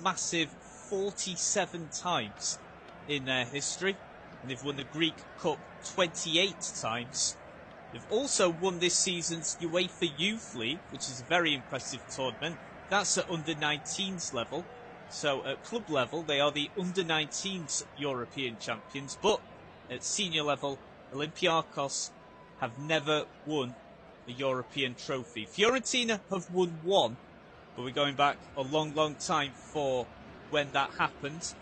massive 47 times in their history, and they've won the Greek Cup 28 times. They've also won this season's UEFA Youth League, which is a very impressive tournament. That's at under-19s level. So at club level, they are the under-19s European champions, but at senior level, Olympiacos have never won a European trophy. Fiorentina have won one, but we're going back a long, long time for when that happened.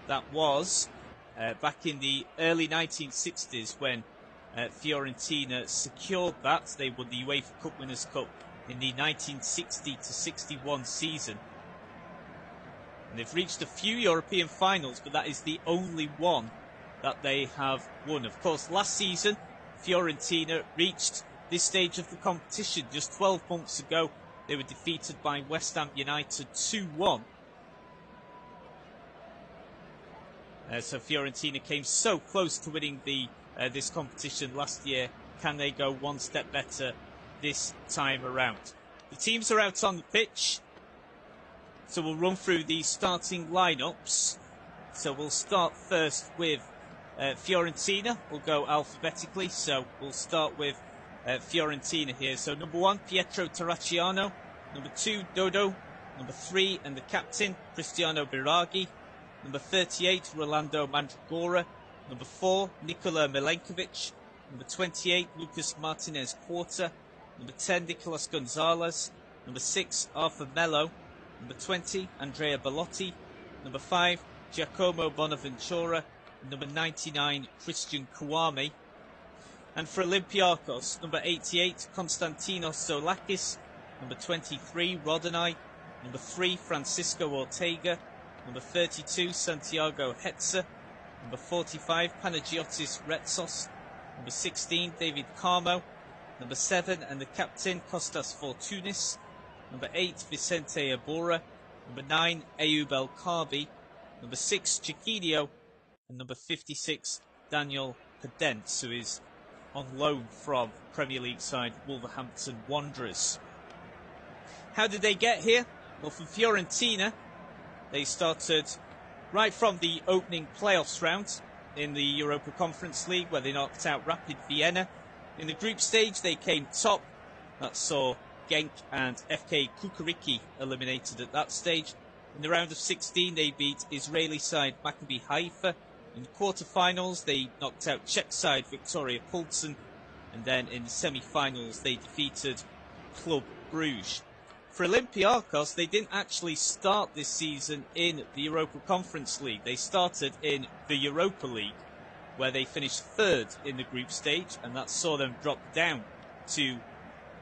That was back in the early 1960s when Fiorentina secured that. They won the UEFA Cup Winners' Cup in the 1960-61 season. And they've reached a few European finals, but that is the only one that they have won. Of course, last season, Fiorentina reached this stage of the competition. Just 12 months ago, they were defeated by West Ham United 2-1. So Fiorentina came so close to winning this competition last year. Can they go one step better this time around? The teams are out on the pitch, so we'll run through the starting lineups. So we'll start first with Fiorentina. We'll go alphabetically, so we'll start with Fiorentina here. So number 1, Pietro Terracciano. Number 2, Dodo. Number 3, and the captain, Cristiano Biraghi. Number 38, Rolando Mandragora. Number 4, Nikola Milenkovic. Number 28, Lucas Martinez Quarta. Number 10, Nicolas Gonzalez. Number 6, Arthur Melo. Number 20, Andrea Bellotti. Number 5, Giacomo Bonaventura. And number 99, Christian Kouame. And for Olympiacos, number 88, Konstantinos Zoulakis. Number 23, Rodonai. Number 3, Francisco Ortega. Number 32, Santiago Hetzer. Number 45, Panagiotis Retsos. Number 16, David Carmo. Number 7, and the captain, Kostas Fortounis. Number 8, Vicente Abora. Number 9, Ayoub El Kaabi. Number 6, Chiquinho. And number 56, Daniel Pedence, who is on loan from Premier League side Wolverhampton Wanderers. How did they get here? Well, for Fiorentina, they started right from the opening playoffs round in the Europa Conference League, where they knocked out Rapid Vienna. In the group stage, they came top. That saw Genk and FK Kukuriki eliminated at that stage. In the round of 16, they beat Israeli side Maccabi Haifa. In the quarter-finals, they knocked out Czech side Viktoria Plzen. And then in the semi-finals, they defeated Club Brugge. For Olympiacos, they didn't actually start this season in the Europa Conference League. They started in the Europa League, where they finished third in the group stage, and that saw them drop down to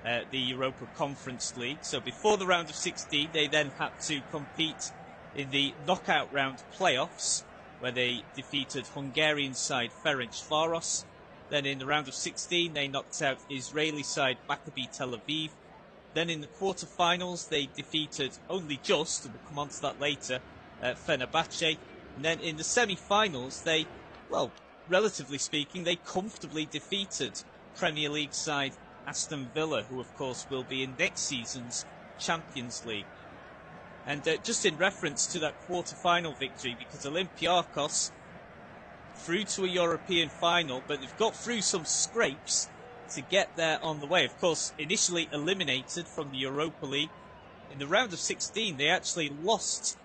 the Europa Conference League. So before the round of 16, they then had to compete in the knockout round playoffs, where they defeated Hungarian side Ferencváros. Then in the round of 16, they knocked out Israeli side Maccabi Tel Aviv. Then in the quarter-finals, they defeated only just, and we'll come on to that later, Fenerbahce. And then in the semi-finals, they, well, relatively speaking, they comfortably defeated Premier League side Aston Villa, who of course will be in next season's Champions League. And just in reference to that quarter-final victory, because Olympiacos through to a European final, but they've got through some scrapes to get there on the way. Of course, initially eliminated from the Europa League. In the round of 16, they actually lost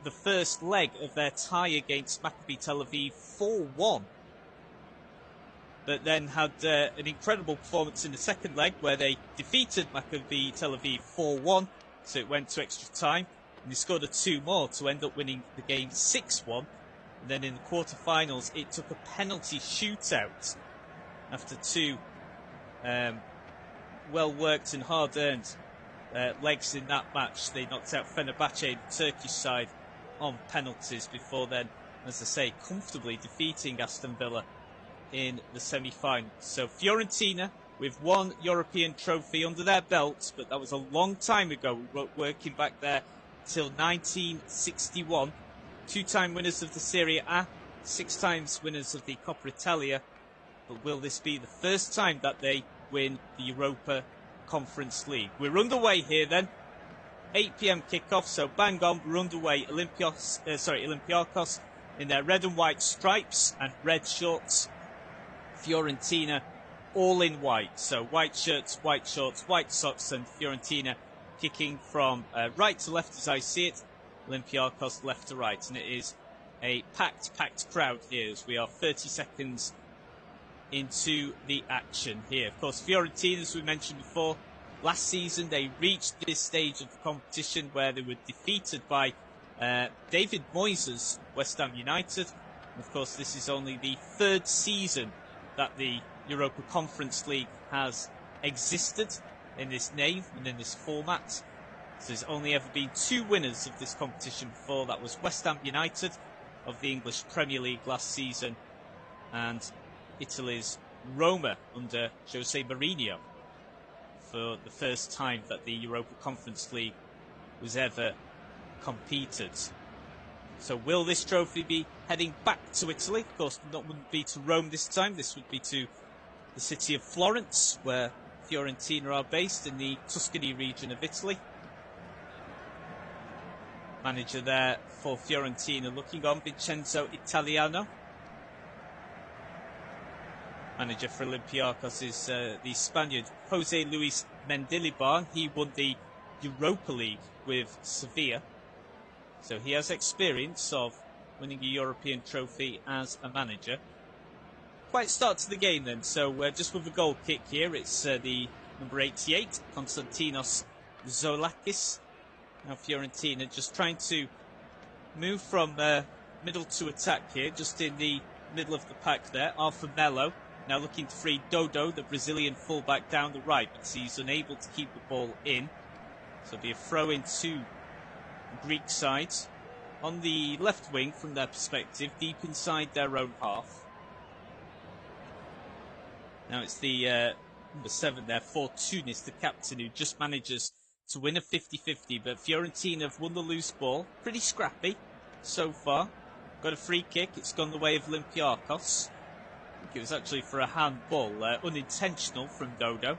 the first leg of their tie against Maccabi Tel Aviv 4-1. But then had an incredible performance in the second leg, where they defeated Maccabi Tel Aviv 4-1, so it went to extra time. And they scored a 2 more to end up winning the game 6-1. And then in the quarter-finals, it took a penalty shootout after 2 well-worked and hard-earned legs in that match. They knocked out Fenerbahce, the Turkish side, on penalties before then, as I say, comfortably defeating Aston Villa in the semi-finals. So Fiorentina, with 1 European trophy under their belts, but that was a long time ago, working back there till 1961. 2-time winners of the Serie A, 6 times winners of the Coppa Italia. But will this be the first time that they win the Europa Conference League? We're underway here then. 8 p.m. kickoff, so bang on, we're underway. Olympiacos in their red and white stripes and red shorts. Fiorentina all in white, so white shirts, white shorts, white socks, and Fiorentina kicking from right to left as I see it. Olympiacos left to right, and it is a packed crowd here as we are 30 seconds into the action here. Of course, Fiorentina, as we mentioned before, last season they reached this stage of the competition where they were defeated by David Moyes' West Ham United. And of course, this is only the third season that the Europa Conference League has existed in this name and in this format. So there's only ever been 2 winners of this competition before. That was West Ham United of the English Premier League last season, and Italy's Roma under Jose Mourinho for the first time that the Europa Conference League was ever competed. So will this trophy be heading back to Italy? Of course, wouldn't be to Rome this time. This would be to the city of Florence, where Fiorentina are based in the Tuscany region of Italy. Manager there for Fiorentina looking on, Vincenzo Italiano. Manager for Olympiacos is the Spaniard Jose Luis Mendilibar. He won the Europa League with Sevilla, so he has experience of winning a European trophy as a manager. Quite start to the game then, so just with a goal kick here, it's the number 88, Konstantinos Zoulakis. Now Fiorentina just trying to move from middle to attack here, just in the middle of the pack there. Arthur Melo now looking to free Dodo, the Brazilian fullback, down the right, but he's unable to keep the ball in. So it'll be a throw in to Greek side. On the left wing, from their perspective, deep inside their own half. Now it's the number 7 there, Fortounis, the captain, who just manages to win a 50-50, but Fiorentina have won the loose ball. Pretty scrappy so far. Got a free kick. It's gone the way of Olympiacos. I think it was actually for a handball, unintentional from Dodo.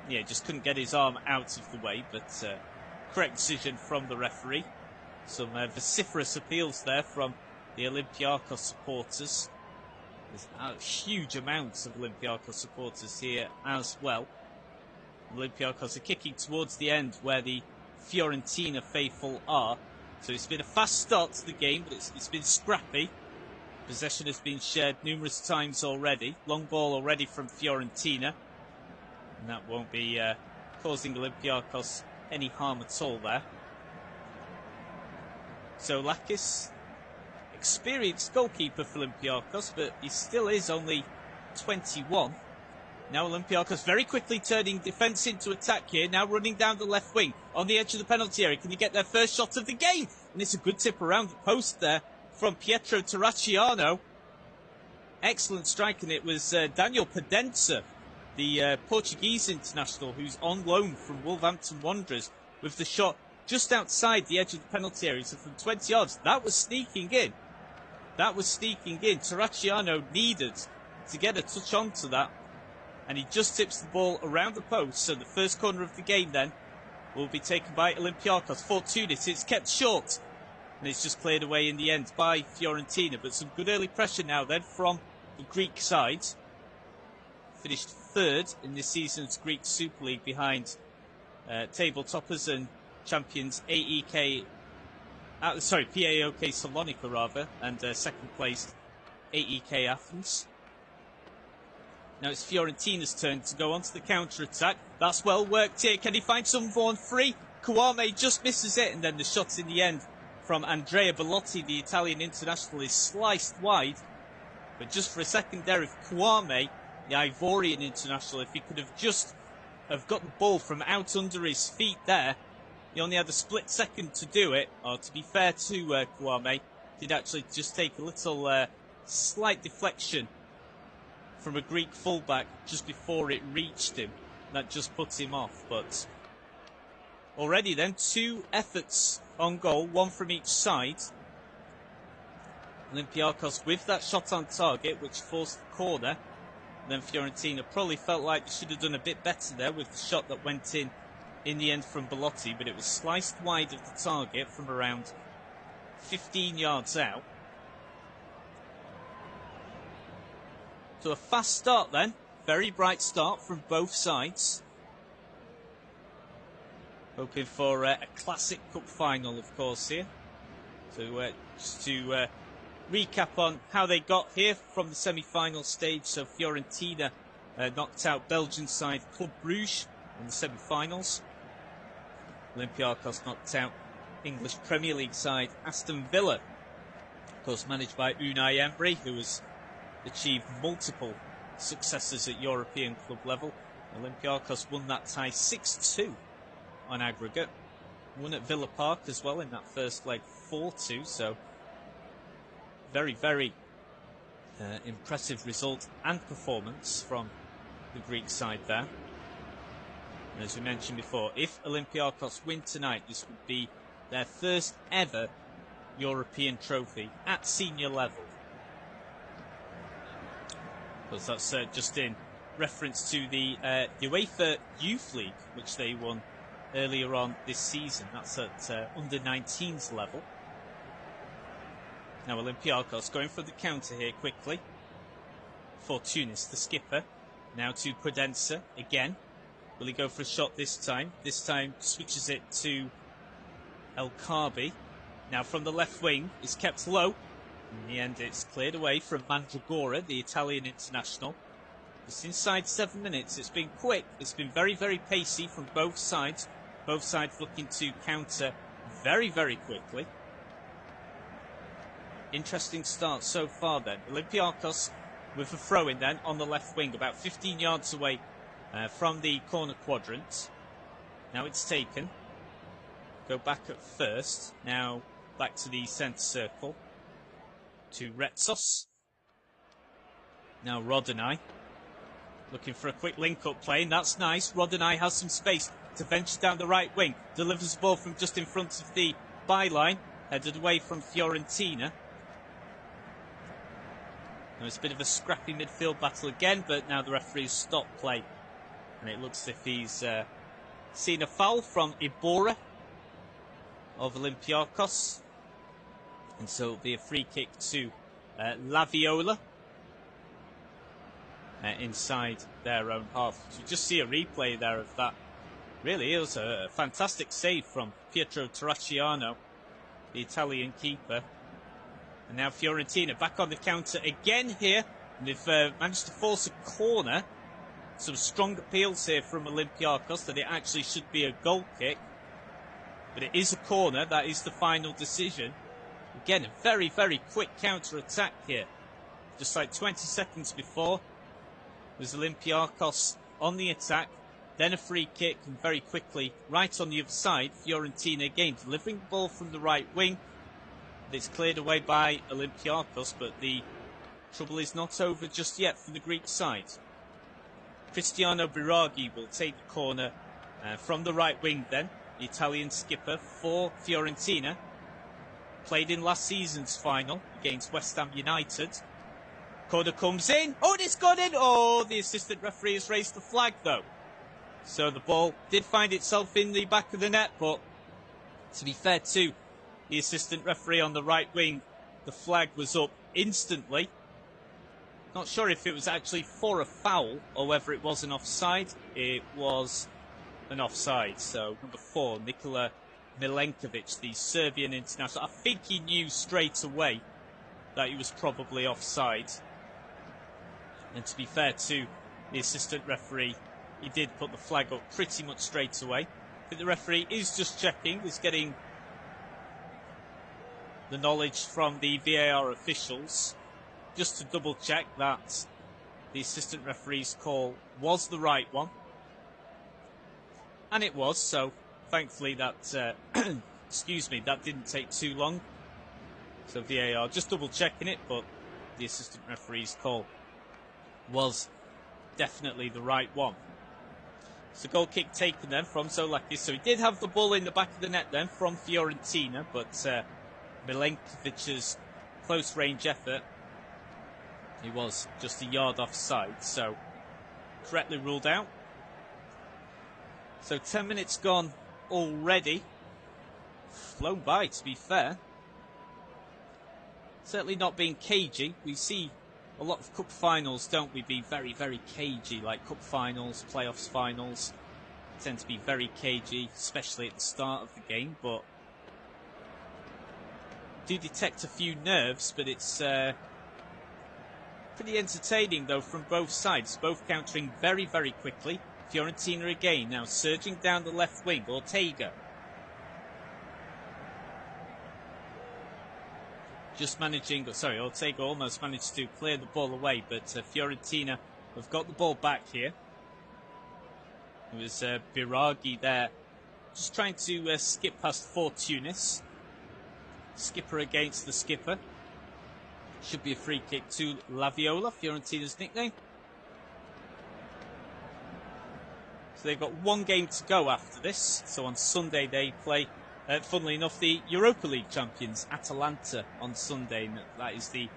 Yeah, just couldn't get his arm out of the way, but correct decision from the referee. Some vociferous appeals there from the Olympiacos supporters. There's huge amounts of Olympiacos supporters here as well. Olympiacos are kicking towards the end where the Fiorentina faithful are. So it's been a fast start to the game, but it's been scrappy. Possession has been shared numerous times already. Long ball already from Fiorentina. And that won't be causing Olympiacos any harm at all there. So Lakis, experienced goalkeeper for Olympiacos, but he still is only 21. Now Olympiacos very quickly turning defence into attack here. Now running down the left wing on the edge of the penalty area. Can you get their first shot of the game? And it's a good tip around the post there from Pietro Terracciano. Excellent strike, and it was Daniel Pedenza, the Portuguese international, who's on loan from Wolverhampton Wanderers, with the shot just outside the edge of the penalty area. So from 20 yards, that was sneaking in. That was sneaking in. Terracciano needed to get a touch onto that, and he just tips the ball around the post. So the first corner of the game then will be taken by Olympiacos. Fortounis, it's kept short, and it's just cleared away in the end by Fiorentina. But some good early pressure now then from the Greek side. Finished third in this season's Greek Super League behind table toppers and champions PAOK Salonika rather, and second placed AEK Athens. Now it's Fiorentina's turn to go onto the counter-attack. That's well worked here. Can he find someone free? Kouame just misses it, and then the shot in the end from Andrea Bellotti, the Italian international, is sliced wide. But just for a second there, if Kouame, the Ivorian international, if he could have just got the ball from out under his feet there, he only had a split second to do it. Or to be fair to Kouame, did actually just take a little slight deflection from a Greek fullback just before it reached him. That just put him off. But already then, 2 efforts on goal, 1 from each side. Olympiacos with that shot on target, which forced the corner. And then Fiorentina probably felt like they should have done a bit better there with the shot that went in in the end from Belotti, but it was sliced wide of the target from around 15 yards out. So a fast start then, very bright start from both sides. Hoping for a classic cup final, of course, here. So just to recap on how they got here from the semi-final stage. So Fiorentina knocked out Belgian side Club Brugge in the semi-finals. Olympiacos knocked out English Premier League side Aston Villa, of course managed by Unai Emery, who has achieved multiple successes at European club level. Olympiacos won that tie 6-2 on aggregate. Won at Villa Park as well in that first leg 4-2, so very, very impressive result and performance from the Greek side there. And as we mentioned before, if Olympiacos win tonight, this would be their first ever European trophy at senior level. Because that's just in reference to the UEFA Youth League, which they won earlier on this season. That's at under 19s level. Now Olympiacos going for the counter here quickly. Fortunis, the skipper. Now to Prudenza again. Will he go for a shot this time? This time switches it to El Kaabi. Now from the left wing, is kept low. In the end, it's cleared away from Mandragora, the Italian international. Just inside 7 minutes. It's been quick. It's been very, very pacey from both sides. Both sides looking to counter very, very quickly. Interesting start so far then. Olympiacos with a throw-in then on the left wing, about 15 yards away from the corner quadrant. Now it's taken. Go back at first. Now back to the centre circle. To Retsos. Now Rodinei. Looking for a quick link-up play, and that's nice. Rodinei has some space to venture down the right wing. Delivers the ball from just in front of the byline. Headed away from Fiorentina. There's a bit of a scrappy midfield battle again, but now the referee's stopped play. And it looks as if he's seen a foul from Ibora of Olympiacos. And so it'll be a free kick to La Viola inside their own half. So you just see a replay there of that. Really, it was a fantastic save from Pietro Terracciano, the Italian keeper. And now Fiorentina back on the counter again here. And they've managed to force a corner. Some strong appeals here from Olympiacos that it actually should be a goal kick. But it is a corner. That is the final decision. Again, a very, very quick counter-attack here. Just like 20 seconds before was Olympiacos on the attack. Then a free kick, and very quickly, right on the other side, Fiorentina again delivering the ball from the right wing. It's cleared away by Olympiacos, but the trouble is not over just yet for the Greek side. Cristiano Biraghi will take the corner from the right wing then. The Italian skipper for Fiorentina. Played in last season's final against West Ham United. Corner comes in. Oh, it's gone in. Oh, the assistant referee has raised the flag though. So the ball did find itself in the back of the net, but to be fair to the assistant referee on the right wing, the flag was up instantly. Not sure if it was actually for a foul or whether it was an offside. It was an offside. So number 4, Nikola Milenkovic, the Serbian international. I think he knew straight away that he was probably offside. And to be fair to the assistant referee, he did put the flag up pretty much straight away. I think the referee is just checking, is getting the knowledge from the VAR officials, just to double check that the assistant referee's call was the right one. And it was, so thankfully that, excuse me, that didn't take too long. So VAR just double checking it, but the assistant referee's call was definitely the right one. So goal kick taken then from Zolakis. So he did have the ball in the back of the net then from Fiorentina, but Milenkovic's close range effort, he was just a yard offside, so correctly ruled out. So 10 minutes gone already. Flown by, to be fair. Certainly not being cagey. We see a lot of cup finals, don't we, be very, very cagey. Like cup finals, playoffs finals tend to be very cagey, especially at the start of the game. But do detect a few nerves, but it's pretty entertaining, though, from both sides. Both countering very, very quickly. Fiorentina again, now surging down the left wing. Ortega. Just managing, sorry, Ortega almost managed to clear the ball away, but Fiorentina have got the ball back here. It was Biraghi there, just trying to skip past Fortunis. Skipper against the skipper. Should be a free kick to Laviola, Fiorentina's nickname. So they've got one game to go after this. So on Sunday they play, funnily enough, the Europa League champions, Atalanta, on Sunday. And that is the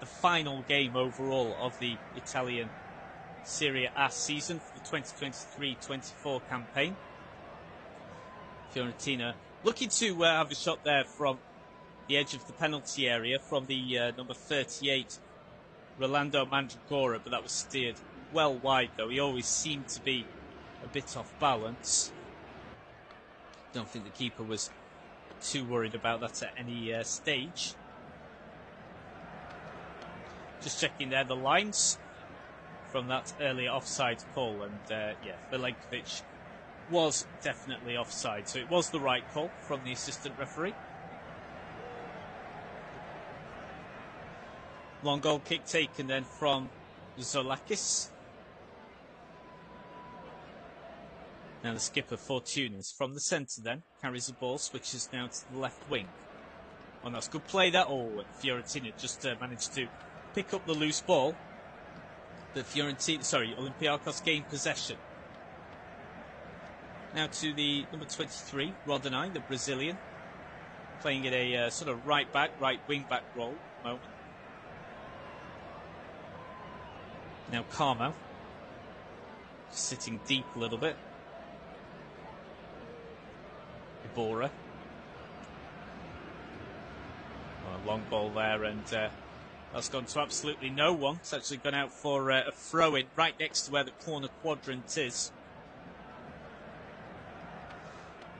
final game overall of the Italian Serie A season for the 2023-24 campaign. Fiorentina looking to have a shot there from the edge of the penalty area from the number 38, Rolando Mandragora, but that was steered well wide, though. He always seemed to be a bit off balance. Don't think the keeper was too worried about that at any stage. Just checking there the lines from that earlier offside call, and yeah, Milenkovic was definitely offside, so it was the right call from the assistant referee. Long goal kick taken then from Zolakis. Now the skipper, Fortunis, from the centre then, carries the ball, switches now to the left wing. Oh, that's good play there. Oh, Fiorentina just managed to pick up the loose ball. But Olympiacos gained possession. Now to the number 23, Rodinei, the Brazilian, playing in a sort of right wing back role at the moment. Now Carmo, sitting deep a little bit. Ibora. Oh, long ball there, and that's gone to absolutely no one. It's actually gone out for a throw-in right next to where the corner quadrant is.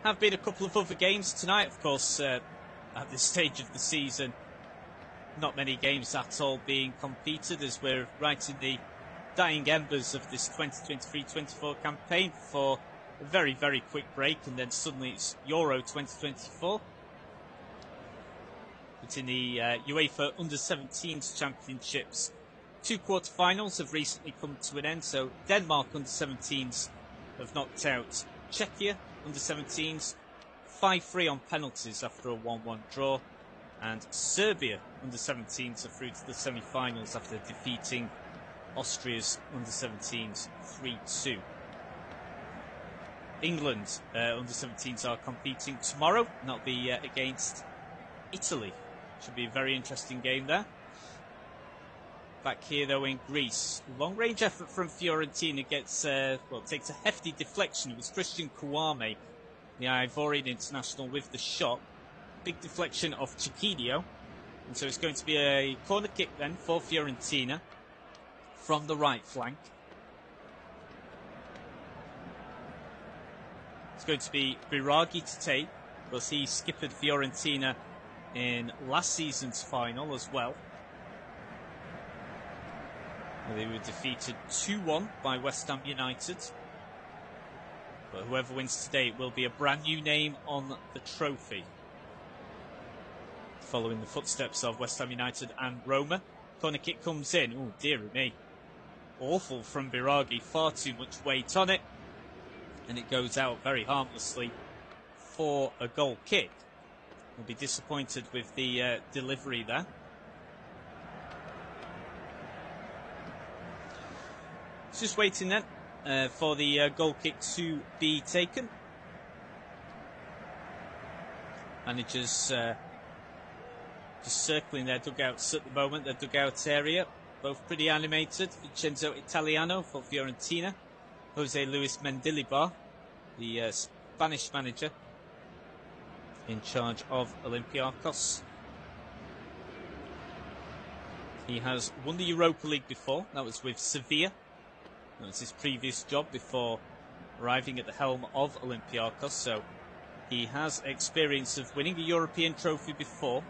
Have been a couple of other games tonight, of course, at this stage of the season. Not many games at all being competed, as we're right in the dying embers of this 2023-24 campaign for a very, very quick break, and then suddenly it's Euro 2024. But in the UEFA Under-17s Championships, 2 quarter-finals have recently come to an end. So Denmark Under-17s have knocked out Czechia Under-17s 5-3 on penalties after a 1-1 draw, and Serbia Under-17s are through to the semi-finals after defeating Austria's Under-17s 3-2. England Under-17s are competing tomorrow, and that'll be against Italy. Should be a very interesting game there. Back here though in Greece, long range effort from Fiorentina gets takes a hefty deflection. It was Christian Kouame, the Ivorian international, with the shot. Big deflection of Chiquinho, and so it's going to be a corner kick then for Fiorentina from the right flank. It's going to be Biraghi to take, because he skippered Fiorentina in last season's final as well. They were defeated 2-1 by West Ham United. But whoever wins today will be a brand new name on the trophy, following the footsteps of West Ham United and Roma. Corner kick comes in. Oh, dear me. Awful from Biraghi. Far too much weight on it. And it goes out very harmlessly for a goal kick. We'll be disappointed with the delivery there. Just waiting then for the goal kick to be taken. Managers just circling their dugouts at the moment, their dugout area. Both pretty animated. Vincenzo Italiano for Fiorentina. Jose Luis Mendilibar the Spanish manager in charge of Olympiacos. He has won the Europa League before. That was with Sevilla. That was his previous job before arriving at the helm of Olympiacos. So he has experience of winning a European trophy before.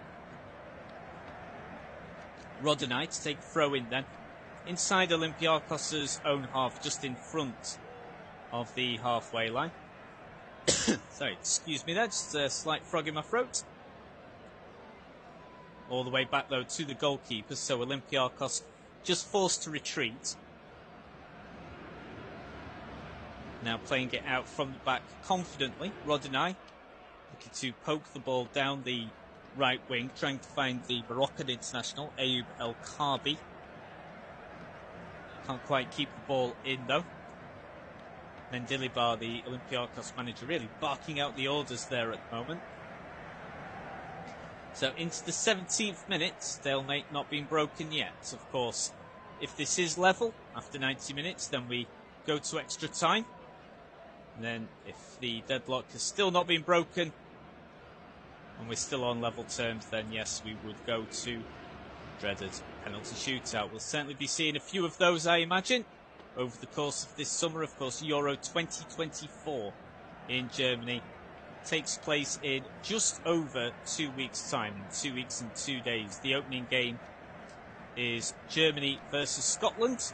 Roddenai to take throw in then. Inside Olympiacos' own half, just in front of the halfway line. Sorry, excuse me there, just a slight frog in my throat. All the way back though to the goalkeeper, so Olympiacos just forced to retreat. Now playing it out from the back confidently. Roddenai looking to poke the ball down the right wing, trying to find the Moroccan international, Ayoub El Kaabi. Can't quite keep the ball in though. Mendilibar, the Olympiacos manager, really barking out the orders there at the moment. So into the 17th minute, stalemate not being broken yet. Of course, if this is level after 90 minutes, then we go to extra time. And then if the deadlock has still not been broken, and we're still on level terms, then yes, we would go to dreaded penalty shootout. We'll certainly be seeing a few of those, I imagine, over the course of this summer. Of course, Euro 2024 in Germany takes place in just over 2 weeks' time, 2 weeks and 2 days. The opening game is Germany versus Scotland.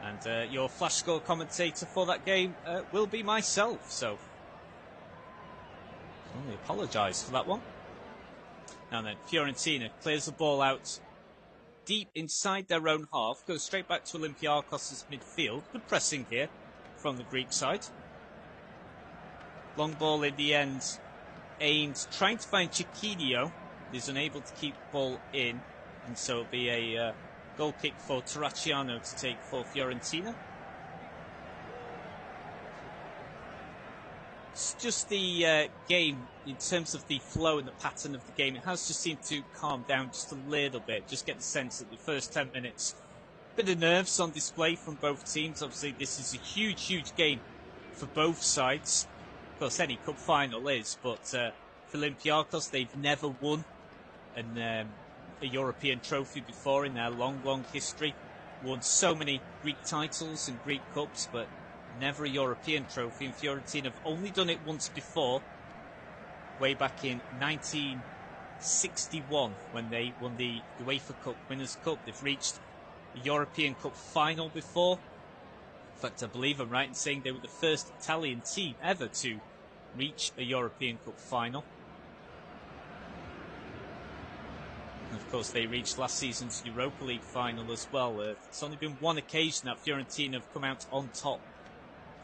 And your flash score commentator for that game will be myself, so I can only apologise for that one. Now then, Fiorentina clears the ball out deep inside their own half, goes straight back to Olympiacos' midfield. Good pressing here from the Greek side. Long ball in the end aimed, trying to find Chiquinho. He's unable to keep the ball in, and so it'll be a goal kick for Terracciano to take for Fiorentina. It's just the game, in terms of the flow and the pattern of the game, it has just seemed to calm down just a little bit. Just get the sense that the first 10 minutes, bit of nerves on display from both teams. Obviously, this is a huge, huge game for both sides. Of course, any cup final is, but for Olympiacos, they've never won a European trophy before in their long, long history. Won so many Greek titles and Greek cups, but never a European trophy. And Fiorentina have only done it once before, way back in 1961, when they won the UEFA Cup Winners' Cup. They've reached the European Cup final before. In fact, I believe I'm right in saying they were the first Italian team ever to reach a European Cup final. And of course, they reached last season's Europa League final as well. It's only been one occasion that Fiorentina have come out on top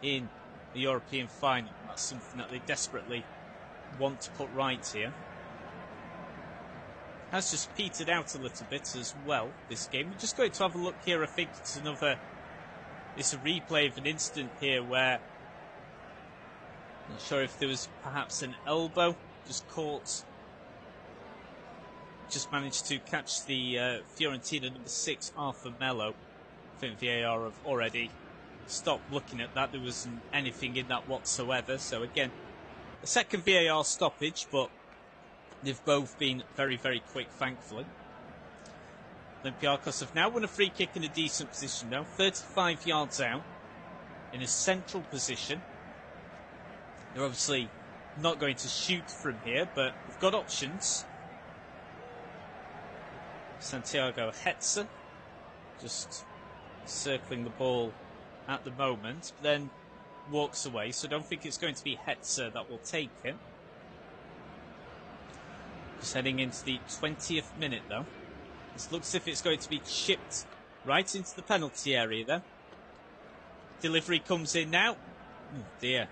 in the European final. That's something that they desperately want to put right here. Has just petered out a little bit as well, this game. We're just going to have a look here. I think it's a replay of an incident here where, not sure if there was perhaps an elbow, just caught, just managed to catch the Fiorentina number 6, Arthur Melo. I think VAR have already stopped looking at that. There wasn't anything in that whatsoever. So again, a second VAR stoppage, but they've both been very, very quick, thankfully. Olympiacos have now won a free kick in a decent position now, 35 yards out, in a central position. They're obviously not going to shoot from here, but we've got options. Santiago Hetzer just circling the ball at the moment, but then walks away, so I don't think it's going to be Hetzer that will take him. Just heading into the 20th minute though. This looks as if it's going to be chipped right into the penalty area there. Delivery comes in now. Oh dear.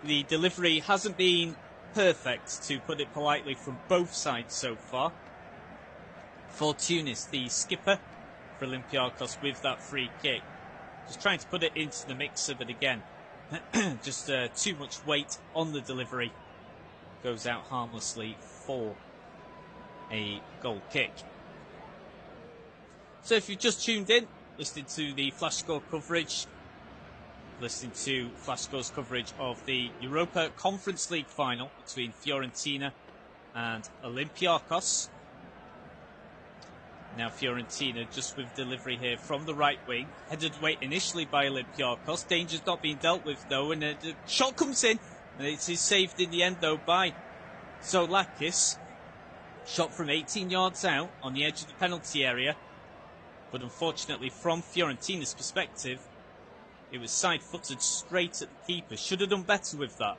The delivery hasn't been perfect, to put it politely, from both sides so far. Fortunis, the skipper for Olympiacos, with that free kick. Just trying to put it into the mixer, but again, just too much weight on the delivery. Goes out harmlessly for a goal kick. So if you've just tuned in, listening to the flash score coverage listening to Flash Scores coverage of the Europa Conference League final between Fiorentina and Olympiacos. Now Fiorentina just with delivery here from the right wing, headed away initially by Olympiacos. Danger's not being dealt with though, and the shot comes in, and it is saved in the end though by Zoulakis. Shot from 18 yards out on the edge of the penalty area, but unfortunately from Fiorentina's perspective, it was side-footed straight at the keeper. Should have done better with that.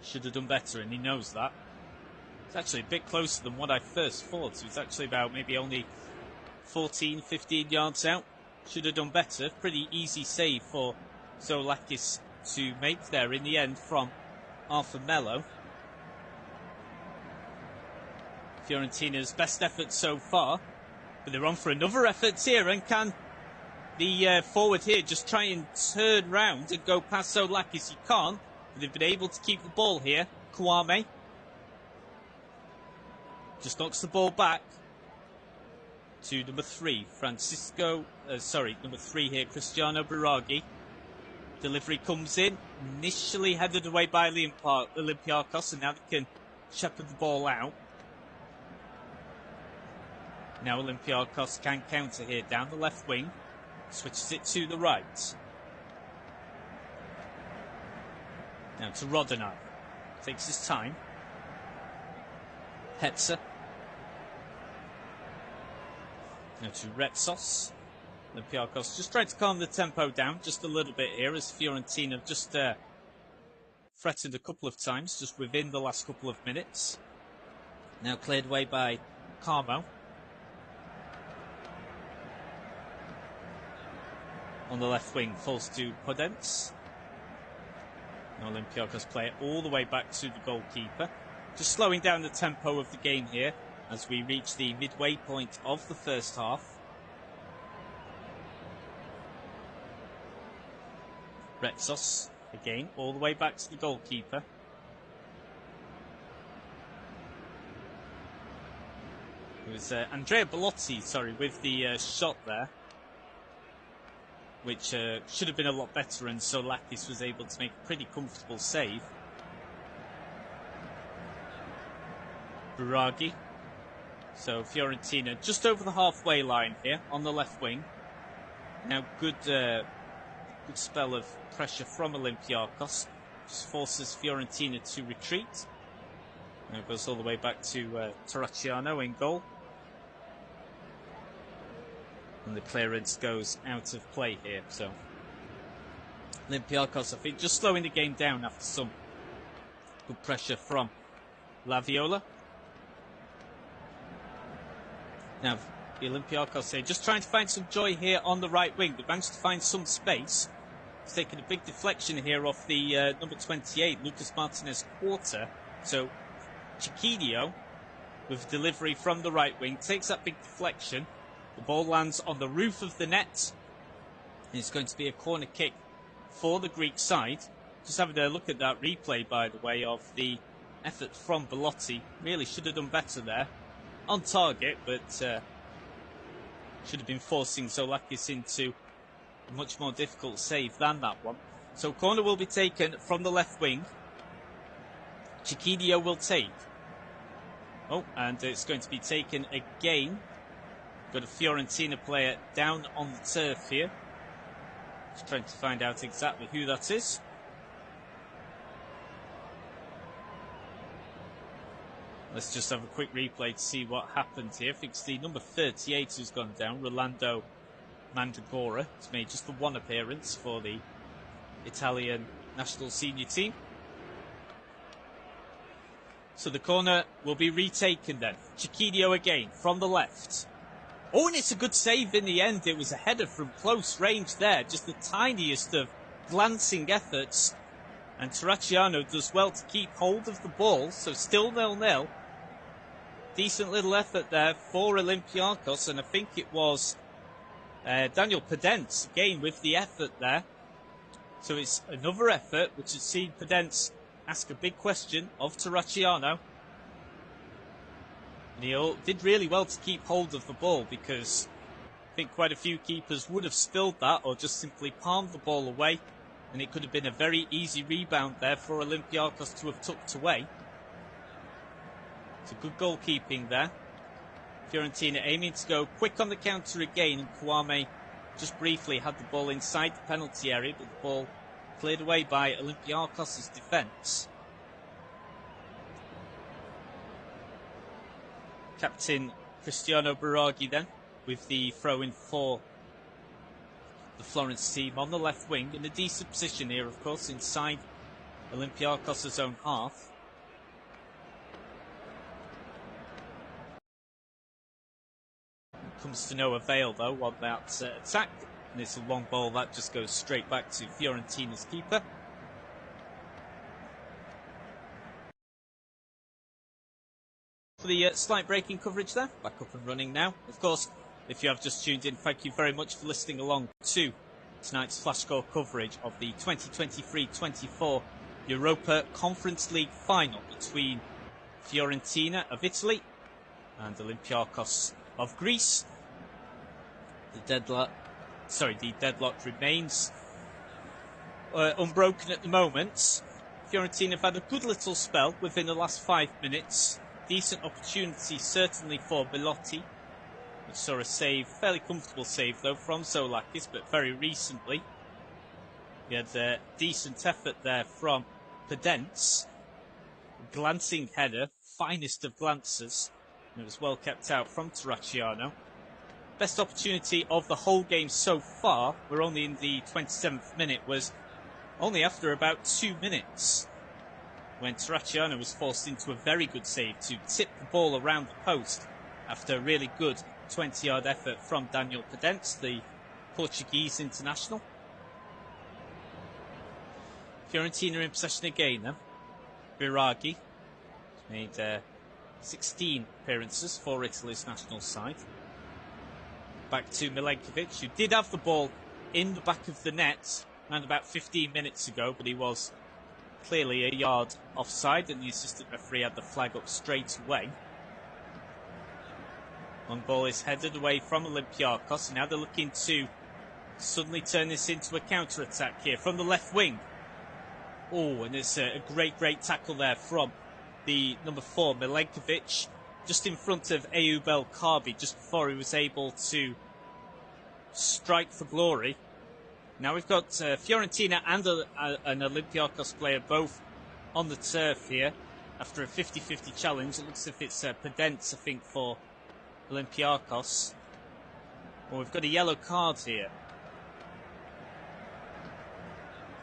Should have done better, and he knows that. It's actually a bit closer than what I first thought. It was actually about maybe only 14, 15 yards out. Should have done better. Pretty easy save for Zoulakis to make there in the end from Arthur Melo. Fiorentina's best effort so far, but they're on for another effort here, and can the forward here just try and turn round and go past Zoulakis? He can't, but they've been able to keep the ball here. Kwame just knocks the ball back to number 3, number 3 here, Cristiano Brugge. Delivery comes in, initially headed away by Olympiacos, and now they can shepherd the ball out. Now Olympiacos can counter here down the left wing, switches it to the right. Now to Rodinov, takes his time. Hetzer. Now to Retsos. Olympiacos just trying to calm the tempo down just a little bit here, as Fiorentina have just threatened a couple of times just within the last couple of minutes. Now cleared away by Carmo. On the left wing, falls to Podence. Now Olympiacos play it all the way back to the goalkeeper. Just slowing down the tempo of the game here as we reach the midway point of the first half. Retsos again, all the way back to the goalkeeper. It was Andrea Bellotti, with the shot there, which should have been a lot better, and Zoulakis was able to make a pretty comfortable save. Brugge. So Fiorentina just over the halfway line here on the left wing. Now good spell of pressure from Olympiacos. Just forces Fiorentina to retreat. Now goes all the way back to Terracciano in goal. And the clearance goes out of play here. So Olympiacos, I think, just slowing the game down after some good pressure from Laviola. Now the Olympiacos here just trying to find some joy here on the right wing. They managed to find some space. It's taken a big deflection here off the number 28, Lucas Martinez Quarter. So Chiquinho, with delivery from the right wing, takes that big deflection. The ball lands on the roof of the net. It's going to be a corner kick for the Greek side. Just having a look at that replay, by the way, of the effort from Bellotti. Really should have done better there. On target, but should have been forcing Zoulakis into a much more difficult save than that one. So corner will be taken from the left wing. Chiquinho will take. Oh, and it's going to be taken again. Got a Fiorentina player down on the turf here. Just trying to find out exactly who that is. Let's just have a quick replay to see what happened here. I think it's the number 38 who's gone down, Rolando Mandragora. He's made just the one appearance for the Italian national senior team. So the corner will be retaken then. Chiquinho again from the left. Oh, and it's a good save in the end. It was a header from close range there. Just the tiniest of glancing efforts. And Terracciano does well to keep hold of the ball. So still 0-0. Decent little effort there for Olympiacos. And I think it was Daniel Podence again with the effort there. So it's another effort which has seen Podence ask a big question of Terracciano. And he did really well to keep hold of the ball, because think quite a few keepers would have spilled that or just simply palmed the ball away, and it could have been a very easy rebound there for Olympiacos to have tucked away. It's a good goalkeeping there. Fiorentina aiming to go quick on the counter again, and Kouame just briefly had the ball inside the penalty area, but the ball cleared away by Olympiacos' defence. Captain Cristiano Brugge then, with the throw-in for the Florence team on the left wing, in a decent position here, of course, inside Olympiacos' own half. Comes to no avail though on that attack, and it's a long ball that just goes straight back to Fiorentina's keeper. For the slight breaking coverage there, back up and running now. Of course, if you have just tuned in, thank you very much for listening along to tonight's flash score coverage of the 2023-24 Europa Conference League final between Fiorentina of Italy and Olympiacos of Greece. The deadlock remains unbroken at the moment. Fiorentina have had a good little spell within the last 5 minutes. Decent opportunity certainly for Belotti, which saw a save, fairly comfortable save though from Zoulakis, but very recently. We had a decent effort there from Pedence. Glancing header, finest of glances. And it was well kept out from Terracciano. Best opportunity of the whole game so far, we're only in the 27th minute, was only after about 2 minutes, when Terracciano was forced into a very good save to tip the ball around the post after a really good 20-yard effort from Daniel Pedence, the Portuguese international. Fiorentina in possession again then. Biraghi made 16 appearances for Italy's national side. Back to Milenkovic, who did have the ball in the back of the net around about 15 minutes ago, but he was clearly a yard offside, and the assistant referee had the flag up straight away. Long ball is headed away from Olympiacos, and now they're looking to suddenly turn this into a counter-attack here from the left wing. Oh, and it's a great tackle there from the number 4, Milenkovic, just in front of Ayoub El Kaabi, just before he was able to strike for glory. Now we've got Fiorentina and an Olympiacos player both on the turf here after a 50-50 challenge. It looks as if it's Pedence, I think, for Olympiacos. Well, we've got a yellow card here.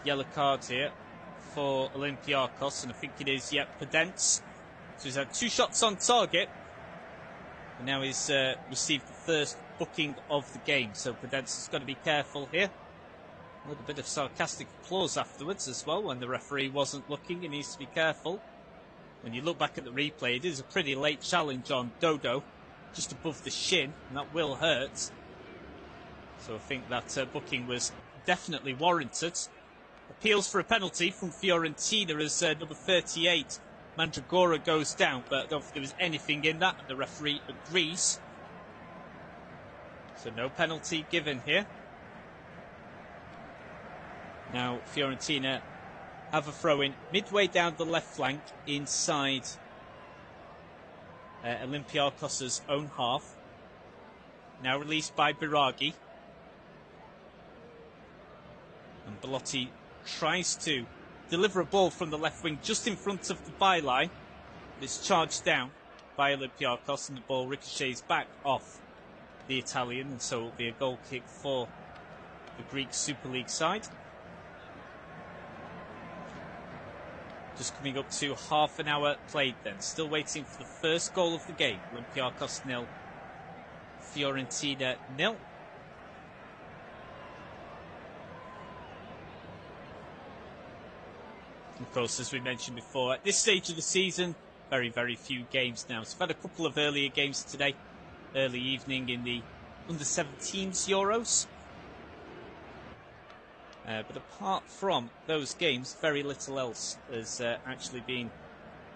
Yellow card here for Olympiacos, and I think it is, Pedence. So he's had 2 shots on target, and now he's received the first booking of the game. So Pedence has got to be careful here. A little bit of sarcastic applause afterwards as well when the referee wasn't looking. He needs to be careful. When you look back at the replay, it is a pretty late challenge on Dodo, just above the shin, and that will hurt. So I think that booking was definitely warranted. Appeals for a penalty from Fiorentina as number 38, Mandragora, goes down, but I don't think there was anything in that, and the referee agrees. So no penalty given here. Now Fiorentina have a throw-in midway down the left flank inside Olympiacos' own half. Now released by Biraghi. And Belotti tries to deliver a ball from the left wing just in front of the byline. It's charged down by Olympiacos, and the ball ricochets back off the Italian, and so it will be a goal kick for the Greek Super League side. Just coming up to half an hour played then. Still waiting for the first goal of the game. Olympiacos 0, Fiorentina 0. Of course, as we mentioned before, at this stage of the season, very few games now. So we've had a couple of earlier games today. Early evening in the Under-17s Euros. But apart from those games, very little else has actually been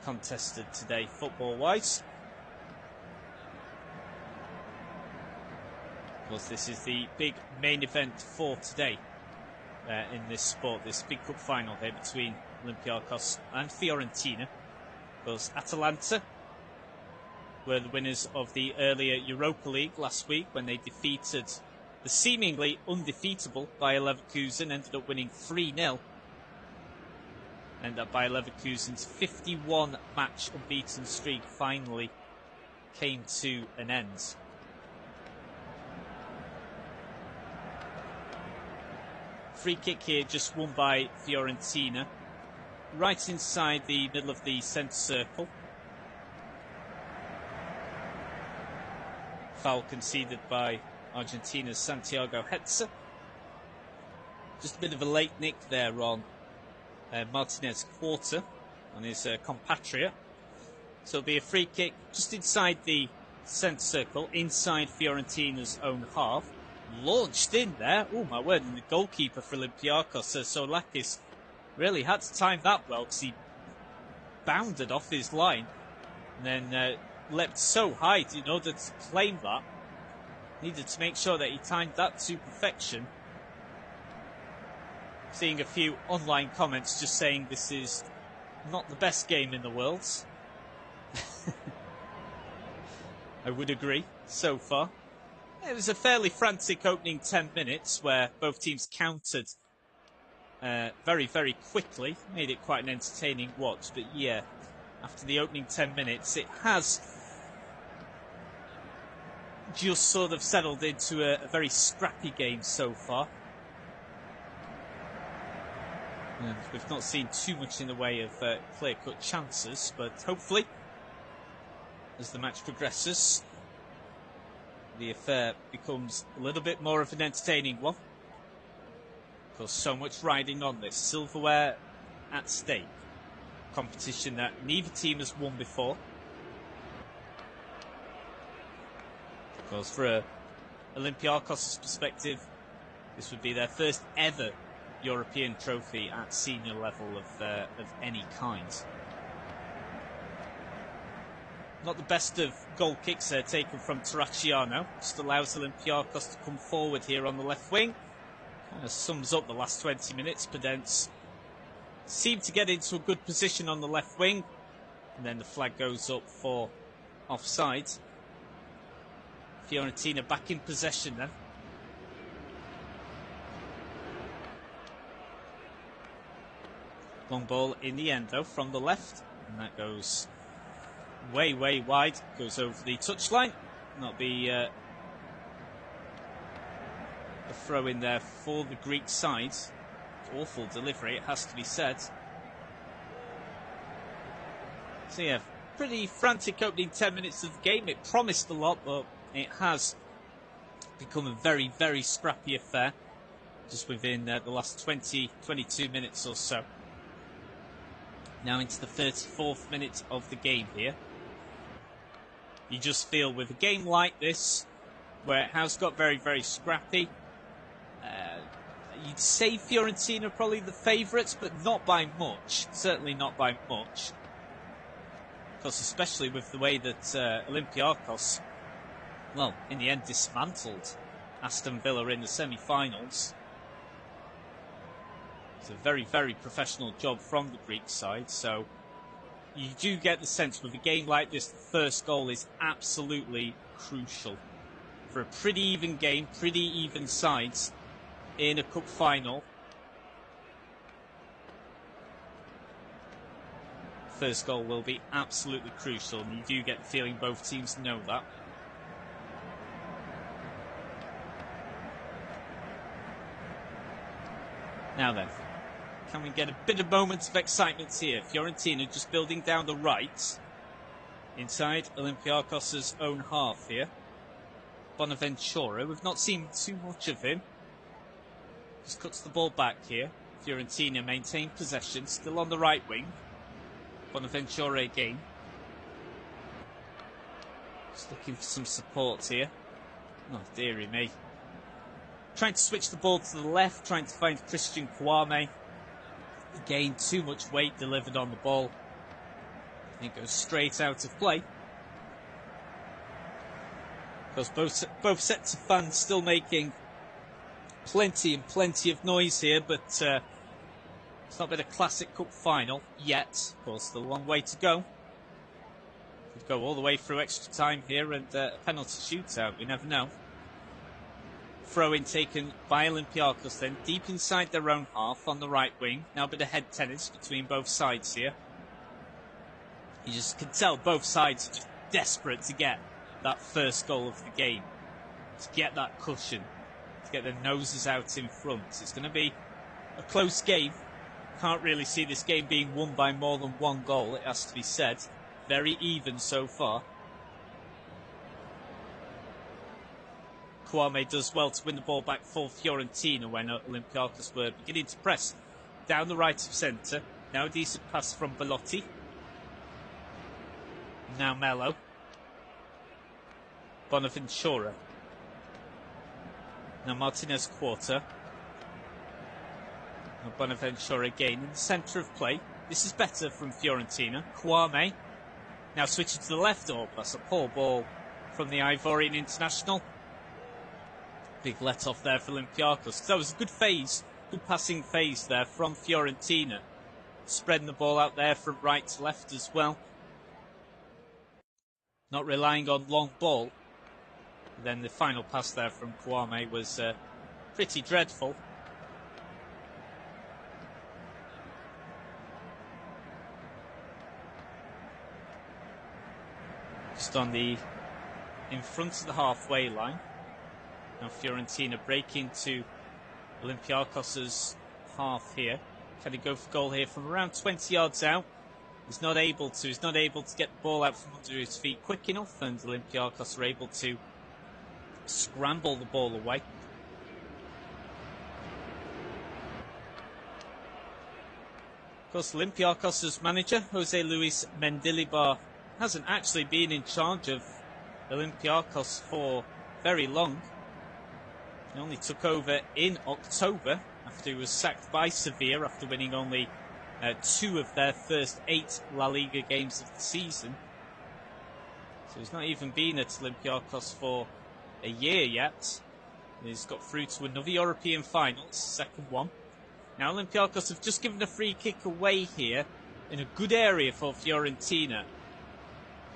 contested today, football-wise. course, this is the big main event for today in this sport, this big cup final here between Olympiacos and Fiorentina. Of course, Atalanta were the winners of the earlier Europa League last week when they defeated the seemingly undefeatable Bayer Leverkusen, ended up winning 3-0. And that Bayer Leverkusen's 51-match unbeaten streak finally came to an end. Free kick here, just won by Fiorentina, right inside the middle of the centre circle. Foul conceded by Argentina's Santiago Hetze. Just a bit of a late nick there on Martinez Quarter, on his compatriot. So it'll be a free kick just inside the centre circle, inside Fiorentina's own half. Launched in there, oh my word, and the goalkeeper for Olympiacos, Solakis, really had to time that well because he bounded off his line and then leapt so high in order to claim that. Needed to make sure that he timed that to perfection. Seeing a few online comments just saying this is not the best game in the world. I would agree so far. It was a fairly frantic opening 10 minutes where both teams countered very, very quickly. Made it quite an entertaining watch. But yeah, after the opening 10 minutes, it has just sort of settled into a very scrappy game so far. And we've not seen too much in the way of clear-cut chances, but hopefully, as the match progresses, the affair becomes a little bit more of an entertaining one. Because so much riding on this. Silverware at stake. Competition that neither team has won before. Because for Olympiacos' perspective, this would be their first ever European trophy at senior level of any kind. Not the best of goal kicks taken from Terracciano. Just allows Olympiacos to come forward here on the left wing. Kind of sums up the last 20 minutes. Pedence seemed to get into a good position on the left wing. And then the flag goes up for offside. Fiorentina back in possession then. Long ball in the end though from the left. And that goes way, way wide. Goes over the touchline. That'll be a throw in there for the Greek side. Awful delivery, it has to be said. So yeah, pretty frantic opening 10 minutes of the game. It promised a lot, but it has become a very, very scrappy affair. Just within the last 22 minutes or so. Now into the 34th minute of the game here. You just feel with a game like this, where it has got very, very scrappy, you'd say Fiorentina are probably the favourites, but not by much. Certainly not by much. Because especially with the way that Olympiacos, well, in the end dismantled Aston Villa in the semi-finals. It's a very, very professional job from the Greek side, so you do get the sense with a game like this, the first goal is absolutely crucial. For a pretty even game, pretty even sides in a cup final. First goal will be absolutely crucial, and you do get the feeling both teams know that. Now then, can we get a bit of moments of excitement here? Fiorentina just building down the right. Inside Olympiacos' own half here. Bonaventura, we've not seen too much of him. Just cuts the ball back here. Fiorentina maintain possession, still on the right wing. Bonaventura again. Just looking for some support here. Oh, dearie me. Trying to switch the ball to the left, trying to find Christian Kwame. Again, too much weight delivered on the ball. It goes straight out of play. Because both sets of fans still making plenty of noise here, but it's not been a Classic Cup final yet. Of course, still a long way to go. Could go all the way through extra time here and a penalty shootout. We never know. Throw-in taken by Olympiacos then, deep inside their own half on the right wing. Now a bit of head tennis between both sides here. You just can tell both sides are just desperate to get that first goal of the game. To get that cushion. To get their noses out in front. It's going to be a close game. Can't really see this game being won by more than one goal, it has to be said. Very even so far. Kouame does well to win the ball back for Fiorentina when Olympiacos were beginning to press down the right of centre. Now a decent pass from Belotti. Now Mello. Bonaventura. Now Martinez Quarter. Now Bonaventura again in the centre of play. This is better from Fiorentina. Kouame. Now switching to the left. Oh, that's a poor ball from the Ivorian international. Big let off there for Olympiacos. That was a good phase, good passing phase there from Fiorentina. Spreading the ball out there from right to left as well. Not relying on long ball. And then the final pass there from Kouame was pretty dreadful. Just on the in front of the halfway line. Now Fiorentina break into Olympiacos' half here. Can he go for goal here from around 20 yards out? He's not able to. He's not able to get the ball out from under his feet quick enough, and Olympiacos are able to scramble the ball away. Of course, Olympiacos' manager, Jose Luis Mendilibar, hasn't actually been in charge of Olympiacos for very long. He only took over in October after he was sacked by Sevilla after winning only 2 of their first 8 La Liga games of the season. So he's not even been at Olympiacos for a year yet. He's got through to another European final, second one. Now Olympiacos have just given a free kick away here in a good area for Fiorentina.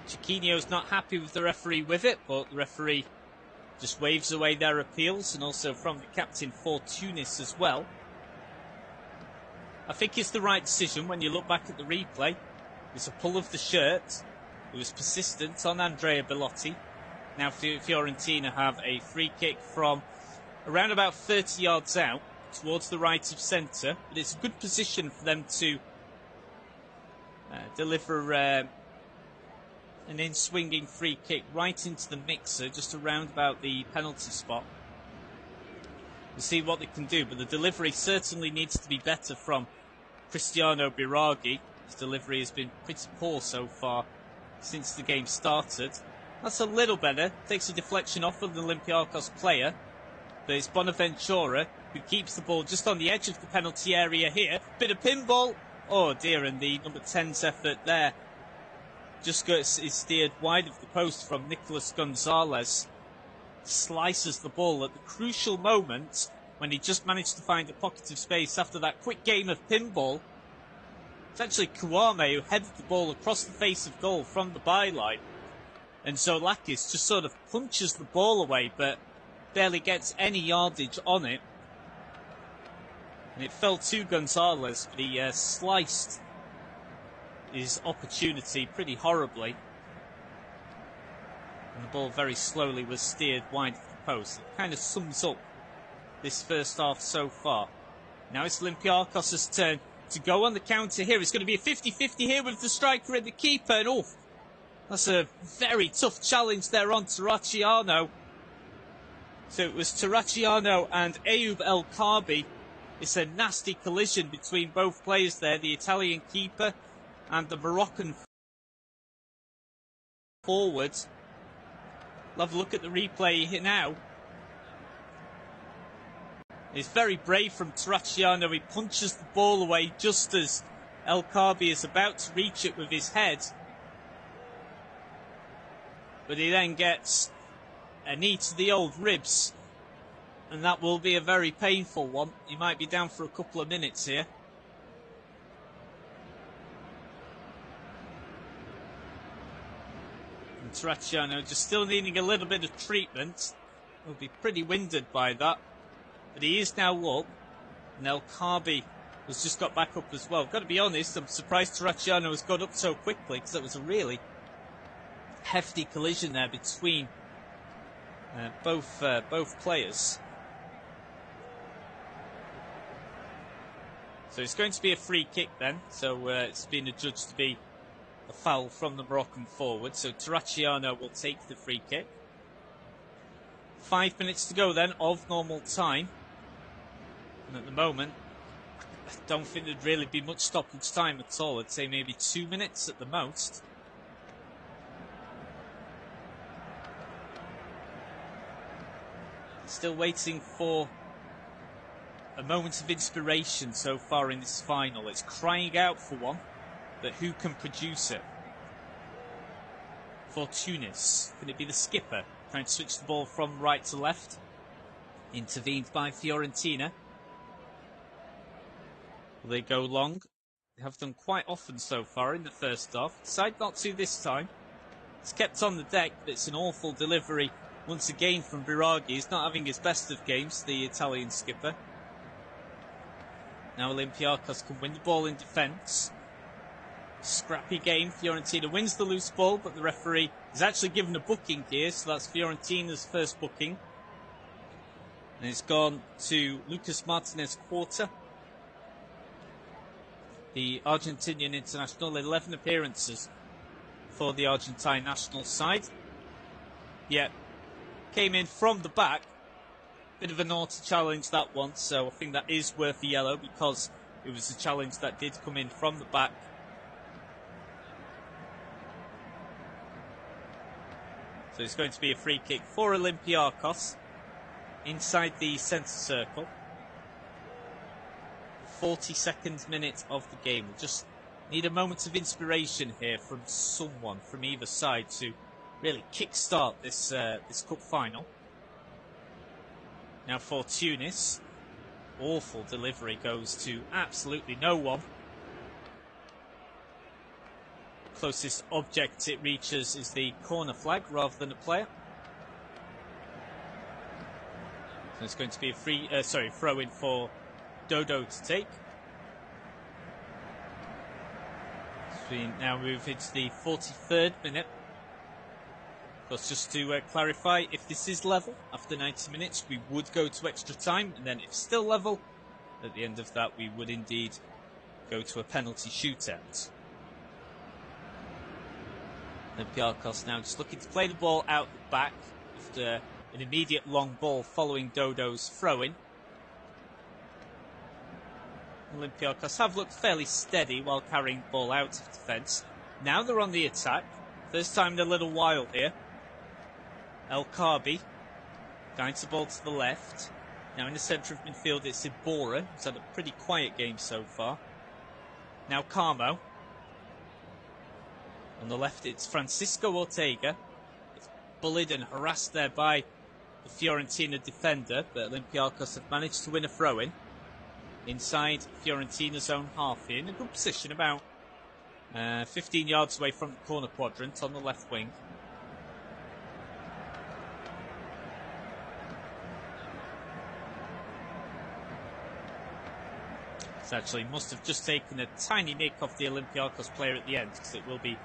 Chiquinho's not happy with the referee with it, but the referee just waves away their appeals, and also from the captain for Tunis as well. I think it's the right decision when you look back at the replay. It's a pull of the shirt. It was persistent on Andrea Belotti. Now Fiorentina have a free kick from around about 30 yards out towards the right of centre. But it's a good position for them to deliver an in-swinging free kick right into the mixer, just around about the penalty spot. We'll see what they can do, but the delivery certainly needs to be better from Cristiano Biraghi. His delivery has been pretty poor so far since the game started. That's a little better. Takes a deflection off of the Olympiacos player, but it's Bonaventura who keeps the ball just on the edge of the penalty area here. Bit of pinball. Oh dear, and the number 10's effort there just is steered wide of the post from Nicolas Gonzalez. Slices the ball at the crucial moment when he just managed to find a pocket of space after that quick game of pinball. It's actually Kouame who headed the ball across the face of goal from the byline. And Zoulakis just sort of punches the ball away, but barely gets any yardage on it. And it fell to Gonzalez, but he sliced his opportunity pretty horribly. And the ball very slowly was steered wide of the post. It kind of sums up this first half so far. Now it's Olympiacos' turn to go on the counter here. It's going to be a 50-50 here with the striker and the keeper. And oh, that's a very tough challenge there on Terracciano. So it was Terracciano and Ayoub El Kaabi. It's a nasty collision between both players there, the Italian keeper and the Moroccan forward. We'll have a look at the replay here now. It's very brave from Terracciano. He punches the ball away just as El Kaabi is about to reach it with his head. But he then gets a knee to the old ribs, and that will be a very painful one. He might be down for a couple of minutes here. And Terracciano just still needing a little bit of treatment. He'll be pretty winded by that, but he is now up, and El Kaabi has just got back up as well. Got to be honest, I'm surprised Terracciano has got up so quickly, because that was a really hefty collision there between both players. So it's going to be a free kick then. So it's been adjudged to be a foul from the Moroccan forward. So Terracciano will take the free kick. 5 minutes to go then of normal time. And at the moment, I don't think there'd really be much stoppage time at all. I'd say maybe 2 minutes at the most. Still waiting for a moment of inspiration so far in this final. It's crying out for one, but who can produce it? For Tunis, can it be the skipper trying to switch the ball from right to left? Intervened by Fiorentina. Will they go long? They have done quite often so far in the first half. Decide not to this time. It's kept on the deck, but it's an awful delivery once again from Brugge. He's not having his best of games, the Italian skipper. Now Olympiacos can win the ball in defence. Scrappy game. Fiorentina wins the loose ball, but the referee is actually given a booking here, so that's Fiorentina's first booking. And it's gone to Lucas Martinez Quarta, the Argentinian international. 11 appearances for the Argentine national side. Yeah, came in from the back. Bit of a naughty challenge that one, so I think that is worth a yellow because it was a challenge that did come in from the back. So it's going to be a free kick for Olympiacos inside the centre circle. 42nd minute of the game. We just need a moment of inspiration here from someone from either side to really kickstart this cup final. Now for Tunis, awful delivery goes to absolutely no one. Closest object it reaches is the corner flag rather than a player. So it's going to be a throw in for Dodo to take. So we now move into the 43rd minute. Of course, just to clarify, if this is level after 90 minutes, we would go to extra time, and then if still level, at the end of that, we would indeed go to a penalty shootout. Olympiacos now just looking to play the ball out the back after an immediate long ball following Dodo's throw-in. Olympiacos have looked fairly steady while carrying the ball out of defence. Now they're on the attack. First time in a little while here. El Kaabi guides the ball to the left. Now in the centre of midfield it's Iborra, who's had a pretty quiet game so far. Now Carmo. On the left it's Francisco Ortega. It's bullied and harassed there by the Fiorentina defender, but Olympiacos have managed to win a throw-in inside Fiorentina's own half here, in a good position, about 15 yards away from the corner quadrant on the left wing. This actually must have just taken a tiny nick off the Olympiacos player at the end, because it will be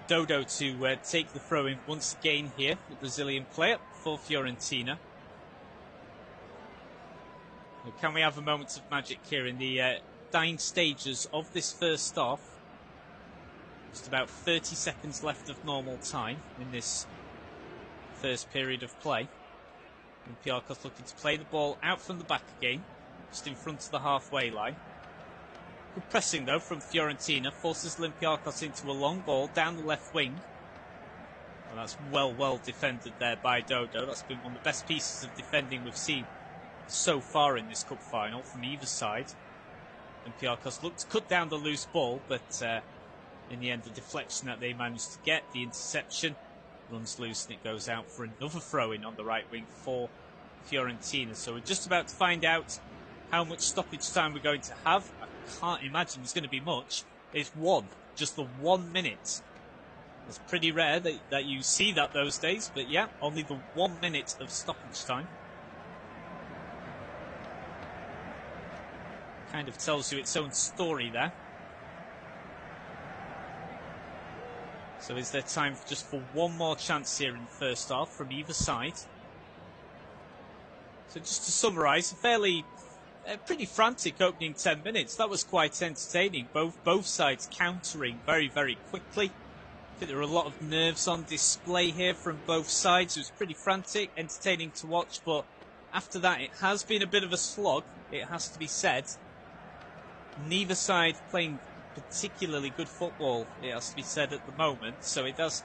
Dodo to take the throw-in once again here, the Brazilian player for Fiorentina. Well, can we have a moment of magic here in the dying stages of this first half? Just about 30 seconds left of normal time in this first period of play. Olympiacos looking to play the ball out from the back again, just in front of the halfway line. Good pressing though from Fiorentina, forces Olympiacos into a long ball down the left wing. Well, that's well defended there by Dodo. That's been one of the best pieces of defending we've seen so far in this cup final from either side. Olympiacos looked to cut down the loose ball, but in the end the deflection that they managed to get, the interception, runs loose and it goes out for another throw-in on the right wing for Fiorentina. So we're just about to find out how much stoppage time we're going to have. I can't imagine there's going to be much. It's just the 1 minute. It's pretty rare that you see that those days, but yeah, only the 1 minute of stoppage time. Kind of tells you its own story there. So is there time just for one more chance here in the first half from either side? So just to summarise, pretty frantic opening 10 minutes. That was quite entertaining. Both sides countering very, very quickly. I think there were a lot of nerves on display here from both sides. It was pretty frantic, entertaining to watch, but after that it has been a bit of a slog, it has to be said. Neither side playing particularly good football, it has to be said, at the moment, so it does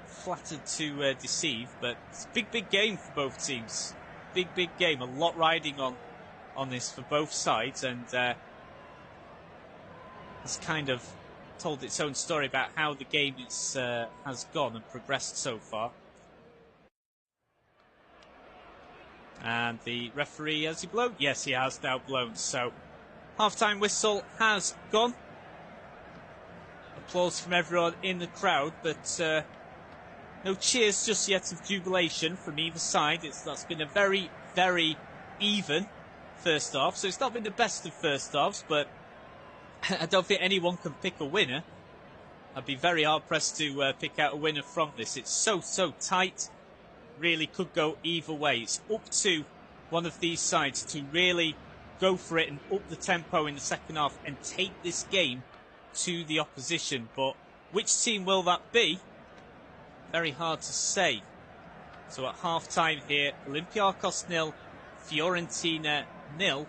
flatter to deceive, but it's a big game for both teams. Big game, a lot riding on this for both sides, and it's kind of told its own story about how the game has gone and progressed so far. And the referee, has he blown? Yes, he has now blown. So half-time whistle has gone. Applause from everyone in the crowd, but no cheers just yet of jubilation from either side. That's been a very, very even first half. So it's not been the best of first halves, but I don't think anyone can pick a winner. I'd be very hard-pressed to pick out a winner from this. It's so tight. Really could go either way. It's up to one of these sides to really go for it and up the tempo in the second half and take this game to the opposition. But which team will that be? Very hard to say. So at half-time here, Olympiacos 0, Fiorentina 0.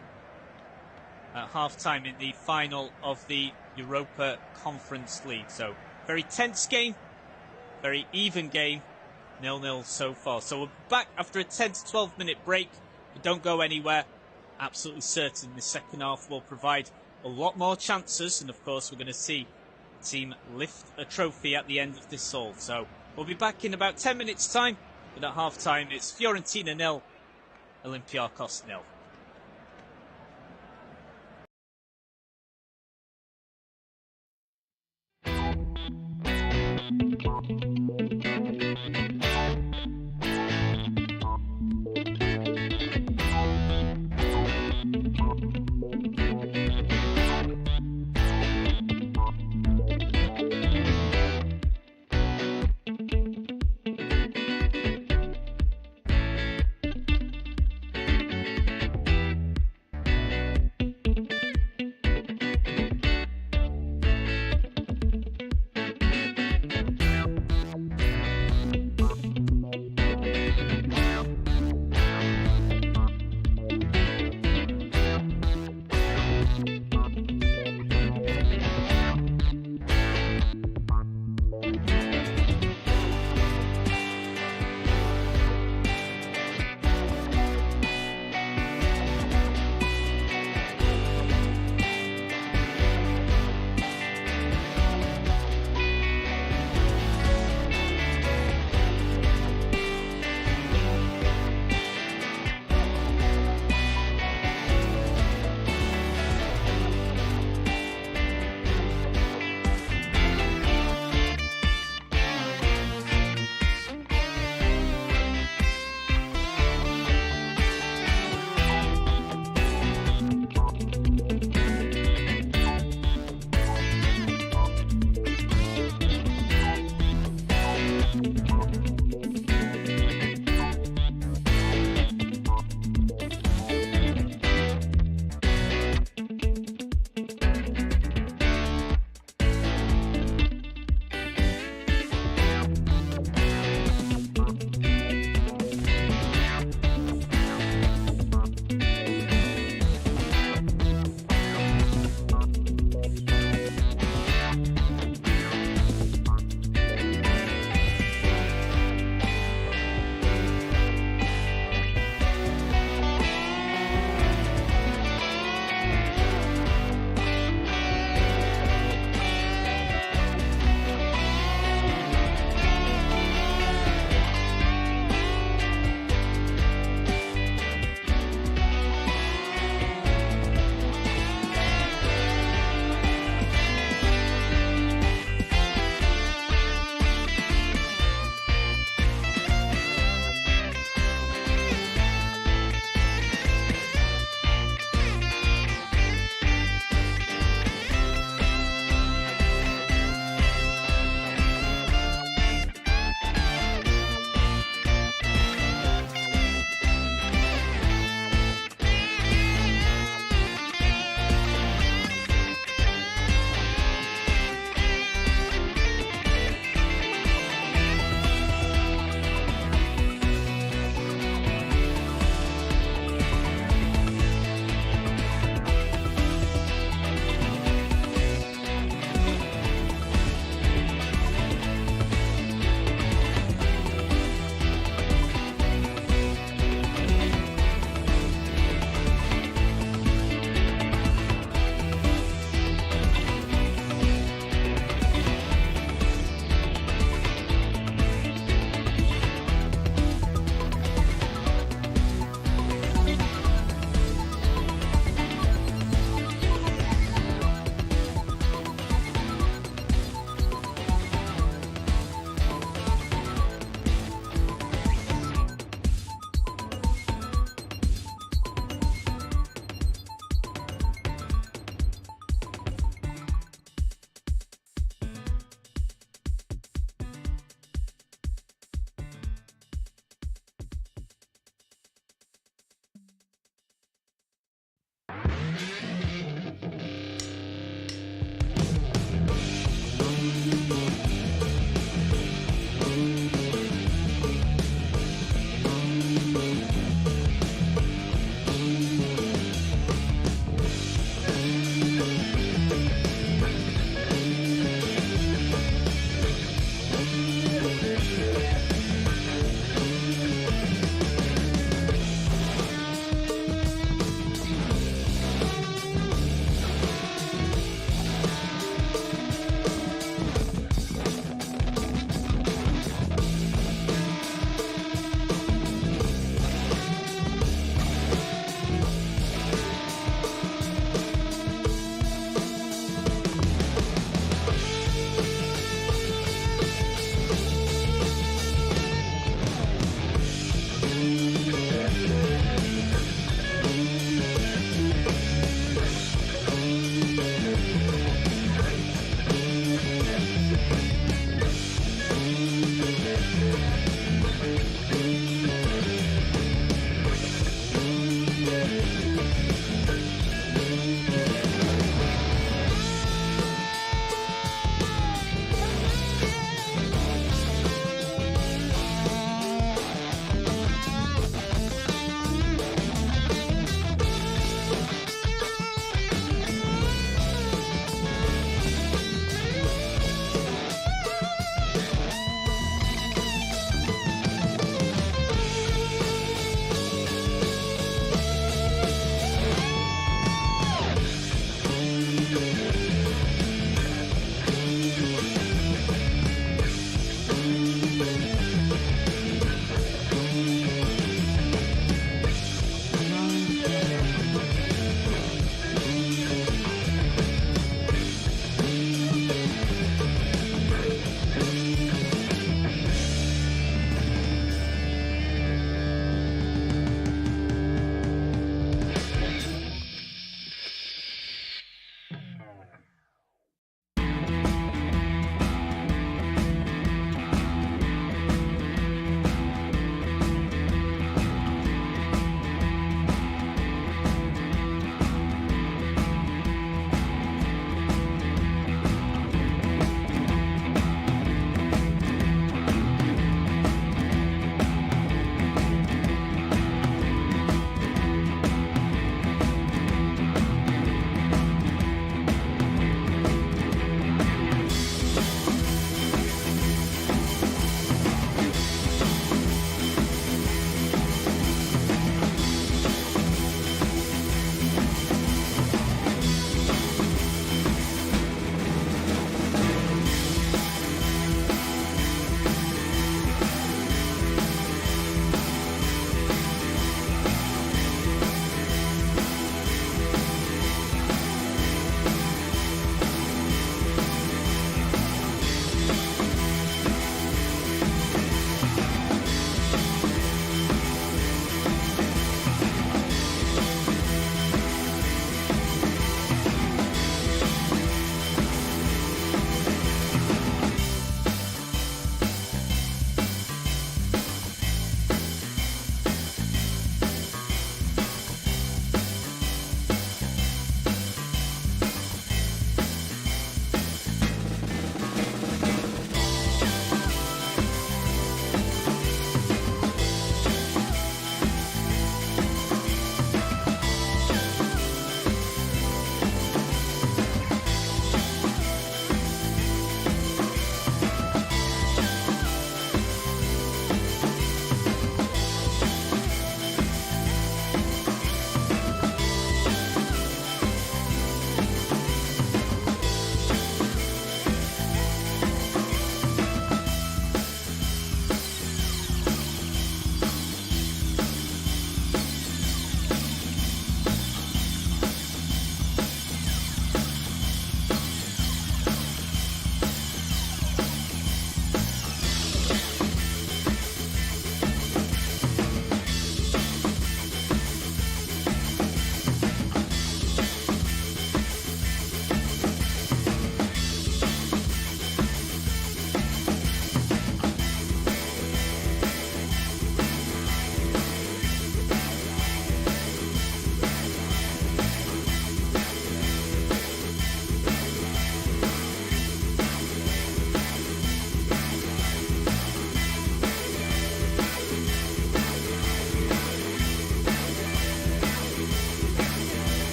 At half-time in the final of the Europa Conference League. So very tense game, very even game, 0-0 so far. So we're back after a 10 to 12 minute break, but don't go anywhere. Absolutely certain the second half will provide a lot more chances, and of course we're going to see the team lift a trophy at the end of this all. So we'll be back in about 10 minutes time, but at half-time it's Fiorentina 0, Olympiacos 0.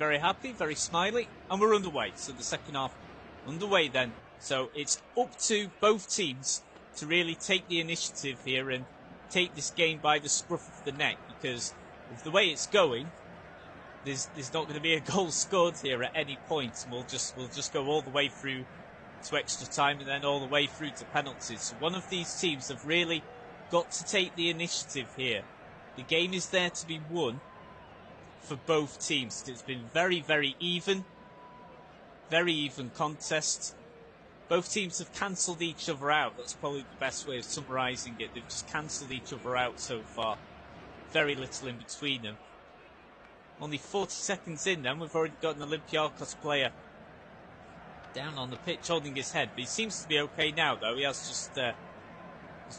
very happy, very smiley, and we're underway. So the second half underway then. So it's up to both teams to really take the initiative here and take this game by the scruff of the neck, because with the way it's going, there's not going to be a goal scored here at any point, and we'll just go all the way through to extra time and then all the way through to penalties. So one of these teams have really got to take the initiative here. The game is there to be won for both teams. It's been very, very even contest. Both teams have cancelled each other out. That's probably the best way of summarising it. They've just cancelled each other out so far. Very little in between them. Only 40 seconds in then, we've already got an Olympiacos player down on the pitch holding his head. But he seems to be okay now, though. He has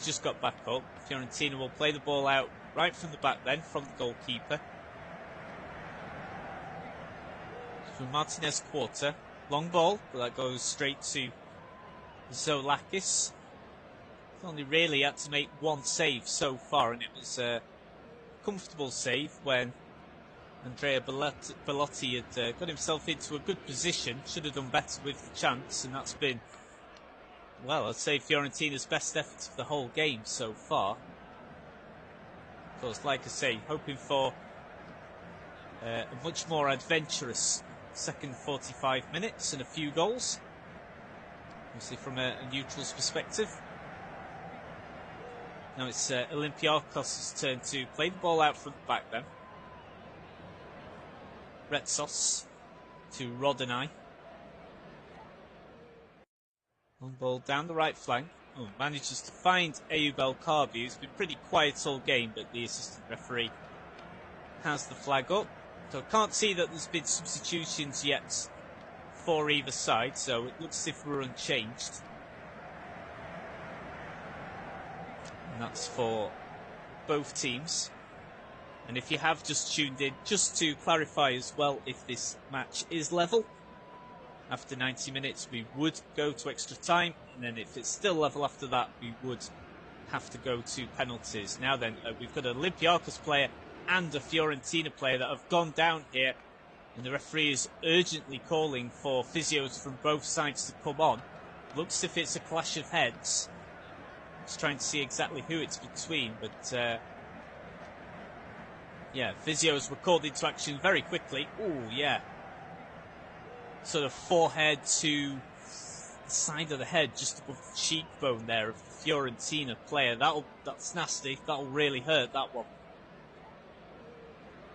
just got back up. Fiorentina will play the ball out right from the back then, from the goalkeeper. From Martinez Quarter. Long ball, but that goes straight to Zoldakis. He's only really had to make one save so far, and it was a comfortable save when Andrea Bellotti had got himself into a good position. Should have done better with the chance, and that's been, well, I'd say Fiorentina's best effort of the whole game so far. Of course, like I say, hoping for a much more adventurous second 45 minutes and a few goals. Obviously from a neutral's perspective. Now it's Olympiacos' turn to play the ball out from the back then. Retsos to Rodonai. Long ball down the right flank. Oh, manages to find Ayoub El Kaabi, who's been pretty quiet all game, but the assistant referee has the flag up. So I can't see that there's been substitutions yet for either side, so it looks as if we're unchanged. And that's for both teams. And if you have just tuned in, just to clarify as well, if this match is level, after 90 minutes we would go to extra time, and then if it's still level after that, we would have to go to penalties. Now then, we've got an Olympiacos player and a Fiorentina player that have gone down here, and the referee is urgently calling for physios from both sides to come on. Looks as if it's a clash of heads. Just trying to see exactly who it's between, but yeah, physios were called into action very quickly. Oh yeah, sort of forehead to the side of the head, just above the cheekbone there of the Fiorentina player. That's nasty. That'll really hurt, that one.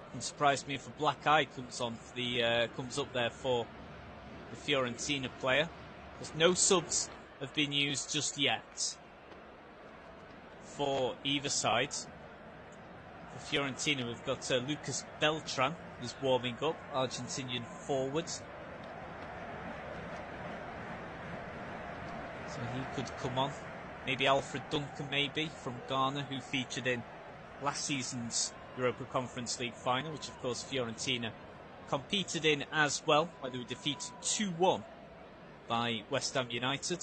Wouldn't surprise me if a black eye comes on for the comes up there for the Fiorentina player. Because no subs have been used just yet for either side. For Fiorentina, we've got Lucas Beltran is warming up, Argentinian forward. So he could come on. Maybe Alfred Duncan, maybe, from Ghana, who featured in last season's Europa Conference League final, which of course Fiorentina competed in as well, where they were defeated 2-1 by West Ham United.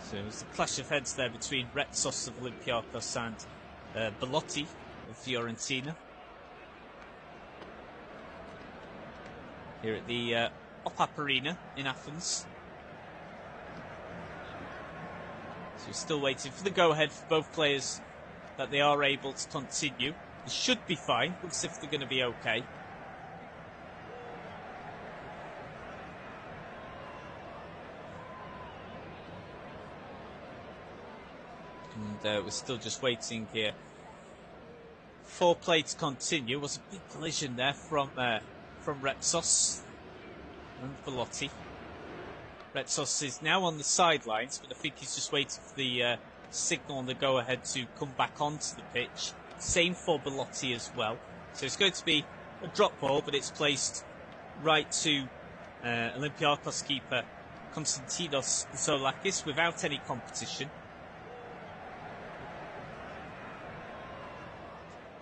So it was the clash of heads there between Retsos of Olympiacos and Bellotti of Fiorentina. Here at the OPAP Arena in Athens. So we're still waiting for the go-ahead for both players that they are able to continue. They should be fine. Looks as if they're going to be okay. And we're still just waiting here for play to continue. Was a big collision there from Retsos and Bellotti. Retsos is now on the sidelines, but I think he's just waiting for the signal on the go-ahead to come back onto the pitch. Same for Bellotti as well. So it's going to be a drop ball, but it's placed right to Olympiacos keeper Konstantinos Zoldakis without any competition.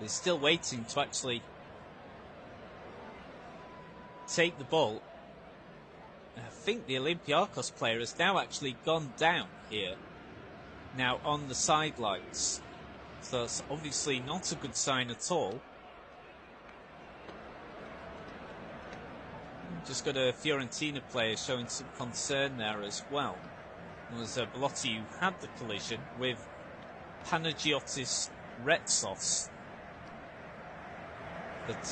They're still waiting to actually take the ball. I think the Olympiacos player has now actually gone down here, now on the sidelines. So that's obviously not a good sign at all. Just got a Fiorentina player showing some concern there as well. It was Belotti who had the collision with Panagiotis Retsos. But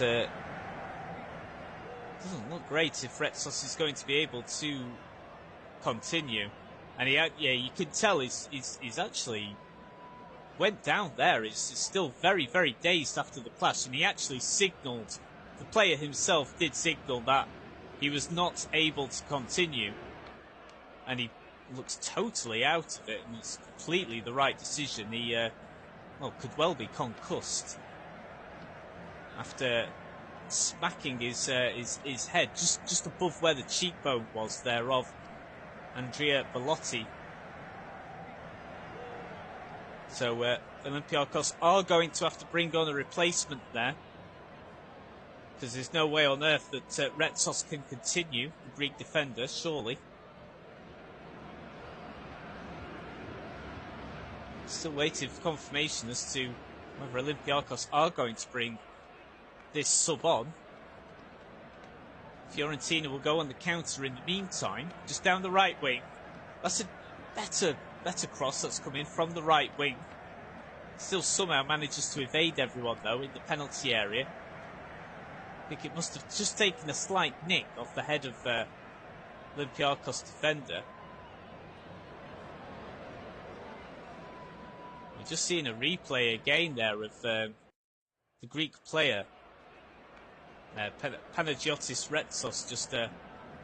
doesn't look great if Retsos is going to be able to continue. And you can tell he's actually went down there. He's still very, very dazed after the clash, and he actually signalled, the player himself did signal that he was not able to continue, and he looks totally out of it, and it's completely the right decision. He could well be concussed after smacking his head just above where the cheekbone was there of Andrea Belotti. So Olympiacos are going to have to bring on a replacement there, because there's no way on earth that Retsos can continue, the Greek defender, surely. Still waiting for confirmation as to whether Olympiacos are going to bring this sub on. Fiorentina will go on the counter in the meantime, just down the right wing. That's a better cross that's come in from the right wing. Still somehow manages to evade everyone though in the penalty area. I think it must have just taken a slight nick off the head of Olympiacos defender. We're just seeing a replay again there of the Greek player Panagiotis Retsos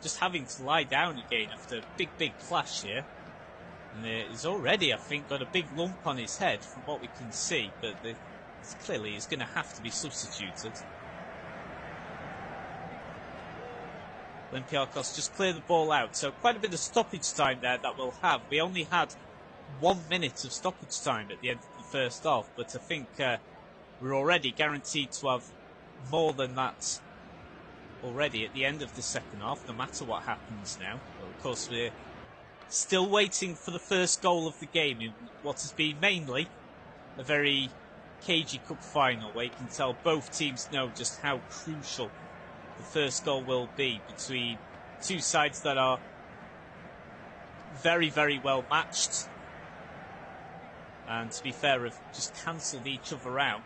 just having to lie down again after a big clash here. And he's already, I think, got a big lump on his head from what we can see, but clearly he's going to have to be substituted. Olympiacos just clear the ball out, so quite a bit of stoppage time there that we'll have. We only had 1 minute of stoppage time at the end of the first half, but I think we're already guaranteed to have more than that already at the end of the second half, no matter what happens now. But of course, we're still waiting for the first goal of the game in what has been mainly a very cagey cup final, where you can tell both teams know just how crucial the first goal will be between two sides that are very, very well matched, and to be fair, have just cancelled each other out.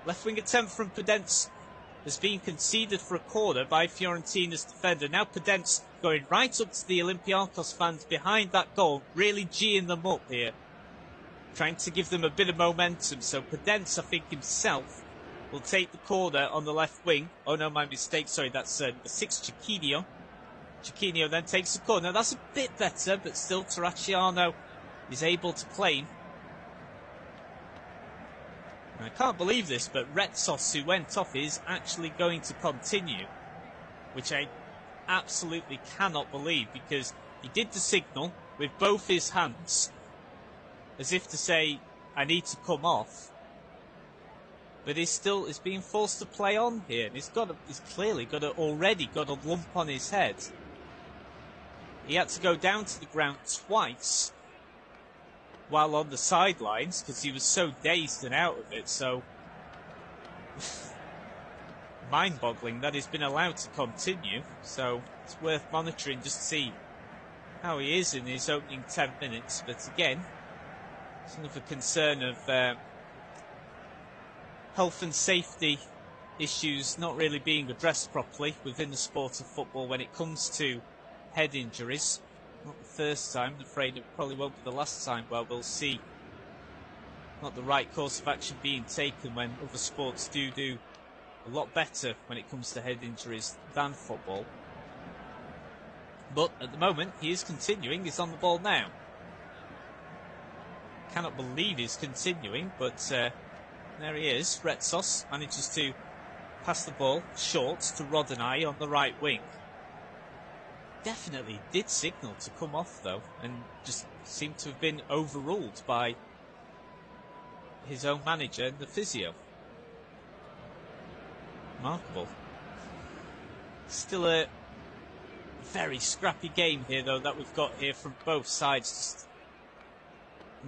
Left wing attempt from Podence has been conceded for a corner by Fiorentina's defender. Now Podence going right up to the Olympiacos fans behind that goal, really geeing them up here, trying to give them a bit of momentum. So Podence, I think himself, will take the corner on the left wing. Oh no, my mistake, sorry, that's number 6, Chiquinho. Chiquinho then takes the corner. That's a bit better, but still Terracciano is able to claim. And I can't believe this, but Retsos, who went off, is actually going to continue, which I absolutely cannot believe, because he did the signal with both his hands, as if to say, I need to come off. But he's being forced to play on here, and he's clearly already got a lump on his head. He had to go down to the ground twice while on the sidelines, because he was so dazed and out of it. So mind-boggling that he's been allowed to continue. So it's worth monitoring just to see how he is in his opening 10 minutes. But again, it's another concern of health and safety issues not really being addressed properly within the sport of football when it comes to head injuries. Not the first time, I'm afraid it probably won't be the last time where we'll see not the right course of action being taken when other sports do a lot better when it comes to head injuries than football. But at the moment, he is continuing. He's on the ball now. Cannot believe he's continuing, but there he is. Retsos manages to pass the ball short to Rodinei on the right wing. Definitely did signal to come off though, and just seemed to have been overruled by his own manager and the physio. Remarkable. Still a very scrappy game here though that we've got here from both sides. Just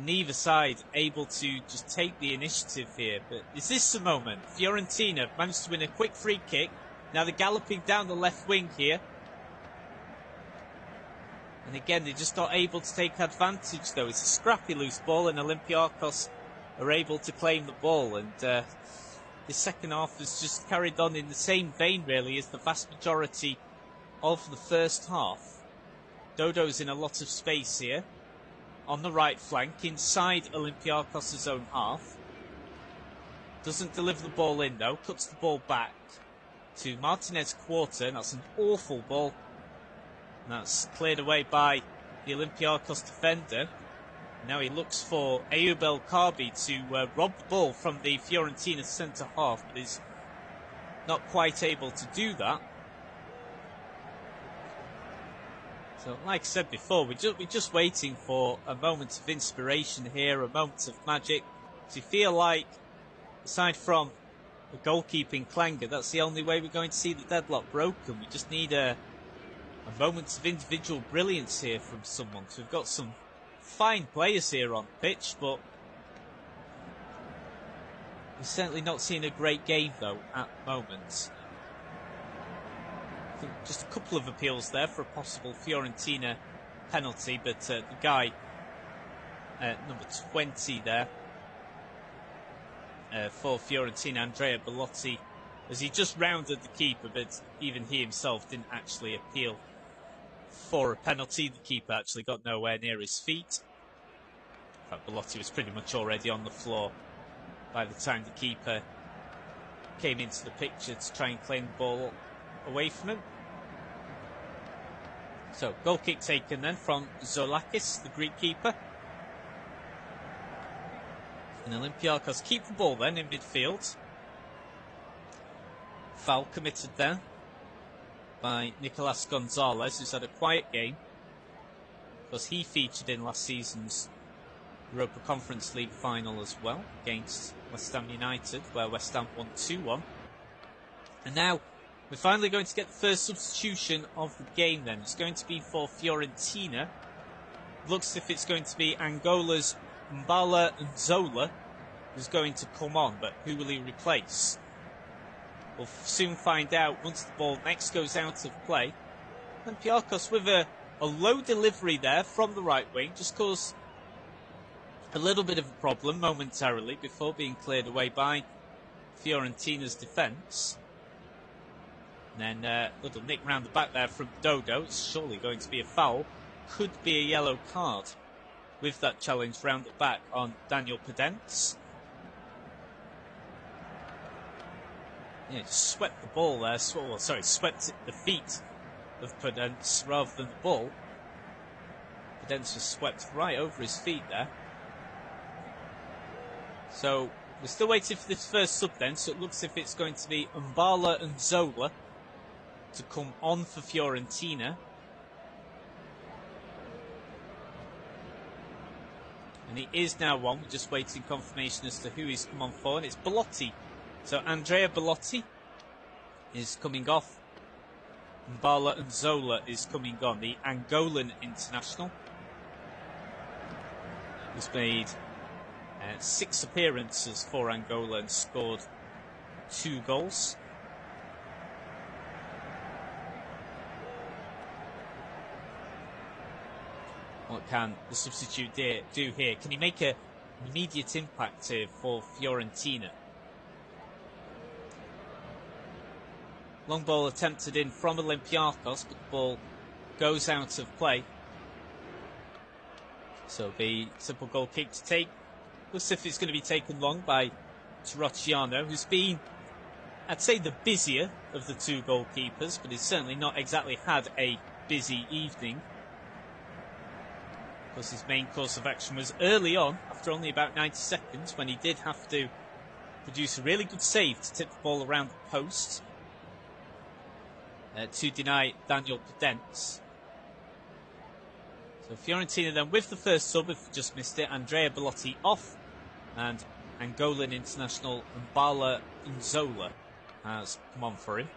neither side able to just take the initiative here. But is this the moment? Fiorentina managed to win a quick free kick. Now they're galloping down the left wing here. And again, they're just not able to take advantage, though. It's a scrappy loose ball, and Olympiacos are able to claim the ball. And the second half has just carried on in the same vein, really, as the vast majority of the first half. Dodo's in a lot of space here on the right flank, inside Olympiacos' own half. Doesn't deliver the ball in, though. Cuts the ball back to Martinez Quarter, and that's an awful ball. And that's cleared away by the Olympiacos defender. Now he looks for Ayoub El Kaabi to rob the ball from the Fiorentina centre half, but is not quite able to do that. So, like I said before, we're just waiting for a moment of inspiration here, a moment of magic. So you feel like, aside from the goalkeeping clanger, that's the only way we're going to see the deadlock broken. We just need a moment of individual brilliance here from someone. So we've got some fine players here on the pitch, but we're certainly not seeing a great game, though, at the moment. I think just a couple of appeals there for a possible Fiorentina penalty, but the guy, number 20 there, for Fiorentina, Andrea Bellotti, as he just rounded the keeper, but even he himself didn't actually appeal for a penalty. The keeper actually got nowhere near his feet. In fact, Bellotti was pretty much already on the floor by the time the keeper came into the picture to try and claim the ball away from him. So, goal kick taken then from Zoulakis, the Greek keeper. And Olympiacos keep the ball then in midfield. Foul committed there by Nicolas Gonzalez, who's had a quiet game, because he featured in last season's Europa Conference League final as well, against West Ham United, where West Ham won 2-1. And now we're finally going to get the first substitution of the game then. It's going to be for Fiorentina. Looks as if it's going to be Angola's Mbala Nzola who's going to come on, but who will he replace? We'll soon find out once the ball next goes out of play. Olympiacos with a low delivery there from the right wing just caused a little bit of a problem momentarily before being cleared away by Fiorentina's defence. And then a little nick round the back there from Dodo. It's surely going to be a foul. Could be a yellow card with that challenge round the back on Daniel Pedence. Yeah, just swept the ball there. Swept the feet of Pedence rather than the ball. Pedence was swept right over his feet there. So we're still waiting for this first sub then. So it looks as if it's going to be Mbala and Zola to come on for Fiorentina. And he is now on. We're just waiting confirmation as to who he's come on for. And it's Bellotti. So Andrea Bellotti is coming off. Mbala and Zola is coming on. The Angolan international, who's made 6 appearances for Angola and scored 2 goals. What can the substitute do here? Can he make an immediate impact here for Fiorentina? Long ball attempted in from Olympiacos, but the ball goes out of play. So the simple goal kick to take. Looks as if it's going to be taken long by Terracciano, who's been, I'd say, the busier of the 2 goalkeepers, but he's certainly not exactly had a busy evening. Because his main course of action was early on, after only about 90 seconds, when he did have to produce a really good save to tip the ball around the post to deny Daniel Pedence. So Fiorentina then with the first sub, if you just missed it, Andrea Bellotti off, and Angolan international Mbala Nzola has come on for him.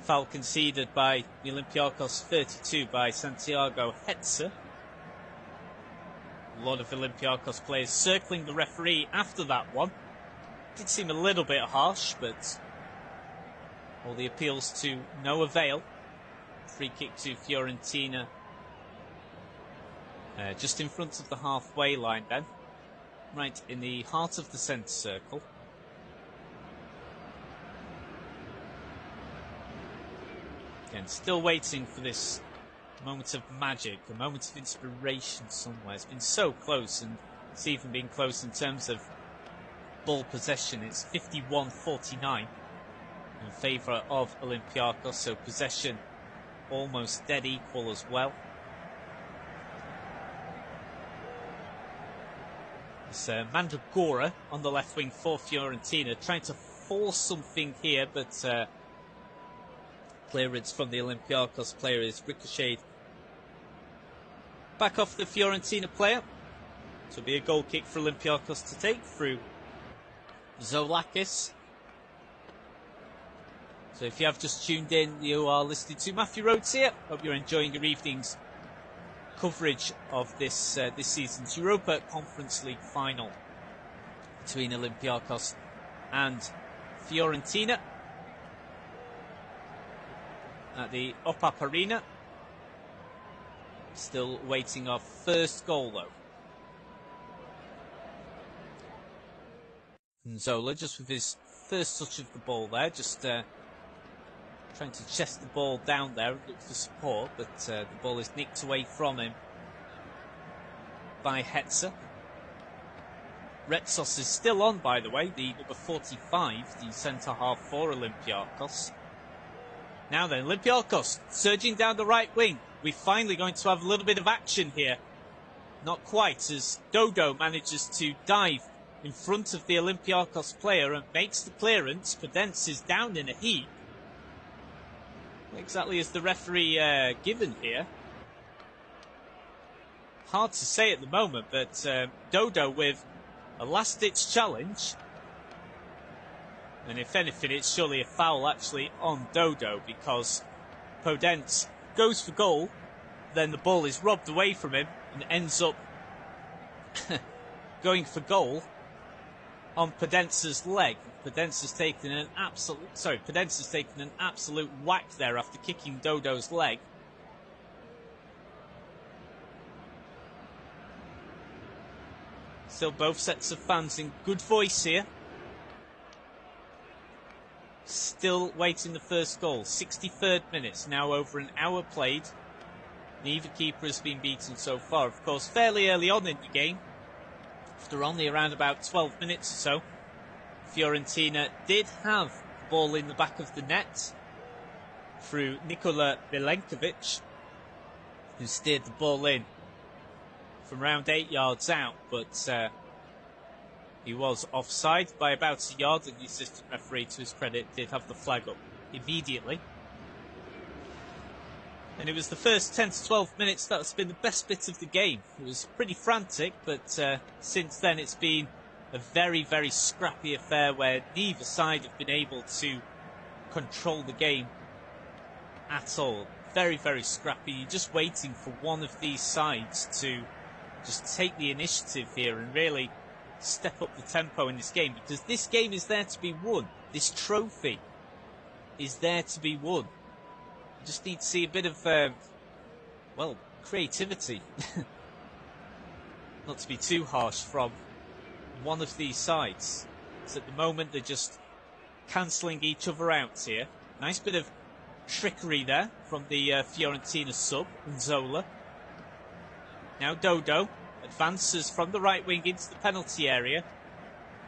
Foul conceded by the Olympiacos 32 by Santiago Hetzer. A lot of Olympiacos players circling the referee after that one. Did seem a little bit harsh, but all the appeals to no avail. Free kick to Fiorentina. Just in front of the halfway line then. Right in the heart of the centre circle. Again, still waiting for this moment of magic, a moment of inspiration somewhere. It's been so close, and it's even been close in terms of ball possession. It's 51-49 in favour of Olympiacos, so possession almost dead equal as well. It's Mandragora on the left wing for Fiorentina, trying to force something here, but clearance from the Olympiacos player is ricocheted back off the Fiorentina player. So it'll be a goal kick for Olympiacos to take through Zoulakis. So if you have just tuned in, you are listening to Matthew Rhodes here. Hope you're enjoying your evening's coverage of this this season's Europa Conference League final between Olympiacos and Fiorentina at the OPAP Arena. Still waiting our first goal though. And Zola just with his first touch of the ball there, just trying to chest the ball down there and look for support, but the ball is nicked away from him by Hetzer. Retsos is still on, by the way, the number 45, the centre-half for Olympiacos. Now then, Olympiacos surging down the right wing. We're finally going to have a little bit of action here. Not quite, as Dodo manages to dive in front of the Olympiacos player and makes the clearance. Podence is down in a heap. What exactly is the referee given here? Hard to say at the moment, but Dodo with a last-ditch challenge. And if anything, it's surely a foul actually on Dodo, because Podence goes for goal, then the ball is robbed away from him and ends up going for goal on Podence's leg. Podence has taken an absolute whack there after kicking Dodo's leg. Still both sets of fans in good voice here. Still waiting the first goal. 63rd minute, now over an hour played. Neither keeper has been beaten so far. Of course, fairly early on in the game, after only around about 12 minutes or so, Fiorentina did have the ball in the back of the net through Nikola Milenkovic, who steered the ball in from around 8 yards out, but he was offside by about a yard, and the assistant referee, to his credit, did have the flag up immediately. And it was the first 10 to 12 minutes that's been the best bit of the game. It was pretty frantic, but since then it's been a very, very scrappy affair where neither side have been able to control the game at all. Very, very scrappy. You're just waiting for one of these sides to just take the initiative here and really step up the tempo in this game, because this game is there to be won. This trophy is there to be won. You just need to see a bit of, well, creativity. Not to be too harsh from one of these sides. So at the moment they're just cancelling each other out here. Nice bit of trickery there from the Fiorentina sub, Zola. Now Dodo advances from the right wing into the penalty area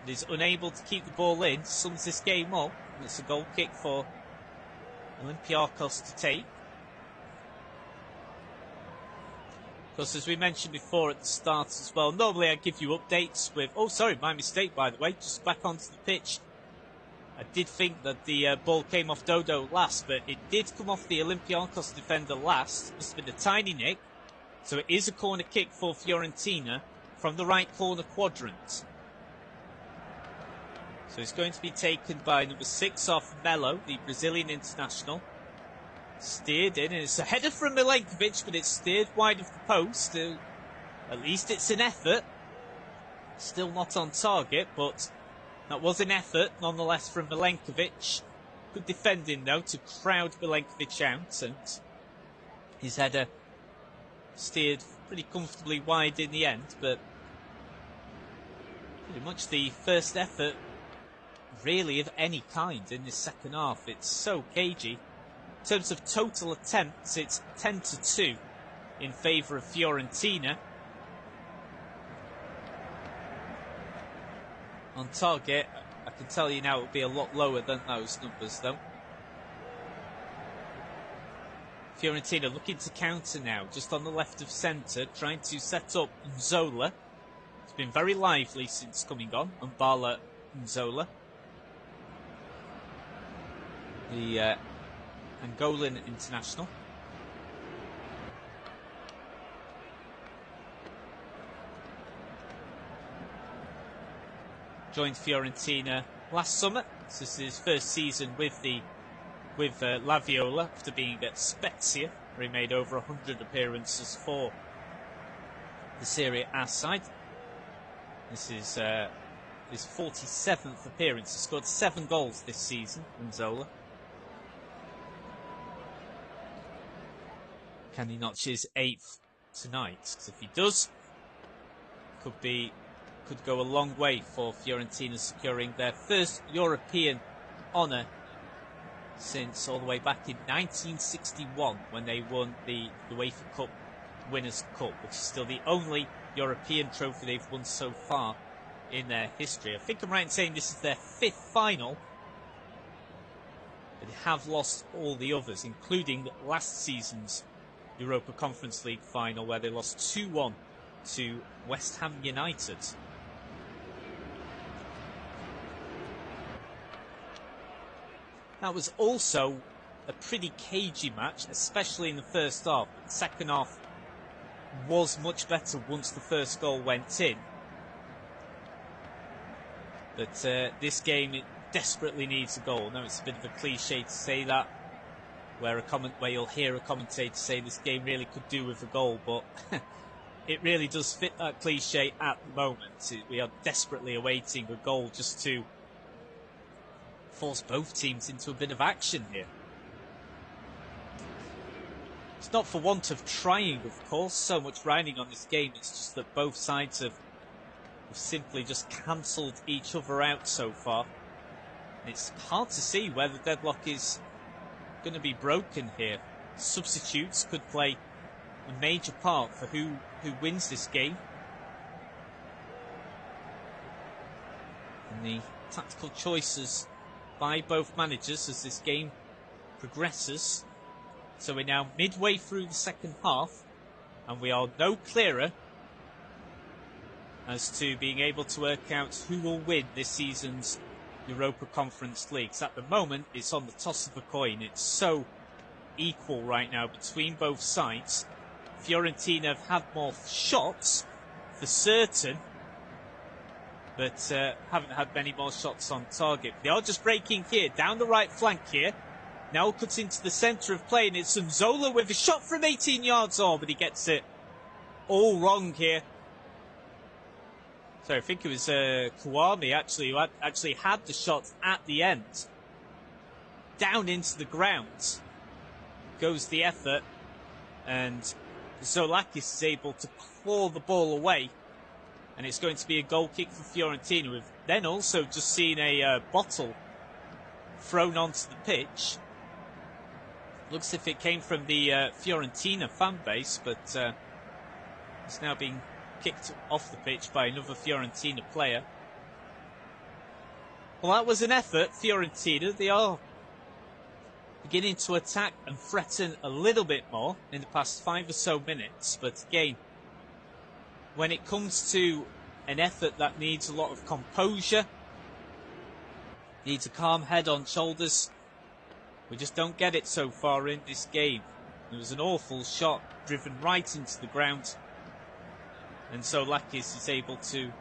and is unable to keep the ball in, sums this game up, and it's a goal kick for Olympiacos to take. Of course, as we mentioned before at the start as well, normally I give you updates with... Oh, sorry, my mistake, by the way. Just back onto the pitch. I did think that the ball came off Dodo last, but it did come off the Olympiacos defender last. Must have been a tiny nick. So it is a corner kick for Fiorentina from the right corner quadrant. So it's going to be taken by number 6 off Melo, the Brazilian international. Steered in, and it's a header from Milenkovic, but it's steered wide of the post. At least it's an effort. Still not on target, but that was an effort nonetheless from Milenkovic. Good defending though to crowd Milenkovic out, and His header steered pretty comfortably wide in the end, but pretty much the first effort really of any kind in this second half. It's so cagey. In terms of total attempts, it's 10-2 in favour of Fiorentina. On target, I can tell you now it will be a lot lower than those numbers though. Fiorentina looking to counter now, just on the left of centre, trying to set up Nzola. It's been very lively since coming on, Mbala Nzola. The Angolan international. Joined Fiorentina last summer. This is his first season with La Viola after being at Spezia, where he made over 100 appearances for the Serie A side. This is his 47th appearance. He scored 7 goals this season, Nzola. Can he notch his 8th tonight? Because if he does, could go a long way for Fiorentina securing their first European honour since all the way back in 1961 when they won the UEFA Cup Winners' Cup, which is still the only European trophy they've won so far in their history. I think I'm right in saying this is their 5th final, but they have lost all the others, including last season's Europa Conference League final where they lost 2-1 to West Ham United. That was also a pretty cagey match, especially in the first half. But the second half was much better once the first goal went in. But this game, it desperately needs a goal. Now, it's a bit of a cliche to say that, where you'll hear a commentator say this game really could do with a goal, but it really does fit that cliche at the moment. We are desperately awaiting a goal just to force both teams into a bit of action here. It's not for want of trying, of course, so much riding on this game. It's just that both sides have simply just cancelled each other out so far. And it's hard to see where the deadlock is going to be broken here. Substitutes could play a major part for who wins this game. And the tactical choices by both managers as this game progresses. So we're now midway through the second half, and we are no clearer as to being able to work out who will win this season's Europa Conference League. So at the moment, it's on the toss of a coin. It's so equal right now between both sides. Fiorentina have had more shots, for certain, but haven't had many more shots on target. They are just breaking here, down the right flank here. Now cuts into the centre of play, and it's Nzola with a shot from 18 yards. Oh, but he gets it all wrong here. So I think it was Kawami actually who actually had the shot at the end. Down into the ground goes the effort, and Zolakis is able to claw the ball away. And it's going to be a goal kick for Fiorentina. We've then also just seen a bottle thrown onto the pitch. Looks as if it came from the Fiorentina fan base, but it's now being kicked off the pitch by another Fiorentina player. Well, that was an effort, Fiorentina. They are beginning to attack and threaten a little bit more in the past 5 or so minutes. But again, when it comes to an effort that needs a lot of composure, needs a calm head on shoulders, we just don't get it so far in this game. There was an awful shot driven right into the ground, and so Lakis is able to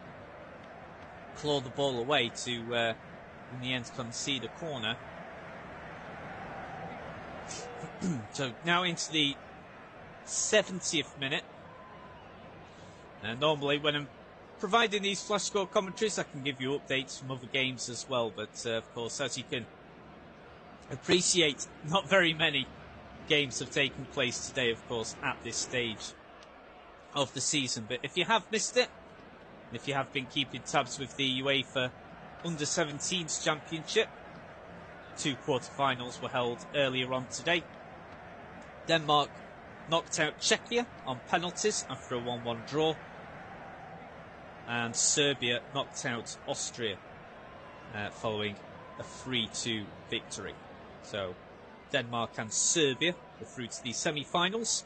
claw the ball away to, in the end, concede a corner. So now into the 70th minute. Normally when I'm providing these flash score commentaries, I can give you updates from other games as well, but of course, as you can appreciate, not very many games have taken place today, of course, at this stage of the season. But if you have missed it, and if you have been keeping tabs with the UEFA Under-17s Championship, 2 quarter-finals were held earlier on today. Denmark knocked out Czechia on penalties after a 1-1 draw. And Serbia knocked out Austria following a 3-2 victory. So Denmark and Serbia are through to the semi-finals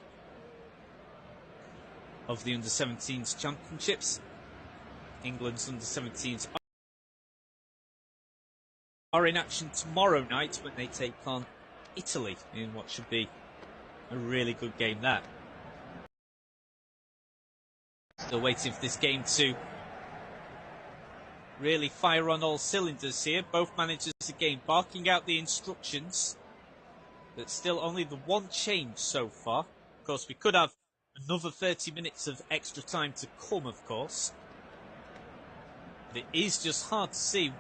of the Under-17s Championships. England's Under-17s are in action tomorrow night when they take on Italy in what should be a really good game there. Still waiting for this game to really fire on all cylinders here. Both managers again barking out the instructions, but still only the one change so far. Of course, we could have another 30 minutes of extra time to come, of course. But it is just hard to see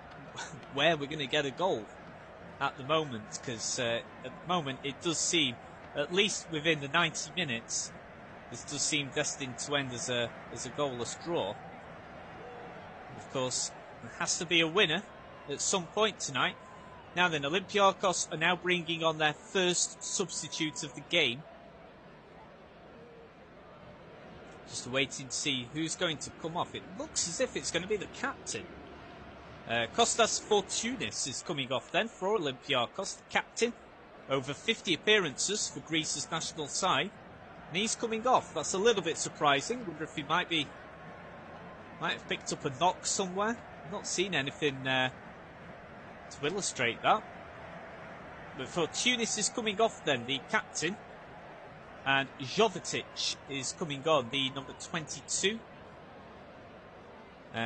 where we're going to get a goal at the moment, because at the moment it does seem, at least within the 90 minutes, this does seem destined to end as a goalless draw. Of course, there has to be a winner at some point tonight. Now then, Olympiacos are now bringing on their first substitute of the game. Just waiting to see who's going to come off. It looks as if it's going to be the captain. Kostas Fortounis is coming off then for Olympiacos, the captain. Over 50 appearances for Greece's national side. And he's coming off. That's a little bit surprising. Wonder if he might have picked up a knock somewhere. I've not seen anything to illustrate that. But Fortounis is coming off then, the captain. And Jovetic is coming on, the number 22.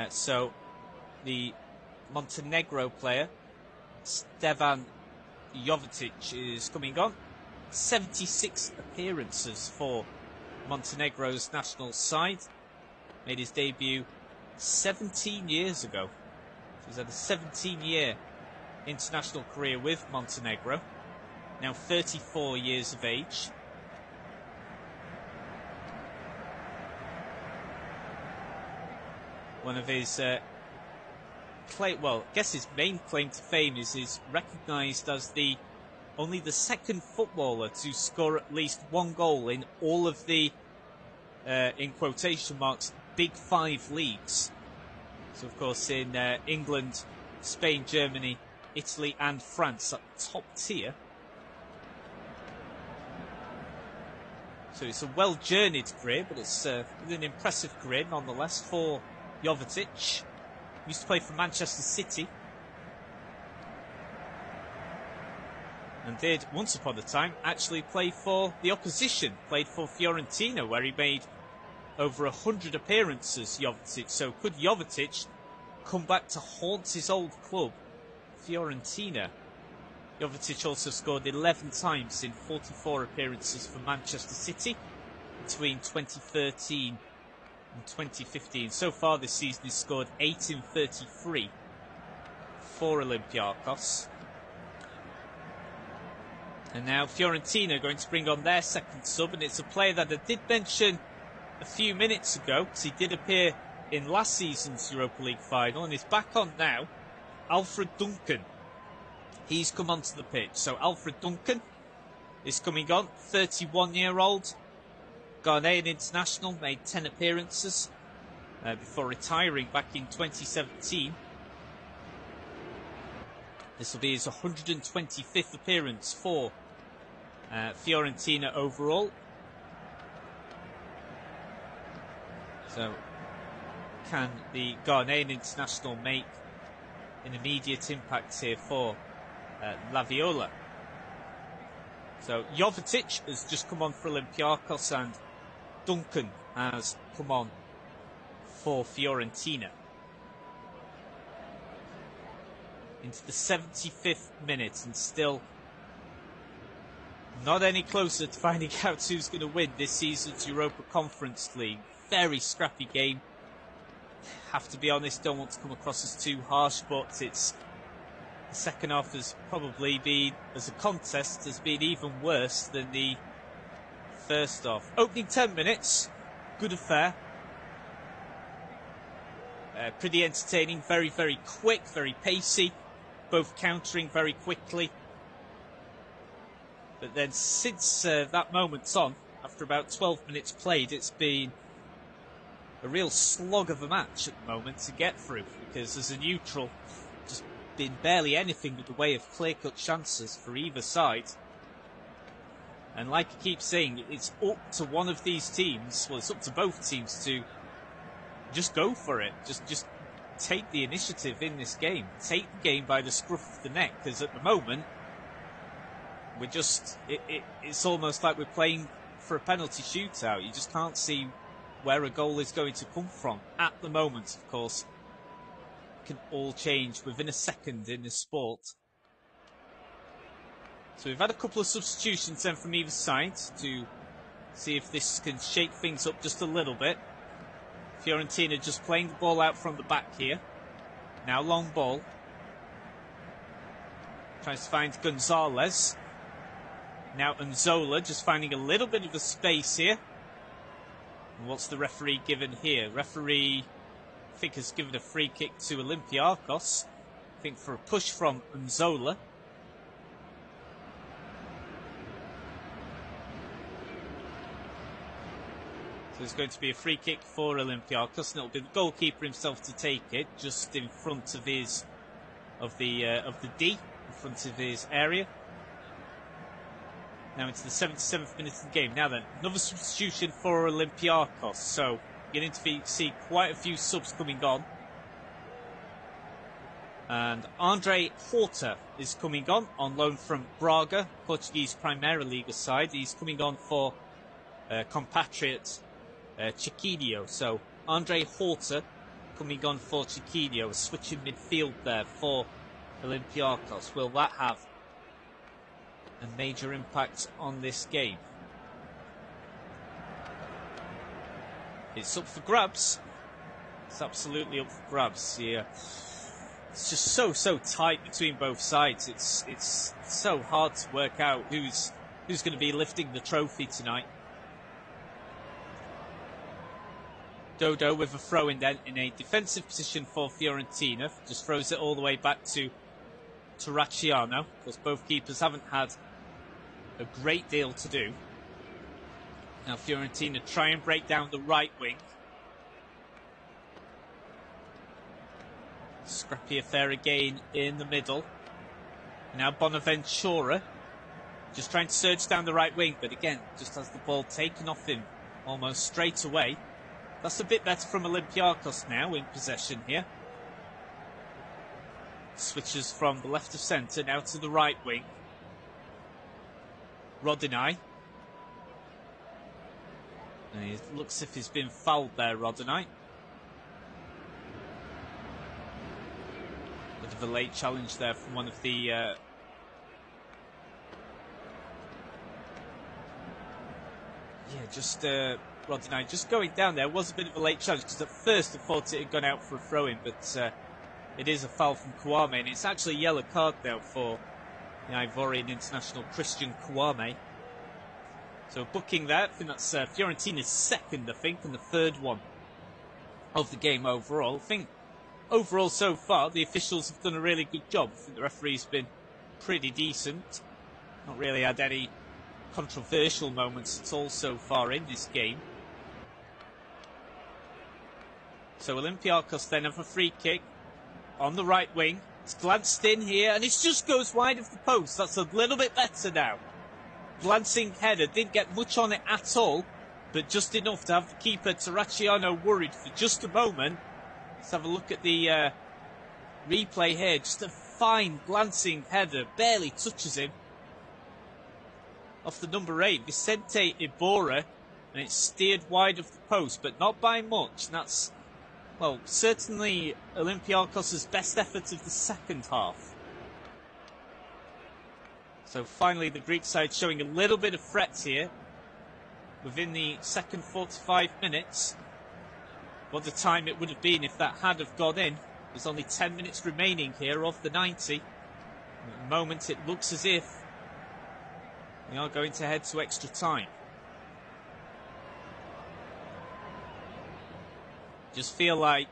So the Montenegro player, Stevan Jovetic, is coming on. 76 appearances for Montenegro's national side. Made his debut 17 years ago. So he's had a 17-year international career with Montenegro. Now 34 years of age. One of his his main claim to fame is he's recognised as only the second footballer to score at least one goal in all of the, in quotation marks, Big Five leagues. So, of course, in England, Spain, Germany, Italy and France at the top tier. So it's a well-journeyed career, but it's an impressive career nonetheless for Jovetic. Used to play for Manchester City. And did, once upon a time, actually play for the opposition. Played for Fiorentina, where he made over 100 appearances, Jovetic. So could Jovetic come back to haunt his old club, Fiorentina? Jovetic also scored 11 times in 44 appearances for Manchester City between 2013 and 2015. So far this season he's scored 8 in 33 for Olympiacos. And now Fiorentina are going to bring on their second sub, and it's a player that I did mention a few minutes ago, because he did appear in last season's Europa League final and is back on now. Alfred Duncan. He's come onto the pitch. So Alfred Duncan is coming on, 31-year-old. Ghanaian international, made 10 appearances before retiring back in 2017. This will be his 125th appearance for Fiorentina overall. So, can the Ghanaian international make an immediate impact here for La Viola? So, Jovetic has just come on for Olympiacos and Duncan has come on for Fiorentina. Into the 75th minute, and still not any closer to finding out who's going to win this season's Europa Conference League. Very scrappy game. Have to be honest, don't want to come across as too harsh, but it's the second half has probably been, as a contest, has been even worse than the first half. Opening 10 minutes, good affair. Pretty entertaining, very, very quick, very pacey, both countering very quickly. But then since that moment's on, after about 12 minutes played, it's been a real slog of a match at the moment to get through, because as a neutral, just been barely anything in the way of clear-cut chances for either side. And like I keep saying, it's up to one of these teams, well, it's up to both teams to just go for it. Just take the initiative in this game. Take the game by the scruff of the neck, because at the moment, we're just, it's almost like we're playing for a penalty shootout. You just can't see where a goal is going to come from. At the moment, of course, it can all change within a second in this sport. So we've had a couple of substitutions then from either side to see if this can shake things up just a little bit. Fiorentina just playing the ball out from the back here. Now long ball. Tries to find Gonzalez. Now Nzola just finding a little bit of a space here. And what's the referee given here? Referee, I think, has given a free kick to Olympiacos. I think for a push from Nzola. So there's going to be a free kick for Olympiacos, and it'll be the goalkeeper himself to take it, just in front of his of the D, in front of his area. Now into the 77th minute of the game. Now then, another substitution for Olympiacos. So beginning to see quite a few subs coming on. And Andre Horta is coming on loan from Brugge, Portuguese Primeira Liga side. He's coming on for compatriot Chiquinho. So Andre Horta coming on for Chiquinho, switching midfield there for Olympiacos. Will that have a major impact on this game? It's up for grabs. It's absolutely up for grabs. Yeah, it's just so tight between both sides. It's so hard to work out who's going to be lifting the trophy tonight. Dodo with a throw in then in a defensive position for Fiorentina. Just throws it all the way back to Terracciano, because both keepers haven't had a great deal to do. Now Fiorentina try and break down the right wing. Scrappy affair again in the middle. Now Bonaventura just trying to surge down the right wing, but again, just has the ball taken off him almost straight away. That's a bit better from Olympiacos now in possession here. Switches from the left of centre now to the right wing. Rodinei. And it looks as if he's been fouled there, Rodinei. Bit of a late challenge there from one of the... Rodinei just going down there. Was a bit of a late challenge, because at first I thought it had gone out for a throw-in, but it is a foul from Kouame, and it's actually a yellow card now for the Ivorian international Christian Kouame. So booking there. I think that's Fiorentina's second, and the third one of the game overall. I think overall so far the officials have done a really good job. I think the referee's been pretty decent. Not really had any controversial moments at all so far in this game. So Olympiacos then have a free kick on the right wing. It's glanced in here, and it just goes wide of the post. That's a little bit better now. Glancing header, didn't get much on it at all, but just enough to have the keeper Terracciano worried for just a moment. Let's have a look at the replay here. Just a fine glancing header, barely touches him. Off the number 8, Vicente Iborra, and it's steered wide of the post, but not by much. And that's, well, certainly Olympiacos' best effort of the second half. So finally the Greek side showing a little bit of threat here within the second 45 minutes. What the time it would have been if that had have gone in. There's only 10 minutes remaining here of the 90. At the moment, it looks as if we are going to head to extra time. Just feel like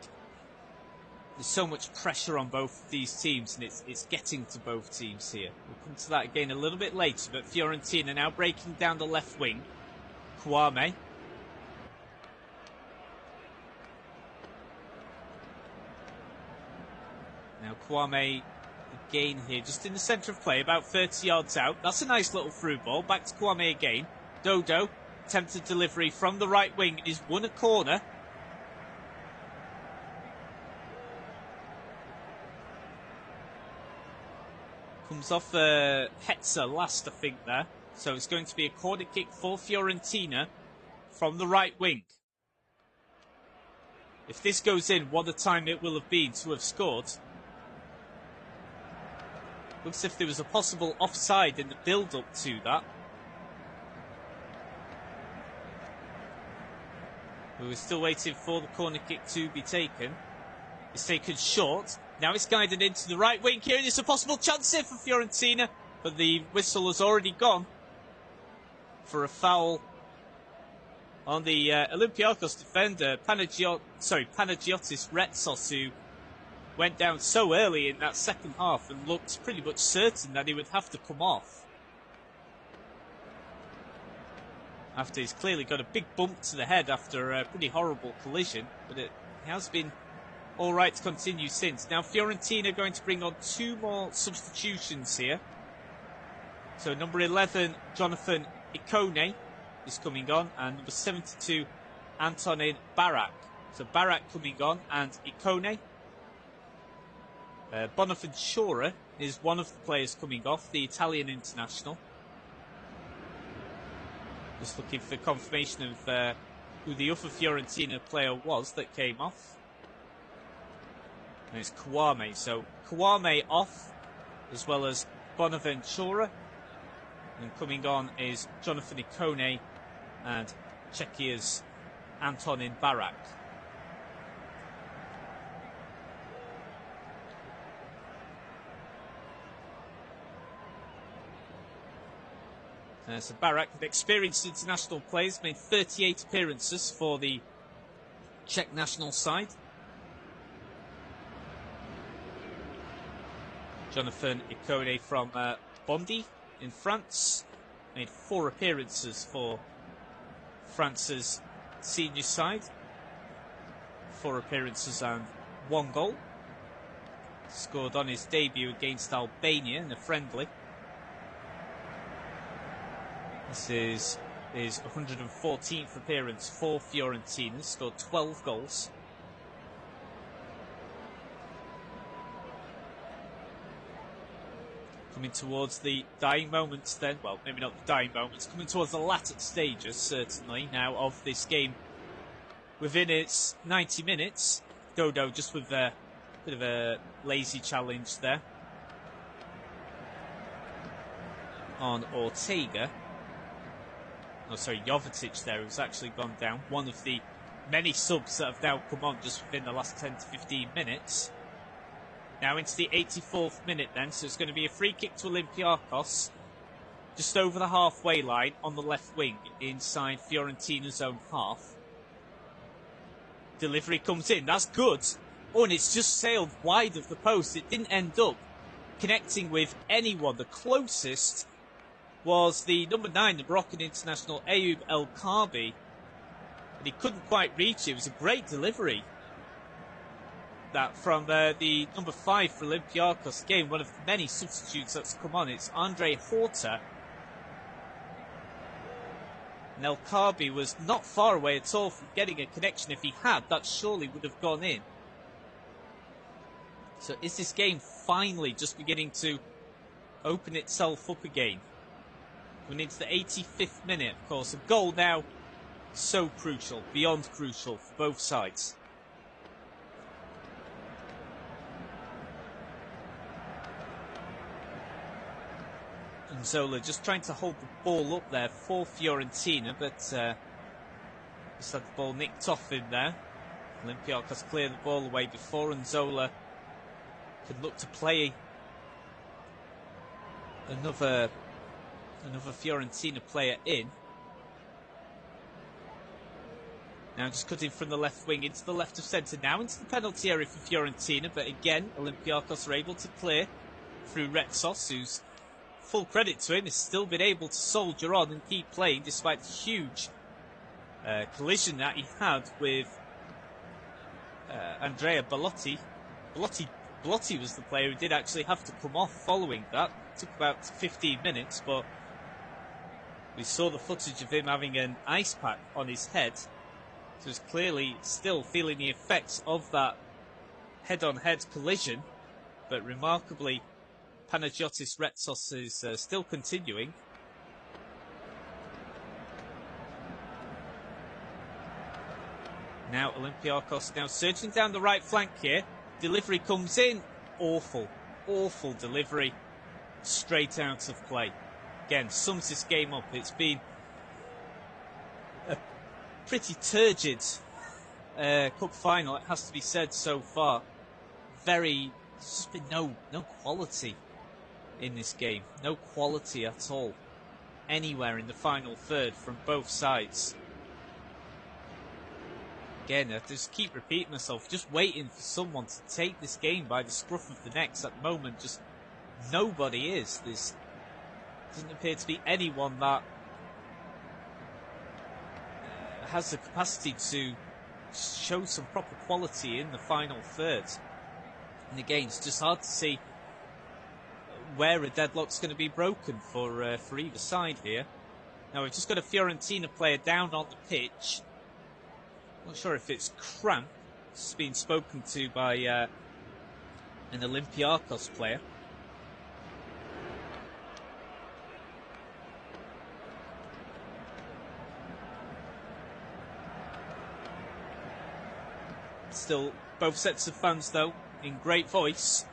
there's so much pressure on both of these teams, and it's getting to both teams here. We'll come to that again a little bit later, but Fiorentina now breaking down the left wing. Kouame. Now Kouame again here, just in the centre of play, about 30 yards out. That's a nice little through ball. Back to Kouame again. Dodo, attempted delivery from the right wing. He's won a corner. Comes off Hetzer last, I think, there. So it's going to be a corner kick for Fiorentina from the right wing. If this goes in, what a time it will have been to have scored. Looks as if there was a possible offside in the build-up to that. We were still waiting for the corner kick to be taken. It's taken short. Now it's guided into the right wing here, and it's a possible chance here for Fiorentina, but the whistle has already gone for a foul on the Olympiacos defender, Panagiotis Retsos, who went down so early in that second half and looked pretty much certain that he would have to come off. After he's clearly got a big bump to the head after a pretty horrible collision, but it has been all right to continue since. Now Fiorentina going to bring on two more substitutions here. So number 11, Jonathan Ikone is coming on, and number 72, Antonin Barak. So Barak coming on and Ikone. Bonaventura is one of the players coming off, the Italian international. Just looking for confirmation of who the other Fiorentina player was that came off. And it's Kouame. So Kouame off, as well as Bonaventura. And coming on is Jonathan Ikone and Czechia's Antonin Barak. So Barak, an experienced international player, has made 38 appearances for the Czech national side. Jonathan Ikone from Bondy in France, made 4 appearances for France's senior side. 4 appearances and 1 goal. Scored on his debut against Albania in a friendly. This is his 114th appearance for Fiorentina. Scored 12 goals. Coming towards the dying moments then, well, maybe not the dying moments, coming towards the latter stages, certainly, now of this game. Within its 90 minutes, Dodo just with a bit of a lazy challenge there on Ortega. Oh, sorry, Jovetic there, who's actually gone down. One of the many subs that have now come on just within the last 10 to 15 minutes. Now into the 84th minute then, so it's going to be a free kick to Olympiacos, just over the halfway line on the left wing, inside Fiorentina's own half. Delivery comes in, that's good. Oh, and it's just sailed wide of the post. It didn't end up connecting with anyone. The closest was the number 9, the Moroccan international, Ayoub El Kaabi. But he couldn't quite reach it. It was a great delivery. That from the number 5 for Olympiacos. Again, one of the many substitutes that's come on. It's Andre Horta. And El Kaabi was not far away at all from getting a connection. If he had, that surely would have gone in. So is this game finally just beginning to open itself up again? Going into the 85th minute, of course. A goal now so crucial, beyond crucial for both sides. And Zola just trying to hold the ball up there for Fiorentina, but just had the ball nicked off in there. Olympiacos cleared the ball away before, and Zola could look to play another Fiorentina player in. Now just cutting from the left wing into the left of centre, now into the penalty area for Fiorentina, but again Olympiacos are able to clear through Retsos, who's, full credit to him, has still been able to soldier on and keep playing despite the huge collision that he had with Andrea Belotti. Belotti was the player who did actually have to come off following that. It took about 15 minutes, but we saw the footage of him having an ice pack on his head. So he's clearly still feeling the effects of that head-on-head collision, but remarkably Panagiotis Retsos is still continuing. Now Olympiacos now surging down the right flank here. Delivery comes in. Awful delivery. Straight out of play. Again, sums this game up. It's been a pretty turgid cup final, it has to be said, so far. There's just been no quality in this game. No quality at all. Anywhere in the final third from both sides. Again, I just keep repeating myself, just waiting for someone to take this game by the scruff of the necks. At the moment, just nobody is. There doesn't appear to be anyone that has the capacity to show some proper quality in the final third. And again, it's just hard to see where a deadlock's going to be broken for either side here. Now we've just got a Fiorentina player down on the pitch. Not sure if it's cramp. It's been spoken to by an Olympiacos player. Still, both sets of fans, though, in great voice.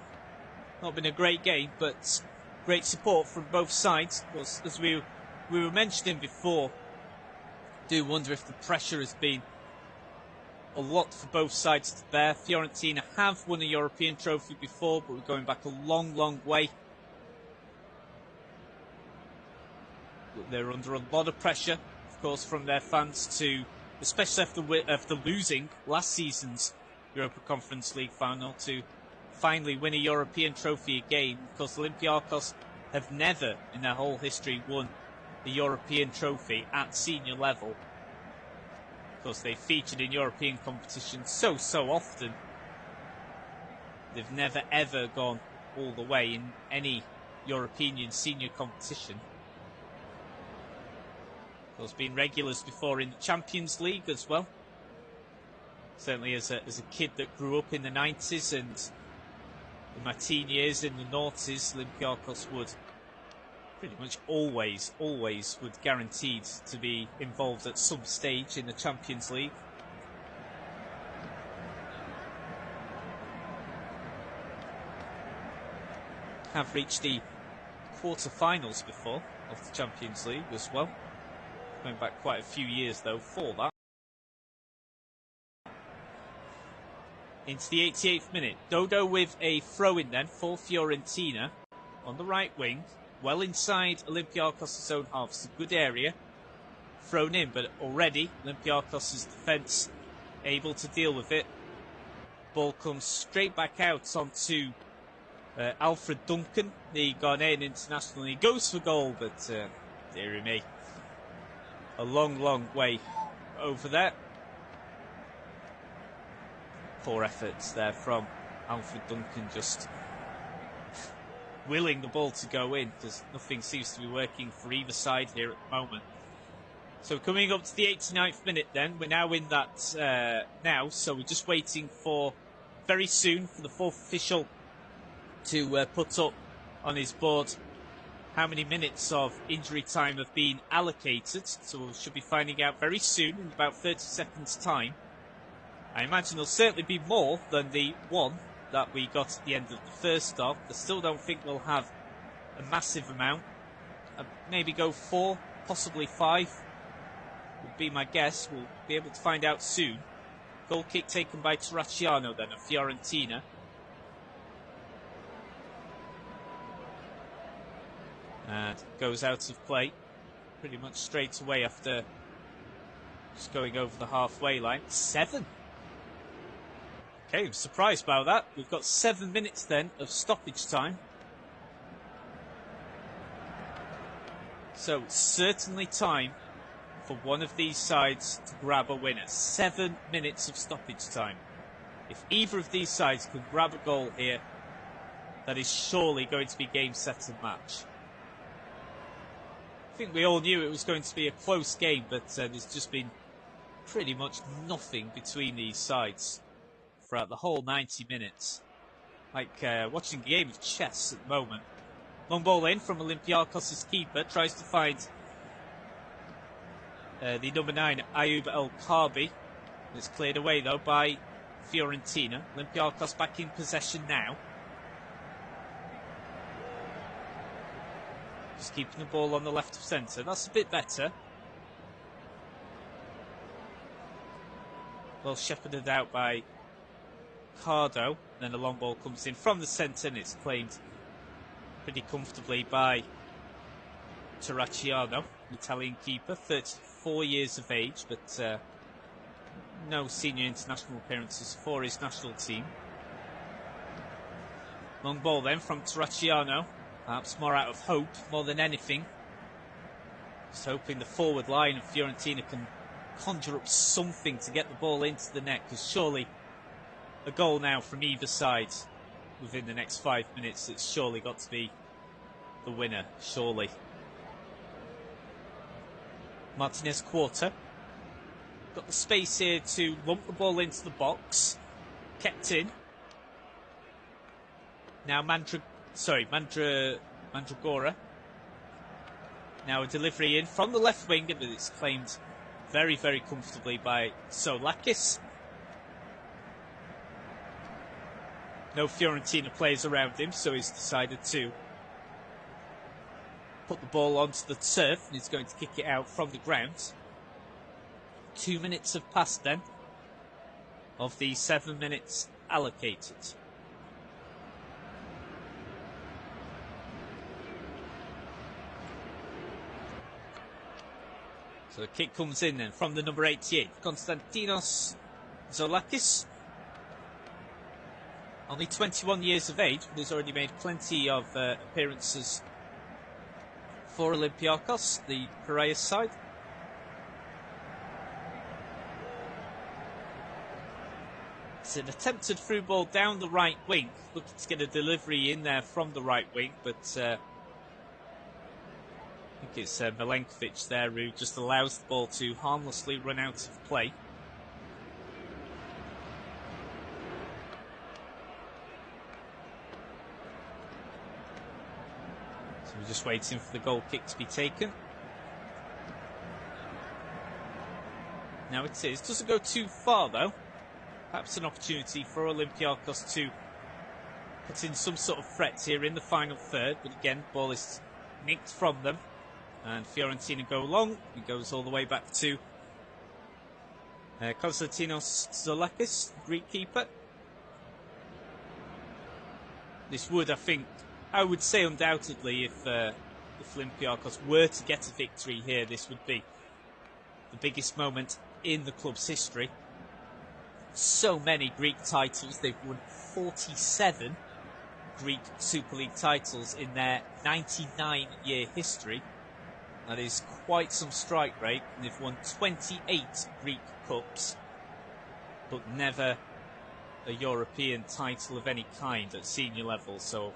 Not been a great game, but great support from both sides. Because, as we were mentioning before, do wonder if the pressure has been a lot for both sides to bear. Fiorentina have won a European trophy before, but we're going back a long way. They're under a lot of pressure, of course, from their fans to, especially after losing last season's Europa Conference League final, to finally win a European trophy again. Because Olympiacos have never in their whole history won a European trophy at senior level. Of course, they've featured in European competitions so often. They've never ever gone all the way in any European senior competition. Of course, been regulars before in the Champions League as well. Certainly as a kid that grew up in the 90s and in my teen years in the noughties, Olympiacos would pretty much always would guaranteed to be involved at some stage in the Champions League. Have reached the quarter-finals before of the Champions League as well. Going back quite a few years though for that. Into the 88th minute. Dodo with a throw-in then for Fiorentina on the right wing. Well inside Olympiacos' own half. It's a good area. Thrown in, but already Olympiacos' defence able to deal with it. Ball comes straight back out onto Alfred Duncan, the Ghanaian international. He goes for goal, but dearie me, a long way over there. Poor efforts there from Alfred Duncan, just willing the ball to go in, because nothing seems to be working for either side here at the moment. So coming up to the 89th minute then, we're now in that now, so we're just waiting for very soon for the fourth official to put up on his board how many minutes of injury time have been allocated. So we should be finding out very soon, in about 30 seconds time. I imagine there'll certainly be more than the one that we got at the end of the first half. I still don't think we'll have a massive amount. Maybe go 4, possibly 5 would be my guess. We'll be able to find out soon. Goal kick taken by Terracciano then of Fiorentina. And goes out of play pretty much straight away after just going over the halfway line. 7. Okay, I'm surprised by that. We've got 7 minutes then of stoppage time. So certainly time for one of these sides to grab a winner. 7 minutes of stoppage time. If either of these sides can grab a goal here, that is surely going to be game, set and match. I think we all knew it was going to be a close game, but there's just been pretty much nothing between these sides throughout the whole 90 minutes. Like watching a game of chess at the moment. Long ball in from Olympiacos' keeper, tries to find the number 9, Ayoub El Kaabi. It's cleared away though by Fiorentina. Olympiacos back in possession now. Just keeping the ball on the left of centre. That's a bit better. Well shepherded out by Cardo. Then a long ball comes in from the centre and it's claimed pretty comfortably by Terracciano, Italian keeper, 34 years of age, but no senior international appearances for his national team. Long ball then from Terracciano, perhaps more out of hope more than anything. Just hoping the forward line of Fiorentina can conjure up something to get the ball into the net, because surely a goal now from either side within the next 5 minutes, it's surely got to be the winner, surely. Martinez Quarter. Got the space here to lump the ball into the box. Kept in. Now Mandragora. Now a delivery in from the left wing, and it's claimed very, very comfortably by Solakis. No Fiorentina players around him, so he's decided to put the ball onto the turf, and he's going to kick it out from the ground. 2 minutes have passed then of the 7 minutes allocated. So the kick comes in then from the number 88, Konstantinos Zolakis. Only 21 years of age, but he's already made plenty of appearances for Olympiacos, the Piraeus side. It's an attempted through ball down the right wing, looking to get a delivery in there from the right wing, but I think it's Milenkovic there who just allows the ball to harmlessly run out of play. So we're just waiting for the goal kick to be taken. Now it is. Doesn't go too far though. Perhaps an opportunity for Olympiacos to put in some sort of threat here in the final third. But again, ball is nicked from them. And Fiorentina go long. It goes all the way back to Konstantinos Zolakis, Greek keeper. This would, I would say undoubtedly, if Olympiacos were to get a victory here, this would be the biggest moment in the club's history. So many Greek titles. They've won 47 Greek Super League titles in their 99-year history. That is quite some strike rate. And they've won 28 Greek Cups, but never a European title of any kind at senior level. So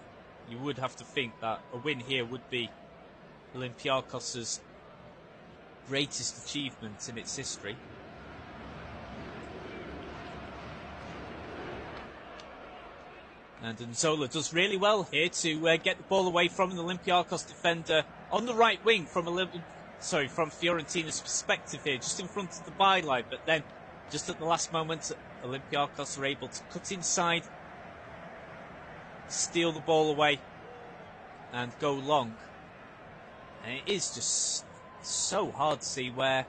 you would have to think that a win here would be Olympiacos' greatest achievement in its history. And Nzola does really well here to get the ball away from an Olympiacos defender on the right wing from Fiorentina's perspective here, just in front of the byline. But then, just at the last moment, Olympiacos are able to cut inside, steal the ball away, and go long. And it is just so hard to see where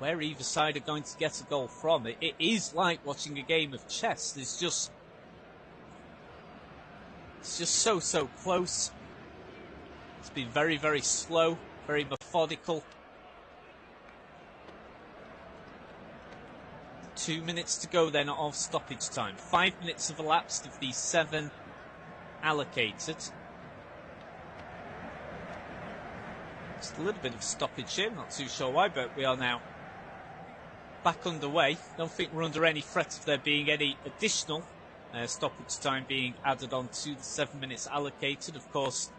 either side are going to get a goal from. It is like watching a game of chess. It's just so close. It's been very, very slow, very methodical. 2 minutes to go then of stoppage time. 5 minutes have elapsed of the 7 allocated. Just a little bit of stoppage here, not too sure why, but we are now back underway. Don't think we're under any threat of there being any additional stoppage time being added on to the 7 minutes allocated. Of course,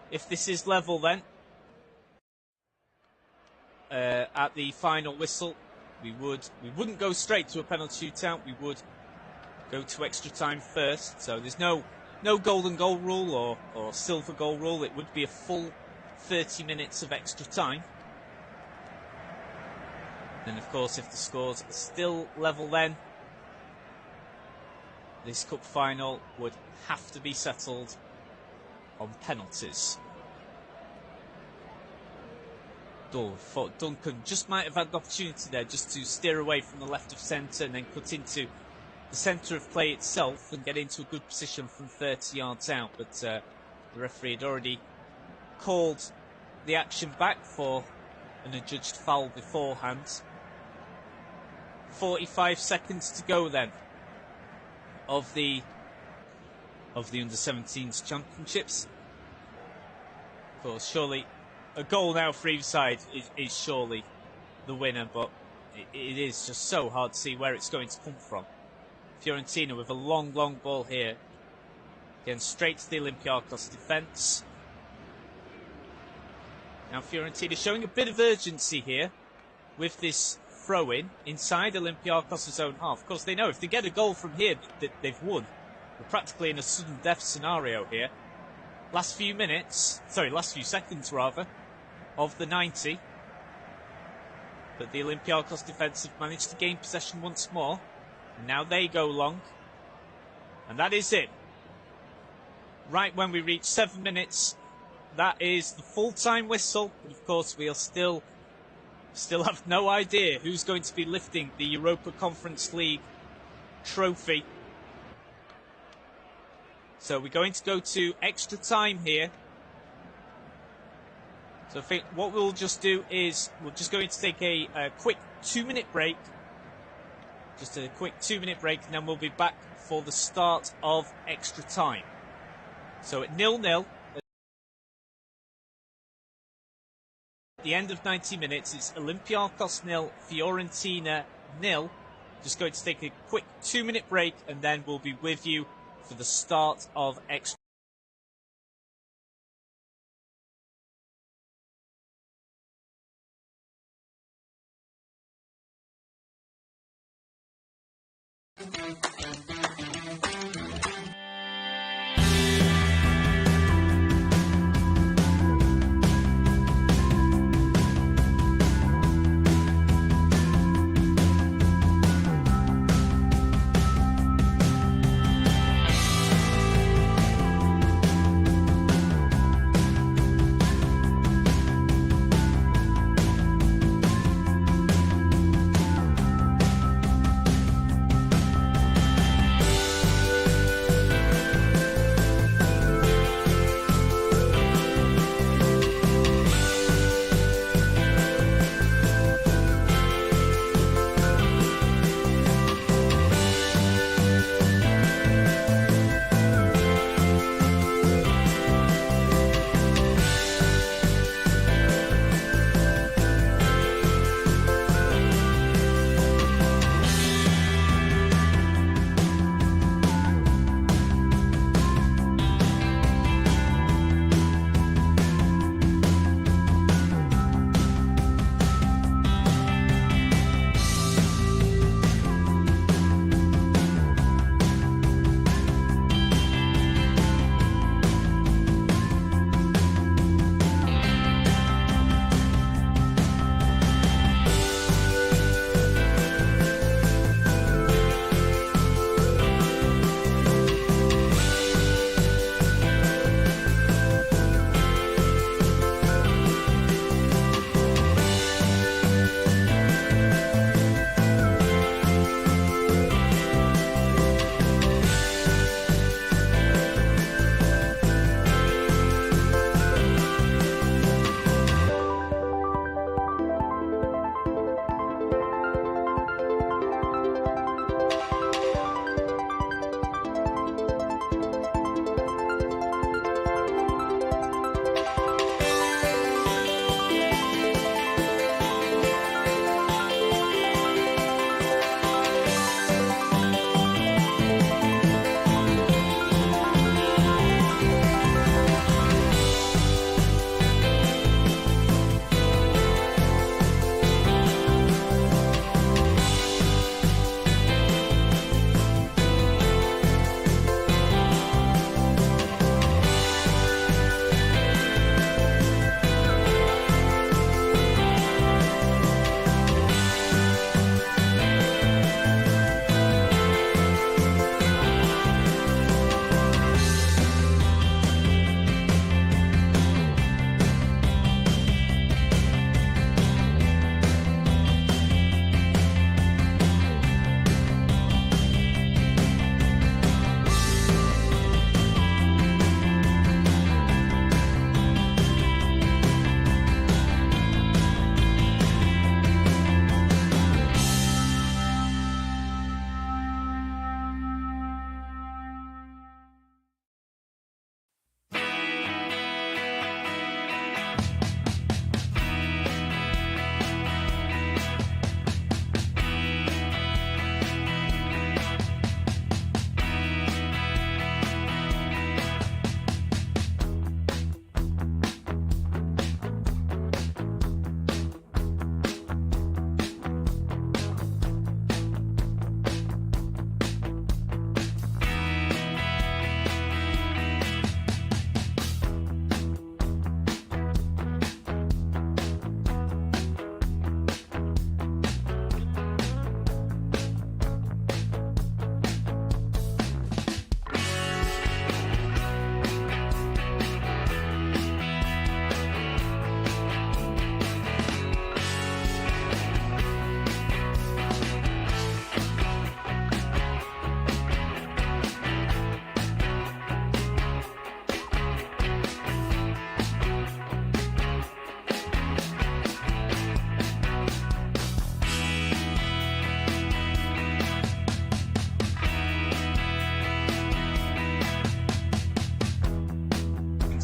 if this is level then, at the final whistle, we wouldn't go straight to a penalty shootout. We would go to extra time first. So there's no golden goal rule or silver goal rule. It would be a full 30 minutes of extra time. Then of course, if the scores are still level, then this cup final would have to be settled on penalties. Thought Duncan just might have had an opportunity there just to steer away from the left of centre and then cut into the centre of play itself and get into a good position from 30 yards out. But the referee had already called the action back for an adjudged foul beforehand. 45 seconds to go then of the under-17s championships. Of course, surely a goal now for either side is surely the winner, but it is just so hard to see where it's going to come from. Fiorentina with a long ball here. Again, straight to the Olympiacos defence. Now Fiorentina showing a bit of urgency here with this throw-in inside Olympiacos' own half. Of course, they know if they get a goal from here, that they've won. We're practically in a sudden death scenario here. Last few seconds rather, of the 90. But the Olympiacos defence have managed to gain possession once more. And now they go long. And that is it. Right when we reach 7 minutes, that is the full-time whistle. But of course, we'll still have no idea who's going to be lifting the Europa Conference League trophy. So we're going to go to extra time here. So I think what we'll just do is we're just going to take a quick 2-minute break. Just a quick 2-minute break, and then we'll be back for the start of extra time. So at 0-0, at the end of 90 minutes, it's Olympiacos 0, Fiorentina 0. Just going to take a quick 2-minute break, and then we'll be with you for the start of extra.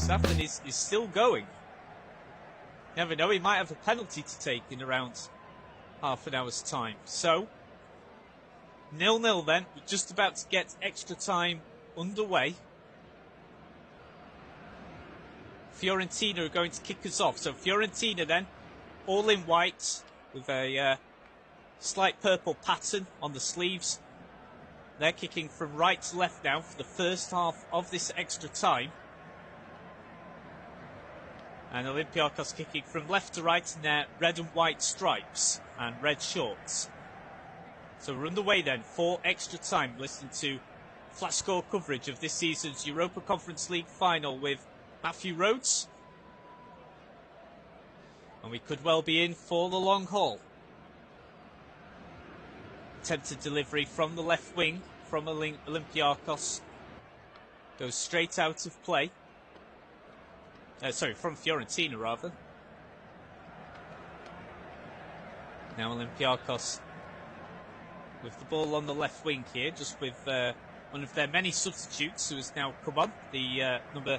staff and is still going. Never know, he might have a penalty to take in around half an hour's time. So, 0-0 then. We're just about to get extra time underway. Fiorentina are going to kick us off. So Fiorentina then, all in white with a slight purple pattern on the sleeves. They're kicking from right to left now for the first half of this extra time. And Olympiacos kicking from left to right in their red and white stripes and red shorts. So we're underway then for extra time. Listen to flash score coverage of this season's Europa Conference League final with Matthew Rhodes. And we could well be in for the long haul. Attempted delivery from the left wing from Olympiacos. Goes straight out of play. From Fiorentina rather. Now Olympiacos with the ball on the left wing here, just with one of their many substitutes who has now come on. The number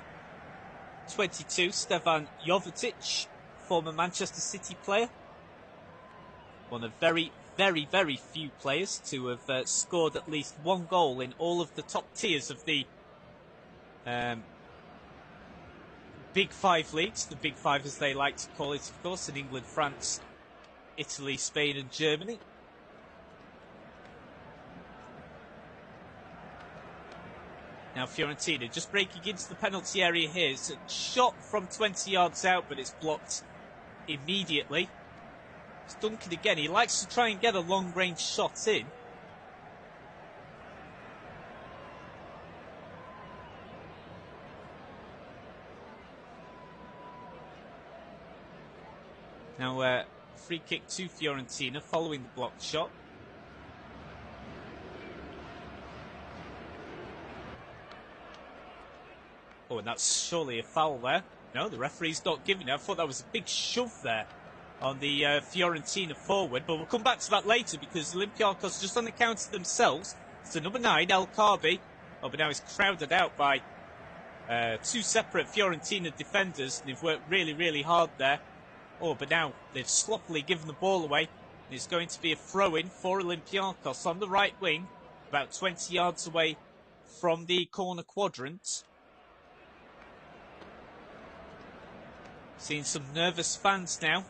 22, Stefan Jovetic, former Manchester City player. One of very few players to have scored at least one goal in all of the top tiers of the Big Five leagues. The Big Five as they like to call it, of course, in England, France, Italy, Spain and Germany. Now Fiorentina just breaking into the penalty area here. It's a shot from 20 yards out, but it's blocked immediately. It's Duncan again. He likes to try and get a long-range shot in. Now free kick to Fiorentina following the blocked shot. Oh, and that's surely a foul there. No, the referee's not giving it. I thought that was a big shove there on the Fiorentina forward. But we'll come back to that later because Olympiacos just on the counter themselves. So number 9, El Kaabi. Oh, but now he's crowded out by two separate Fiorentina defenders. They've worked really hard there. Oh, but now they've sloppily given the ball away. It's going to be a throw-in for Olympiacos on the right wing. About 20 yards away from the corner quadrant. Seeing some nervous fans now,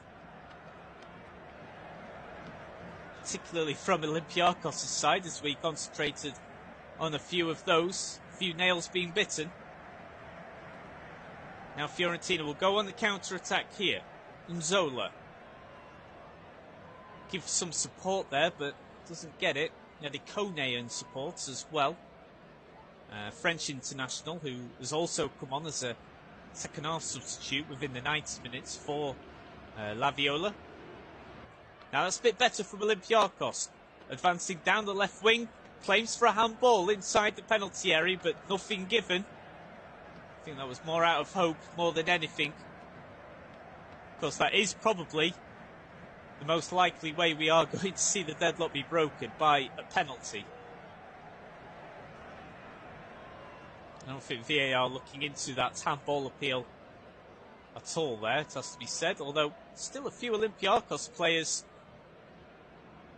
particularly from Olympiacos' side, as we concentrated on a few of those, a few nails being bitten. Now Fiorentina will go on the counter-attack here. Nzola gives some support there, but doesn't get it. Kone in support as well. French international, who has also come on as a second half substitute within the 90 minutes for La Viola. Now that's a bit better from Olympiacos. Advancing down the left wing. Claims for a handball inside the penalty area, but nothing given. I think that was more out of hope more than anything. Of course, that is probably the most likely way we are going to see the deadlock be broken, by a penalty. I don't think VAR looking into that handball appeal at all there, it has to be said. Although, still a few Olympiacos players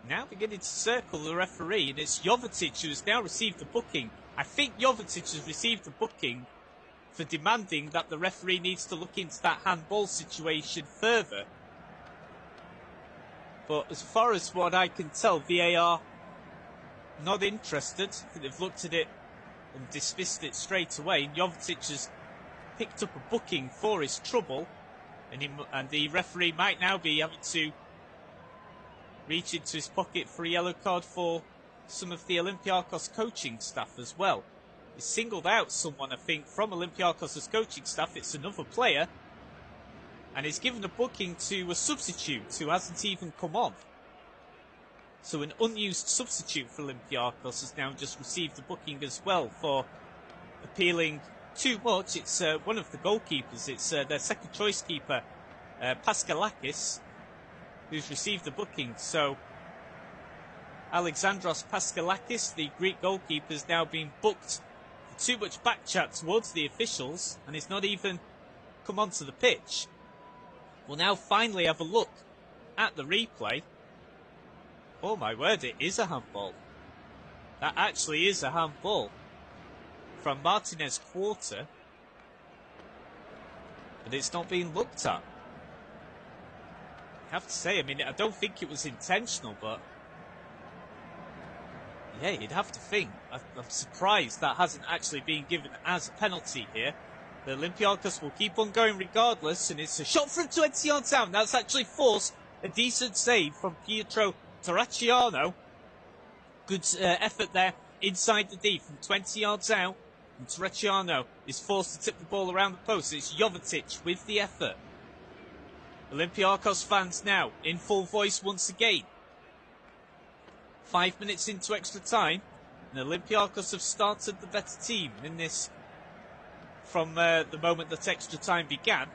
now beginning to circle the referee. And it's Jovetic who has now received the booking. I think Jovetic has received the booking for demanding that the referee needs to look into that handball situation further. But as far as what I can tell, VAR not interested. I think they've looked at it and dismissed it straight away. Jovetic has picked up a booking for his trouble, and the referee might now be having to reach into his pocket for a yellow card for some of the Olympiacos coaching staff as well. He singled out someone, I think, from Olympiacos' coaching staff. It's another player, and he's given a booking to a substitute who hasn't even come on. So an unused substitute for Olympiacos has now just received a booking as well for appealing too much. It's one of the goalkeepers. It's their second choice keeper, Paskalakis, who's received the booking. So Alexandros Paskalakis, the Greek goalkeeper, is now being booked for too much back chat towards the officials, and he's not even come onto the pitch. We'll now finally have a look at the replay. Oh my word, it is a handball. That actually is a handball from Martinez Quarter, but it's not being looked at. I have to say, I mean, I don't think it was intentional, but yeah, you'd have to think. I'm surprised that hasn't actually been given as a penalty here. The Olympiacos will keep on going regardless, and it's a shot from 20 yards out. That's actually forced a decent save from Pietro Terracciano. Good effort there inside the D from 20 yards out. And Terracciano is forced to tip the ball around the post. It's Jovetic with the effort. Olympiacos fans now in full voice once again. 5 minutes into extra time, and Olympiacos have started the better team in this from the moment that extra time began.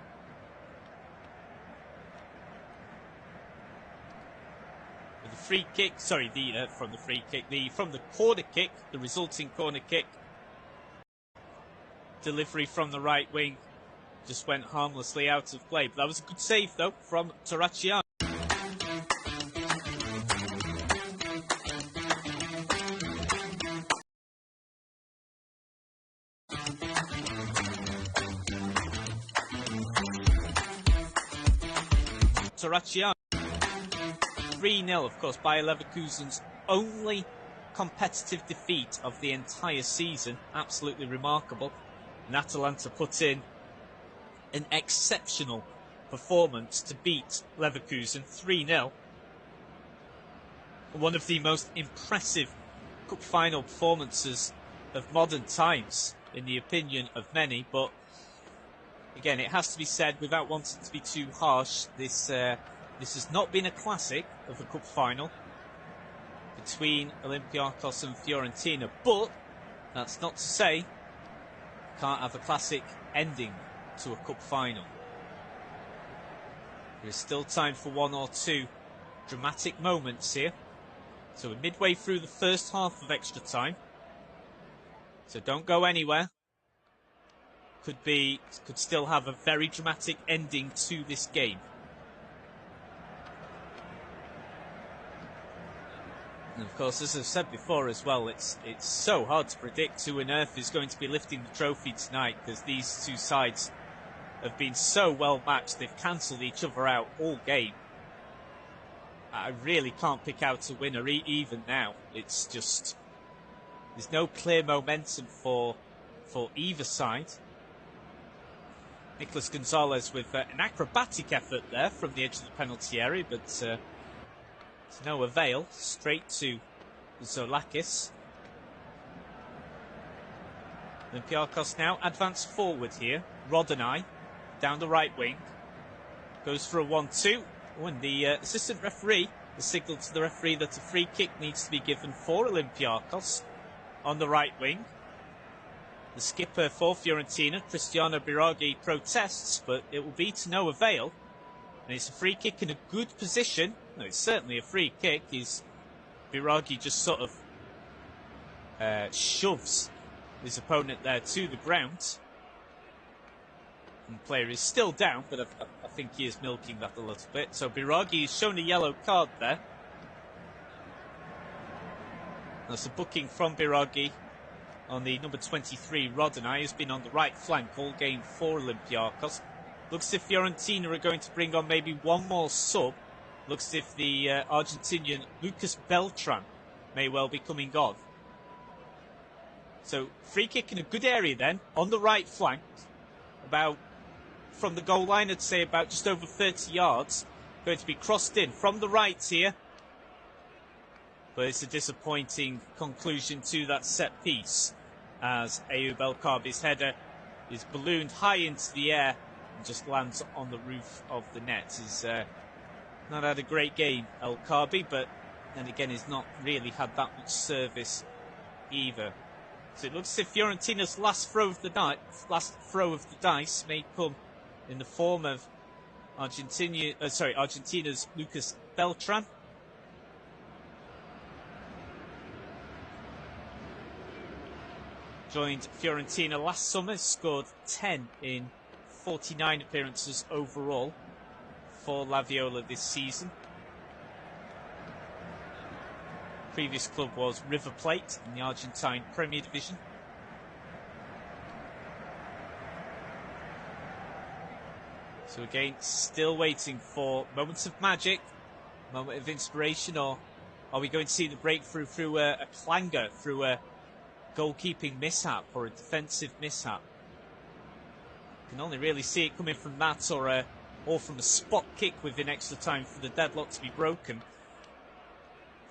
With the free kick, sorry, from the corner kick, the resulting corner kick. Delivery from the right wing just went harmlessly out of play. But that was a good save, though, from Terracciano. Terracciano. 3-0, of course, by Leverkusen's only competitive defeat of the entire season. Absolutely remarkable. And Atalanta put in an exceptional performance to beat Leverkusen 3-0. One of the most impressive cup final performances of modern times, in the opinion of many. But again, it has to be said, without wanting to be too harsh, this has not been a classic of a cup final between Olympiacos and Fiorentina. But that's not to say can't have a classic ending to a cup final. There is still time for one or two dramatic moments here. So we're midway through the first half of extra time. So don't go anywhere. Could still have a very dramatic ending to this game. And of course, as I've said before as well, it's so hard to predict who on earth is going to be lifting the trophy tonight, because these two sides have been so well matched. They've cancelled each other out all game. I really can't pick out a winner even now. It's just, there's no clear momentum for either side. Nicolas Gonzalez with an acrobatic effort there from the edge of the penalty area, but to no avail. Straight to Zolakis. Olympiacos now advance forward here. Rodonai down the right wing. Goes for a 1-2. And the assistant referee has signalled to the referee that a free kick needs to be given for Olympiacos on the right wing. The skipper for Fiorentina, Cristiano Biraghi, protests, but it will be to no avail. And it's a free kick in a good position. No, it's certainly a free kick. Biraghi just sort of shoves his opponent there to the ground. And the player is still down, but I think he is milking that a little bit. So Biraghi is shown a yellow card there. That's a booking from Biraghi on the number 23, Rodonai, who's been on the right flank all game for Olympiacos. Looks as if Fiorentina are going to bring on maybe one more sub. Looks as if the Argentinian Lucas Beltran may well be coming on. So free kick in a good area then, on the right flank, about from the goal line, I'd say about just over 30 yards. Going to be crossed in from the right here. But it's a disappointing conclusion to that set piece, as Ayoub El Kaabi's header is ballooned high into the air and just lands on the roof of the net. He's not had a great game, El Kaabi, but then again he's not really had that much service either. So it looks as if Fiorentina's last throw of the dice may come in the form of Argentina's Lucas Beltran. Joined Fiorentina last summer, scored 10 in 49 appearances overall for La Viola this season. Previous club was River Plate in the Argentine Premier Division. So again, still waiting for moments of magic, moment of inspiration, or are we going to see the breakthrough through a clanger, through a goalkeeping mishap or a defensive mishap? You can only really see it coming from that or from a spot kick within extra time for the deadlock to be broken.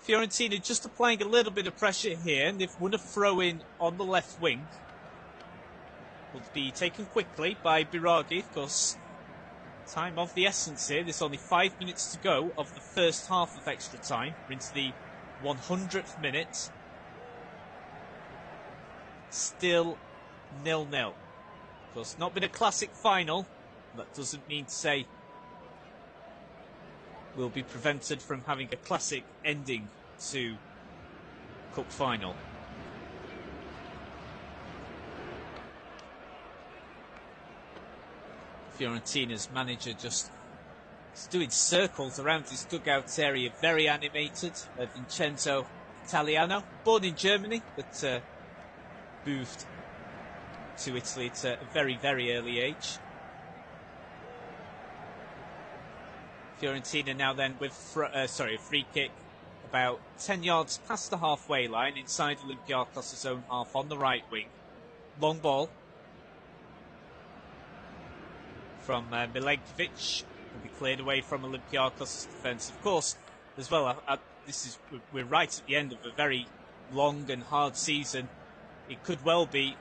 Fiorentina just applying a little bit of pressure here, and they've won a throw-in on the left wing. Will be taken quickly by Biraghi, of course. Time of the essence here. There's only 5 minutes to go of the first half of extra time. We're into the 100th minute. Still 0-0. Of course, not been a classic final. That doesn't mean to say we'll be prevented from having a classic ending to cup final. Fiorentina's manager just doing circles around his dugout area, very animated. Vincenzo Italiano, born in Germany, but moved to Italy at a very, very early age. Fiorentina now then with a free kick about 10 yards past the halfway line inside Olympiacos' own half on the right wing. Long ball from Milenkovic, will be cleared away from Olympiacos' defence. Of course, as well, we're right at the end of a very long and hard season. It could well be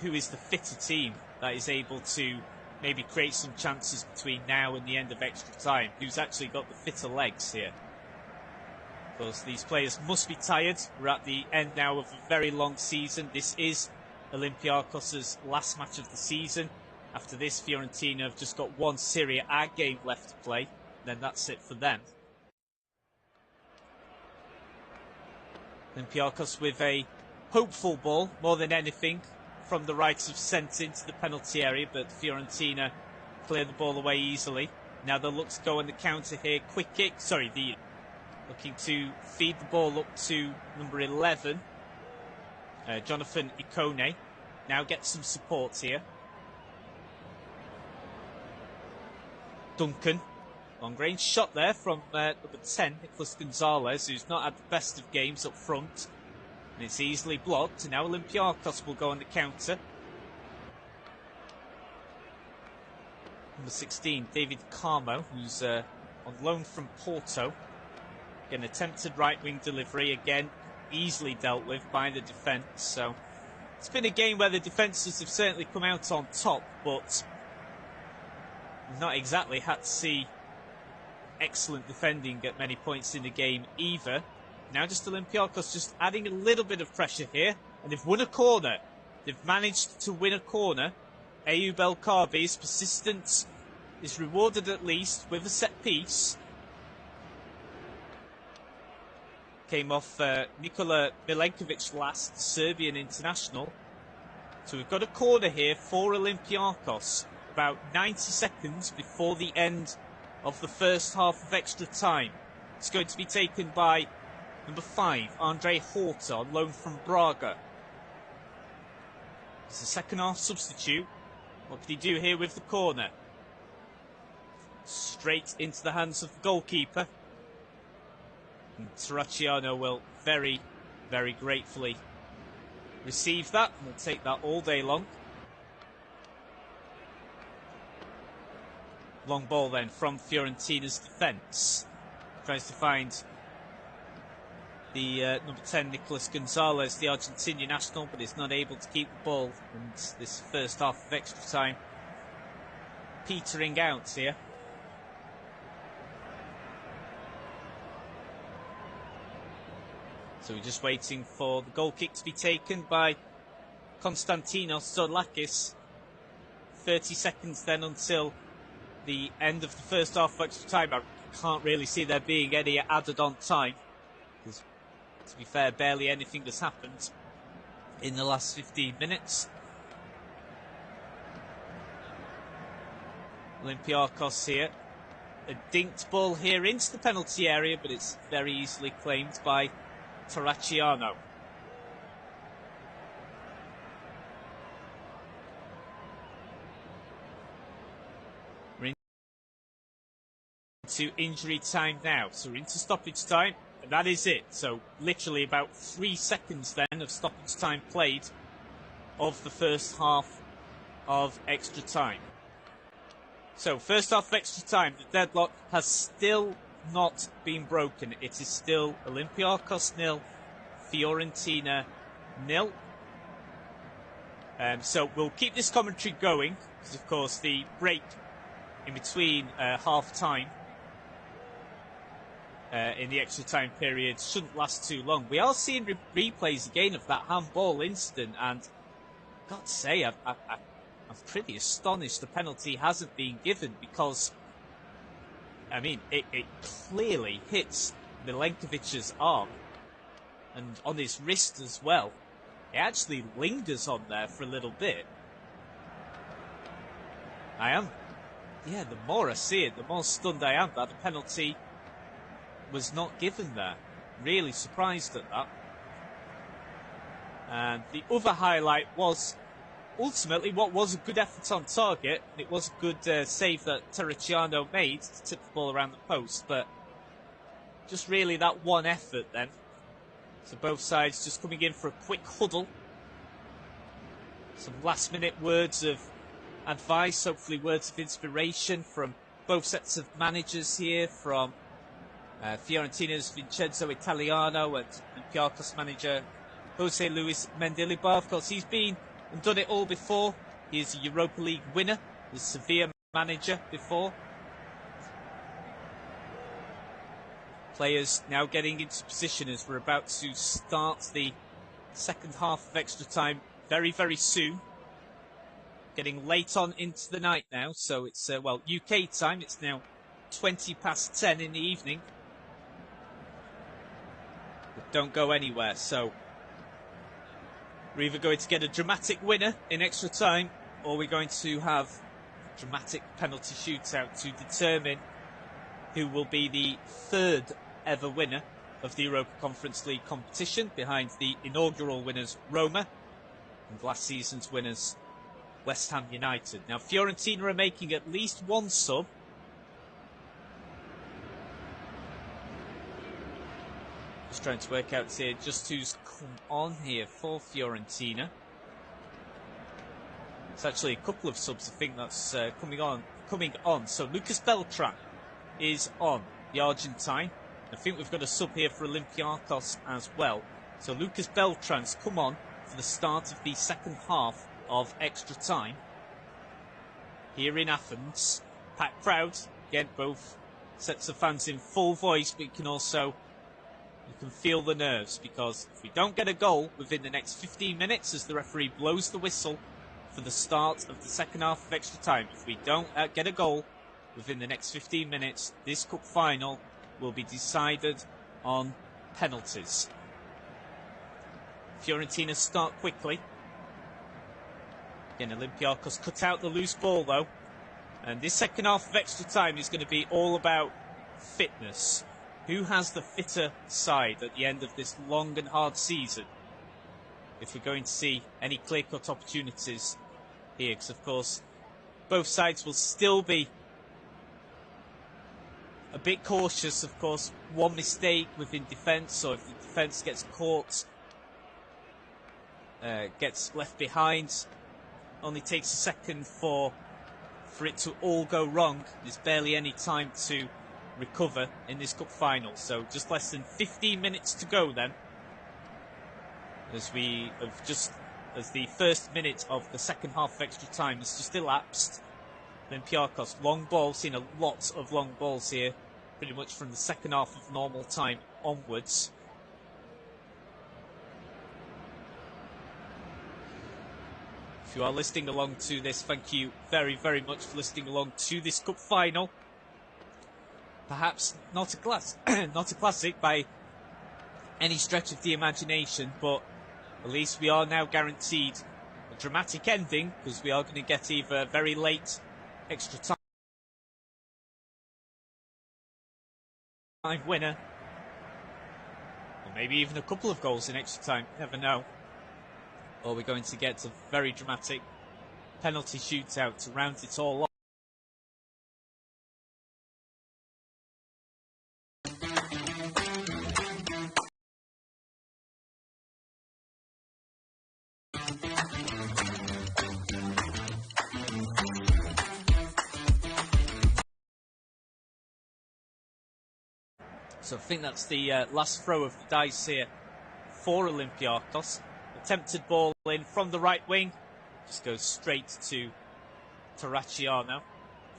who is the fitter team that is able to maybe create some chances between now and the end of extra time. Who's actually got the fitter legs here? Of course, these players must be tired. We're at the end now of a very long season. This is Olympiacos' last match of the season. After this, Fiorentina have just got one Serie A game left to play. Then that's it for them. Olympiacos with a hopeful ball, more than anything, from the right of centre into the penalty area, but Fiorentina clear the ball away easily. Now they'll look to go on the counter here. Quick kick, looking to feed the ball up to number 11, Jonathan Ikone. Now gets some support here. Duncan, long range shot there from number 10, Nicolas Gonzalez, who's not had the best of games up front. And it's easily blocked, and now Olympiacos will go on the counter. Number 16, David Carmo, who's on loan from Porto. An attempted right-wing delivery, again, easily dealt with by the defence. So it's been a game where the defences have certainly come out on top, but not exactly had to see excellent defending at many points in the game either. Now just Olympiacos just adding a little bit of pressure here, and they've won a corner. They've managed to win a corner. Ayoub El Kaabi's persistence is rewarded at least with a set piece. Came off Nikola Milenkovic last, Serbian international. So we've got a corner here for Olympiacos about 90 seconds before the end of the first half of extra time. It's going to be taken by number 5, Andre Horta, on loan from Brugge. It's a second half substitute. What can he do here with the corner? Straight into the hands of the goalkeeper. And Terracciano will very, very gratefully receive that. And will take that all day long. Long ball then from Fiorentina's defence. Tries to find the number 10, Nicolas Gonzalez, the Argentinian national, but is not able to keep the ball. And this first half of extra time petering out here. So we're just waiting for the goal kick to be taken by Konstantinos Zoglakis. 30 seconds then until the end of the first half of extra time. I can't really see there being any added on time, because to be fair, barely anything has happened. in the last 15 minutes. Olympiacos here. A dinked ball here into the penalty area, but it's very easily claimed by Terracciano. We're into injury time now, so we're into stoppage time, and that is it. So literally about 3 seconds then of stoppage time played of the first half of extra time. So, first half of extra time, the deadlock has still not been broken. It is still Olympiacos 0, Fiorentina 0. So, we'll keep this commentary going, because of course the break in between half-time in the extra time period shouldn't last too long. We are seeing replays again of that handball incident, and I've got to say, I'm pretty astonished the penalty hasn't been given, because, I mean, it clearly hits Milenkovic's arm and on his wrist as well. It actually lingers on there for a little bit. The more I see it, the more stunned I am that the penalty was not given there. Really surprised at that. And the other highlight was ultimately what was a good effort on target. It was a good save that Terracciano made to tip the ball around the post, but just really that one effort then. So both sides just coming in for a quick huddle. Some last minute words of advice, hopefully words of inspiration from both sets of managers here, from Fiorentina's Vincenzo Italiano and Olympiacos manager Jose Luis Mendilibar. Of course, he's been and done it all before. He is a Europa League winner, the Sevilla manager before. Players now getting into position as we're about to start the second half of extra time very, very soon. Getting late on into the night now, so it's, UK time, it's now 20 past 10 in the evening. But don't go anywhere, so we're either going to get a dramatic winner in extra time, or we're going to have a dramatic penalty shootout to determine who will be the third ever winner of the Europa Conference League competition, behind the inaugural winners Roma and last season's winners West Ham United. Now, Fiorentina are making at least one sub. Just trying to work out here just who's come on here for Fiorentina. It's actually a couple of subs, I think, that's coming on. So Lucas Beltran is on, the Argentine. I think we've got a sub here for Olympiacos as well. So Lucas Beltran's come on for the start of the second half of extra time here in Athens. Packed crowd, again, both sets of fans in full voice, but you can feel the nerves, because if we don't get a goal within the next 15 minutes as the referee blows the whistle for the start of the second half of extra time, if we don't get a goal within the next 15 minutes, this cup final will be decided on penalties. Fiorentina start quickly. Again, Olympiacos cut out the loose ball though. And this second half of extra time is going to be all about fitness. Who has the fitter side at the end of this long and hard season? If we're going to see any clear-cut opportunities here, because of course both sides will still be a bit cautious. Of course, one mistake within defence, or if the defence gets caught, gets left behind, only takes a second for it to all go wrong. There's barely any time to recover in this cup final. So just less than 15 minutes to go then, as the first minute of the second half of extra time has just elapsed. Olympiacos, long ball, seen a lot of long balls here, pretty much from the second half of normal time onwards. If you are listening along to this, thank you very, very much for listening along to this cup final. Perhaps not a classic by any stretch of the imagination, but At least we are now guaranteed a dramatic ending, because we are going to get either a very late extra time winner, or maybe even a couple of goals in extra time, never know. Or we're going to get a very dramatic penalty shootout to round it all off. So I think that's the last throw of the dice here for Olympiacos. Attempted ball in from the right wing. Just goes straight to Terracciano.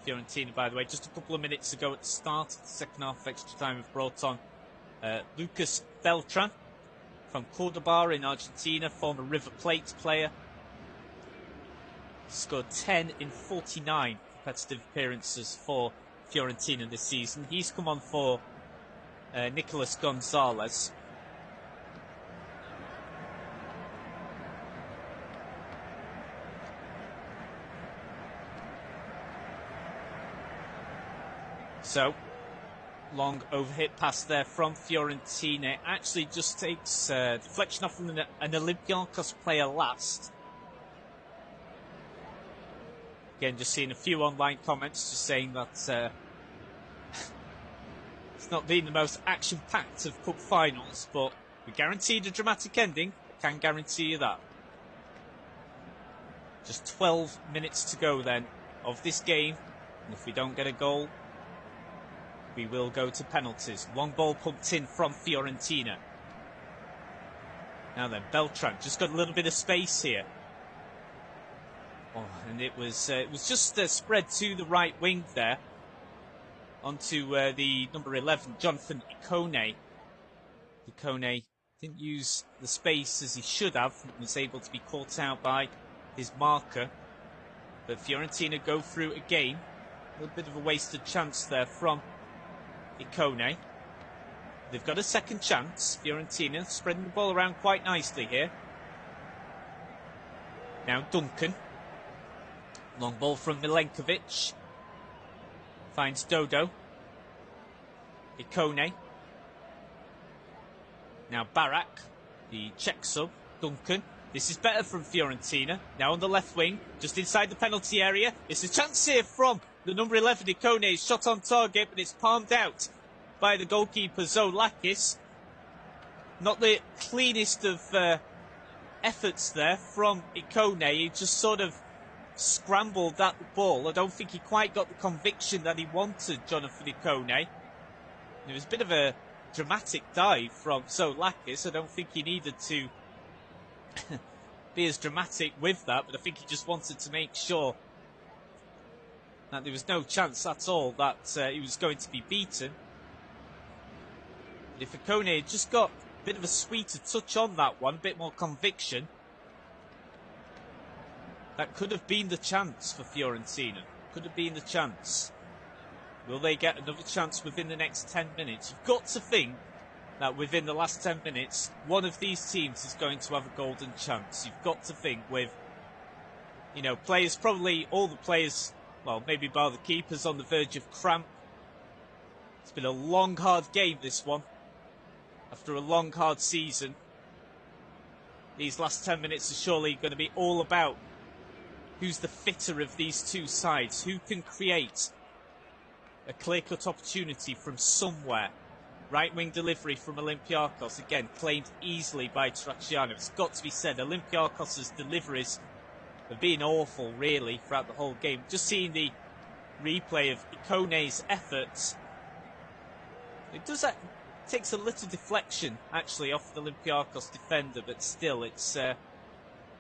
Fiorentina, by the way, just a couple of minutes ago at the start of the second half of extra time, have brought on Lucas Beltran from Cordoba in Argentina, former River Plate player. Scored 10 in 49 competitive appearances for Fiorentina this season. He's come on for Nicolas Gonzalez. So, long overhit pass there from Fiorentina. It actually just takes deflection off from an Olympiacos player last. Again, just seeing a few online comments just saying that it's not been the most action-packed of cup finals, but we guaranteed a dramatic ending. I can guarantee you that. Just 12 minutes to go then of this game, and if we don't get a goal, we will go to penalties. Long ball pumped in from Fiorentina. Now then, Beltran just got a little bit of space here. Oh, and it was just spread to the right wing there, onto the number 11, Jonathan Ikone. Ikone didn't use the space as he should have, and was able to be caught out by his marker. But Fiorentina go through again. A little bit of a wasted chance there from Ikone. They've got a second chance. Fiorentina spreading the ball around quite nicely here. Now Duncan. Long ball from Milenkovic. Finds Dodo. Ikone. Now Barak, the Czech sub. Duncan. This is better from Fiorentina. Now on the left wing, just inside the penalty area. It's a chance here from the number 11, Ikone. Shot on target, but it's palmed out by the goalkeeper, Zoulakis. Not the cleanest of efforts there from Ikone. He just sort of scrambled at the ball. I don't think he quite got the conviction that he wanted, Jonathan Ikone. It was a bit of a dramatic dive from Zoulakis. I don't think he needed to be as dramatic with that, but I think he just wanted to make sure that there was no chance at all that he was going to be beaten. But if Ikone had just got a bit of a sweeter touch on that one, a bit more conviction, that could have been the chance for Fiorentina. Could have been the chance. Will they get another chance within the next 10 minutes? You've got to think that within the last 10 minutes, one of these teams is going to have a golden chance. You've got to think with, you know, players, probably all the players, well, maybe bar the keepers, on the verge of cramp. It's been a long, hard game, this one. After a long, hard season, these last 10 minutes are surely going to be all about who's the fitter of these two sides, who can create a clear-cut opportunity from somewhere. Right wing delivery from Olympiacos, again claimed easily by Terracciano. It's got to be said, Olympiacos' deliveries have been awful really throughout the whole game. Just seeing the replay of Ikone's efforts, it takes a little deflection actually off the Olympiacos defender, but still it's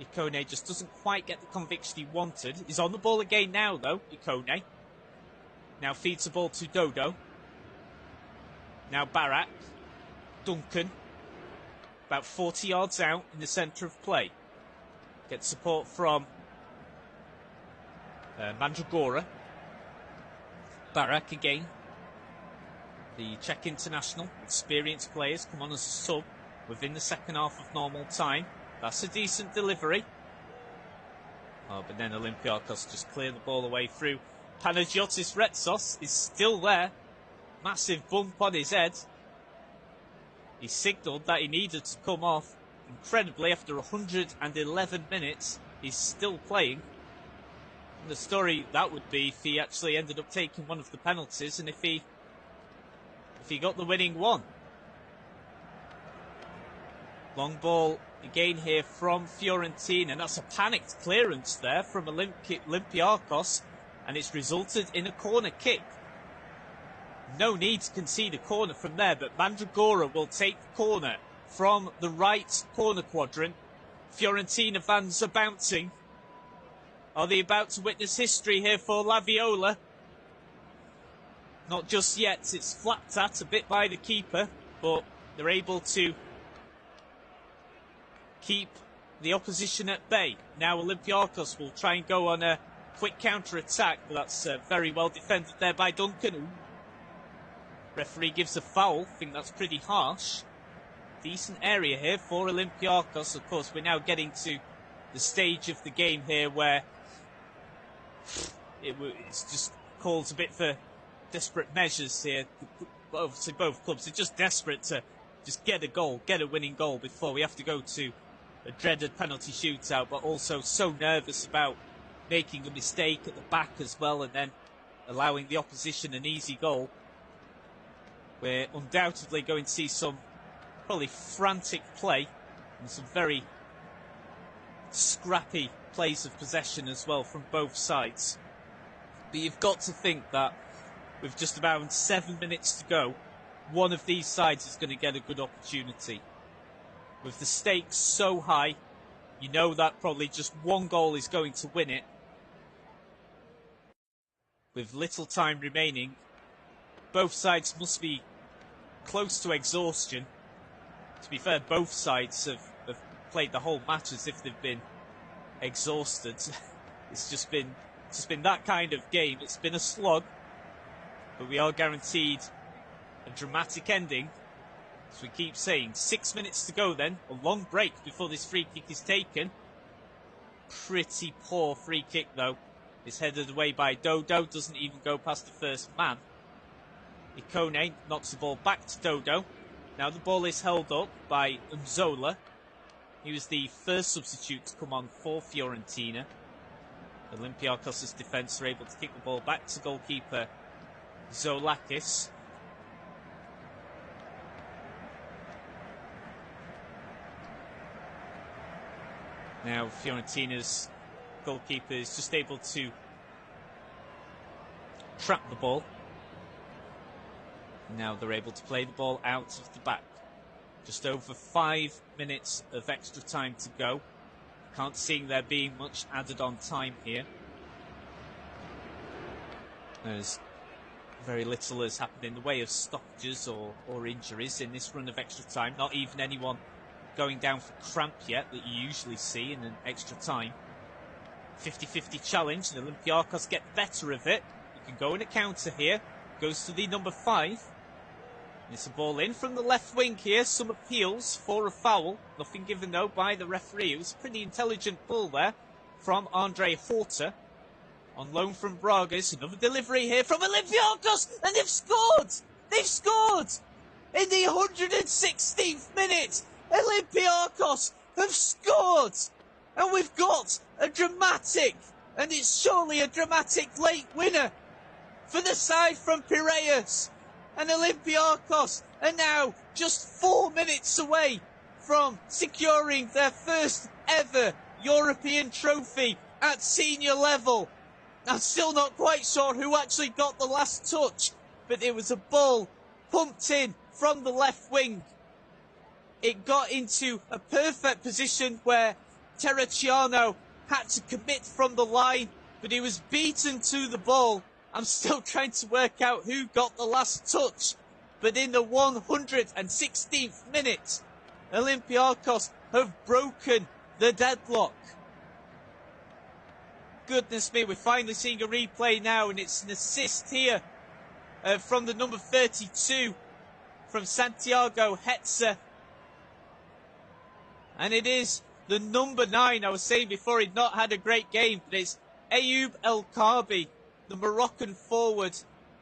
Ikone just doesn't quite get the conviction he wanted. He's on the ball again now though, Ikone. Now feeds the ball to Dodo. Now Barak. Duncan. About 40 yards out in the centre of play. Gets support from Mandragora. Barak again. The Czech international. Experienced players come on as a sub within the second half of normal time. That's a decent delivery. Oh, but then Olympiacos just clear the ball away through. Panagiotis Retsos is still there. Massive bump on his head. He signalled that he needed to come off. Incredibly, after 111 minutes, he's still playing. And the story that would be if he actually ended up taking one of the penalties and if he got the winning one. Long ball again here from Fiorentina, and that's a panicked clearance there from Olympiacos, and it's resulted in a corner kick. No need to concede a corner from there, but Mandragora will take the corner from the right corner quadrant. Fiorentina fans are bouncing. Are they about to witness history here for La Viola? Not just yet. It's flapped at a bit by the keeper, but they're able to keep the opposition at bay. Now Olympiacos will try and go on a quick counter-attack, but that's very well defended there by Duncan. Referee gives a foul. I think that's pretty harsh. Decent area here for Olympiacos. Of course, we're now getting to the stage of the game here where it's just calls a bit for desperate measures here. Obviously, both clubs are just desperate to just get a goal, get a winning goal before we have to go to a dreaded penalty shootout, but also so nervous about making a mistake at the back as well and then allowing the opposition an easy goal. We're undoubtedly going to see some probably frantic play and some very scrappy plays of possession as well from both sides. But you've got to think that with just about 7 minutes to go, one of these sides is going to get a good opportunity. With the stakes so high, you know that probably just one goal is going to win it. With little time remaining, both sides must be close to exhaustion. To be fair, both sides have played the whole match as if they've been exhausted. It's just been that kind of game. It's been a slog, but we are guaranteed a dramatic ending. As we keep saying, 6 minutes to go then, a long break before this free kick is taken. Pretty poor free kick though. It's headed away by Dodo, doesn't even go past the first man. Ikone knocks the ball back to Dodo. Now the ball is held up by Umzola. He was the first substitute to come on for Fiorentina. Olympiacos' defence are able to kick the ball back to goalkeeper Zolakis. Now Fiorentina's goalkeeper is just able to trap the ball. Now they're able to play the ball out of the back. Just over 5 minutes of extra time to go. Can't see there being much added on time here. There's very little has happened in the way of stoppages or injuries in this run of extra time. Not even anyone going down for cramp yet that you usually see in an extra time. 50-50 challenge, and Olympiacos get better of it. You can go in a counter here. Goes to the number 5. It's a ball in from the left wing here. Some appeals for a foul. Nothing given though by the referee. It was a pretty intelligent ball there from Andre Horta. On loan from Brugge. Another delivery here from Olympiacos. And they've scored! They've scored! In the 116th minute, Olympiacos have scored! And we've got a dramatic, and it's surely a dramatic late winner for the side from Piraeus. And Olympiacos are now just 4 minutes away from securing their first ever European trophy at senior level. I'm still not quite sure who actually got the last touch, but it was a ball pumped in from the left wing. It got into a perfect position where Terracciano had to commit from the line, but he was beaten to the ball. I'm still trying to work out who got the last touch. But in the 116th minute, Olympiacos have broken the deadlock. Goodness me, we're finally seeing a replay now, and it's an assist here from the number 32, from Santiago Hetze. And it is the number 9. I was saying before he'd not had a great game, but it's Ayoub El Kaabi, the Moroccan forward,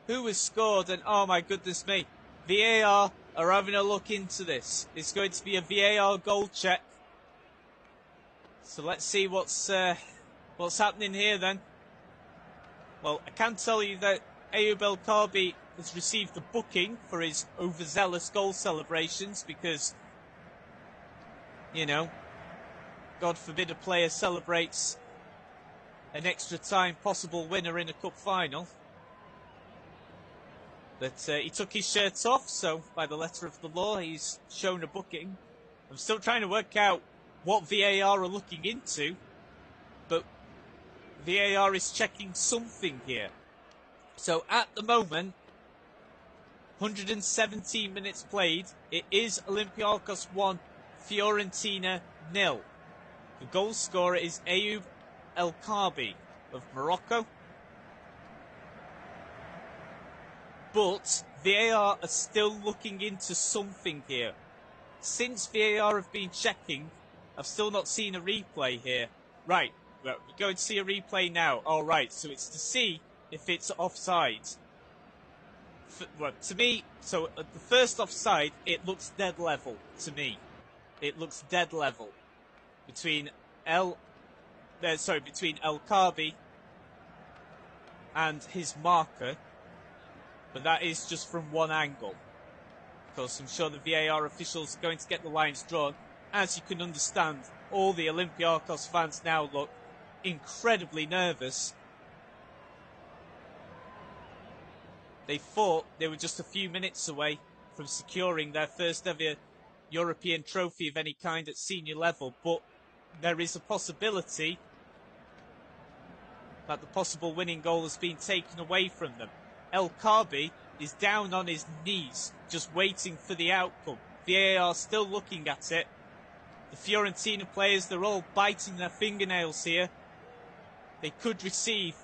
who has scored. And oh my goodness me, VAR are having a look into this. It's going to be a VAR goal check. So let's see what's happening here then. Well, I can tell you that Ayoub El Kaabi has received a booking for his overzealous goal celebrations because, you know, God forbid a player celebrates an extra time possible winner in a cup final. But he took his shirt off, so by the letter of the law, he's shown a booking. I'm still trying to work out what VAR are looking into, but VAR is checking something here. So at the moment, 117 minutes played. It is Olympiacos 1, Fiorentina 0. The goal scorer is Ayoub El Kaabi of Morocco. But VAR are still looking into something here. Since VAR have been checking, I've still not seen a replay here. Right, we're going to see a replay now. All right, so it's to see if it's offside. Well, to me, so at the first offside, it looks dead level to me. It looks dead level between El Kaabi and his marker. But that is just from one angle. Because I'm sure the VAR officials are going to get the lines drawn. As you can understand, all the Olympiacos fans now look incredibly nervous. They thought they were just a few minutes away from securing their first ever European trophy of any kind at senior level. But there is a possibility that the possible winning goal has been taken away from them. El Kaabi is down on his knees, just waiting for the outcome. VAR still looking at it. The Fiorentina players, they're all biting their fingernails here. They could receive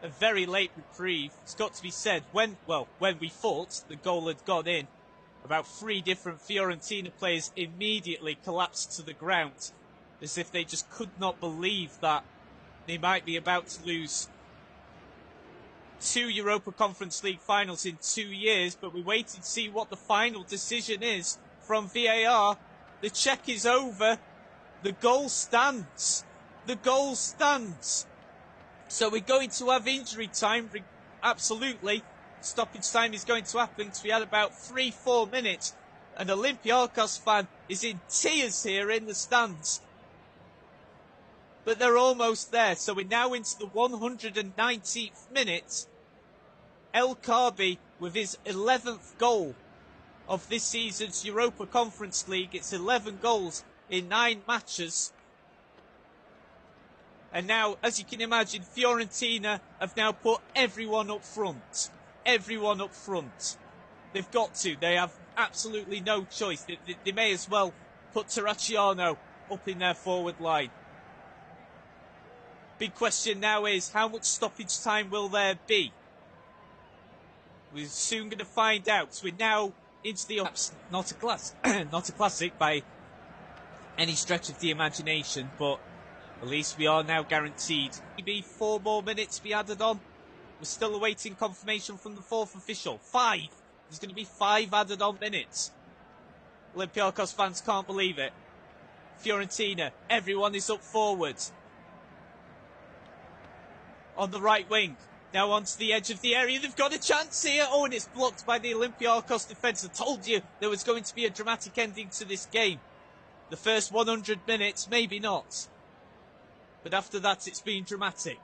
a very late reprieve. It's got to be said, when we thought the goal had gone in, about 3 different Fiorentina players immediately collapsed to the ground, as if they just could not believe that they might be about to lose 2 Europa Conference League finals in 2 years, but we wait and see what the final decision is from VAR. The check is over. The goal stands. The goal stands. So we're going to have injury time. Absolutely. Stoppage time is going to happen because we had about 3-4 minutes. An Olympiacos fan is in tears here in the stands. But they're almost there. So we're now into the 119th minute. El Kaabi with his 11th goal of this season's Europa Conference League. It's 11 goals in 9 matches. And now, as you can imagine, Fiorentina have now put everyone up front. Everyone up front. They've got to. They have absolutely no choice. They may as well put Terracciano up in their forward line. Big question now is, how much stoppage time will there be? We're soon going to find out. So we're now into the not a classic by any stretch of the imagination, but at least we are now guaranteed. Maybe 4 more minutes to be added on. We're still awaiting confirmation from the 4th official. 5. There's going to be 5 added on minutes. Olympiacos fans can't believe it. Fiorentina, everyone is up forward. On the right wing. Now onto the edge of the area. They've got a chance here. Oh, and it's blocked by the Olympiacos defence. I told you there was going to be a dramatic ending to this game. The first 100 minutes, maybe not. But after that, it's been dramatic.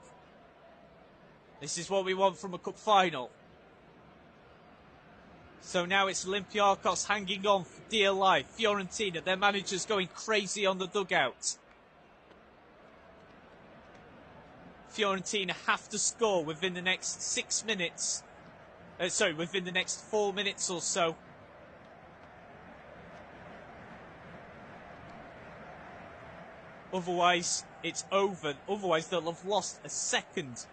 This is what we want from a cup final. So now it's Olympiacos hanging on for dear life. Fiorentina, their manager's going crazy on the dugout. Fiorentina have to score within the next 6 minutes. Within the next 4 minutes or so. Otherwise, it's over. Otherwise, they'll have lost a second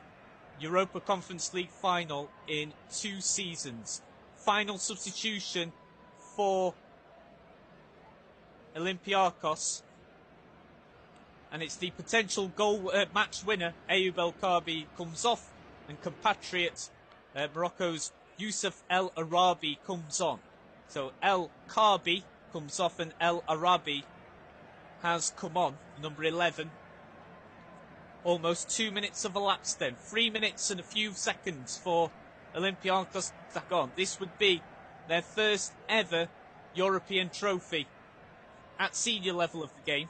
Europa Conference League final in 2 seasons. Final substitution for Olympiacos. And it's the potential goal match winner, Ayoub El Kaabi, comes off, and compatriot Morocco's Youssef El Arabi comes on. So El Kaabi comes off and El Arabi has come on, number 11. Almost 2 minutes have elapsed then. 3 minutes and a few seconds for Olympiacos to back on. This would be their first ever European trophy at senior level of the game.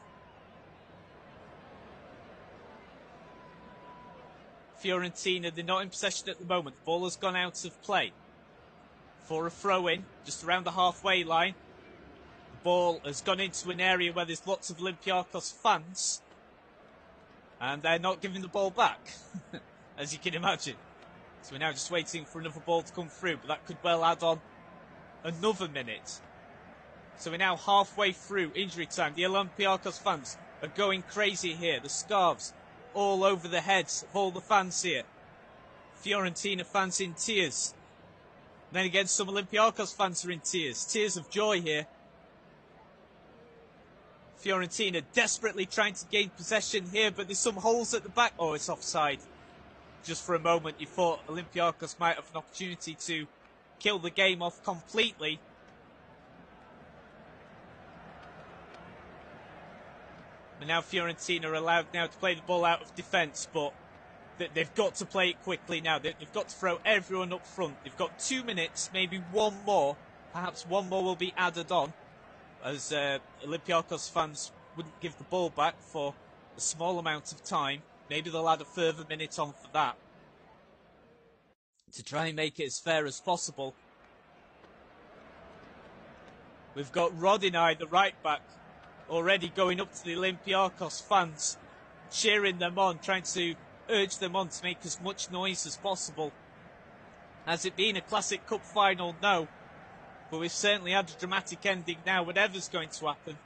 Fiorentina, they're not in possession at the moment. The ball has gone out of play for a throw-in, just around the halfway line. The ball has gone into an area where there's lots of Olympiacos fans, and they're not giving the ball back, as you can imagine. So we're now just waiting for another ball to come through, but that could well add on another minute. So we're now halfway through injury time. The Olympiacos fans are going crazy here. The scarves all over the heads of all the fans here. Fiorentina fans in tears. And then again, some Olympiacos fans are in tears. Tears of joy here. Fiorentina desperately trying to gain possession here, but there's some holes at the back. Oh, it's offside. Just for a moment, you thought Olympiacos might have an opportunity to kill the game off completely. And now Fiorentina are allowed now to play the ball out of defence, but they've got to play it quickly now. They've got to throw everyone up front. They've got 2 minutes, maybe one more. Perhaps one more will be added on, as Olympiacos fans wouldn't give the ball back for a small amount of time. Maybe they'll add a further minute on for that, to try and make it as fair as possible. We've got Rodinei, the right back, already going up to the Olympiacos fans, cheering them on, trying to urge them on to make as much noise as possible. Has it been a classic cup final? No. But we've certainly had a dramatic ending now, whatever's going to happen.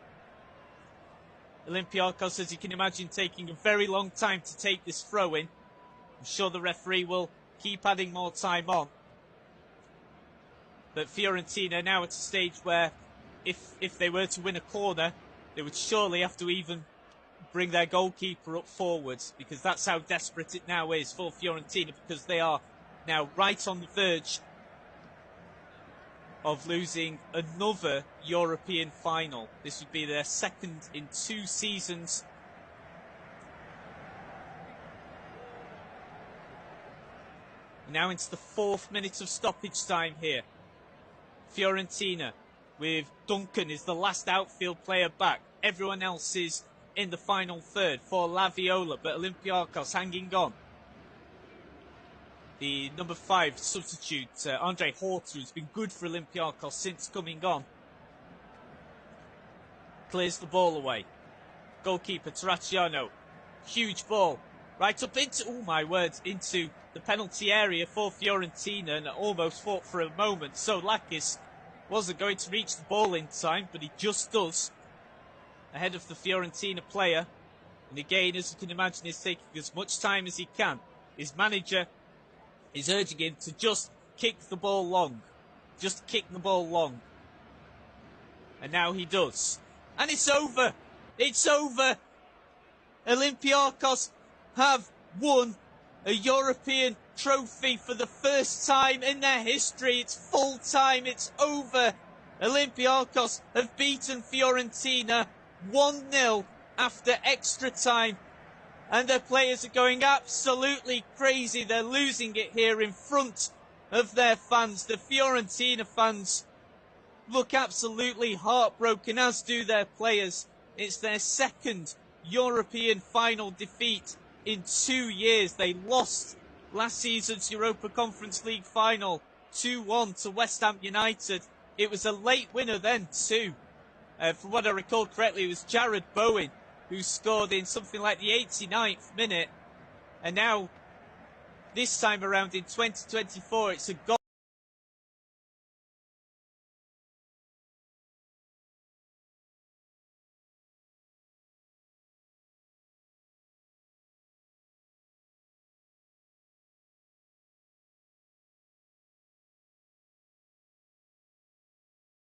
Olympiacos, as you can imagine, taking a very long time to take this throw-in. I'm sure the referee will keep adding more time on. But Fiorentina now at a stage where if they were to win a corner, they would surely have to even bring their goalkeeper up forwards, because that's how desperate it now is for Fiorentina, because they are now right on the verge of losing another European final. This would be their second in 2 seasons. Now into the 4th minute of stoppage time here. Fiorentina with Duncan is the last outfield player back. Everyone else is in the final third for La Viola, but Olympiacos hanging on. The number 5 substitute, Andre Horta, who's been good for Olympiacos since coming on, clears the ball away. Goalkeeper Terracciano, huge ball, right up into, oh my words, into the penalty area for Fiorentina, and almost fought for a moment. So Lakis wasn't going to reach the ball in time, but he just does, ahead of the Fiorentina player. And again, as you can imagine, he's taking as much time as he can. His manager is urging him to just kick the ball long. Just kick the ball long. And now he does. And it's over. It's over. Olympiacos have won a European trophy for the first time in their history. It's full time. It's over. Olympiacos have beaten Fiorentina 1-0 after extra time. And their players are going absolutely crazy. They're losing it here in front of their fans. The Fiorentina fans look absolutely heartbroken, as do their players. It's their second European final defeat in 2 years. They lost last season's Europa Conference League final 2-1 to West Ham United. It was a late winner then too. From what I recall correctly, it was Jared Bowen who scored in something like the 89th minute. And now, this time around in 2024, it's a goal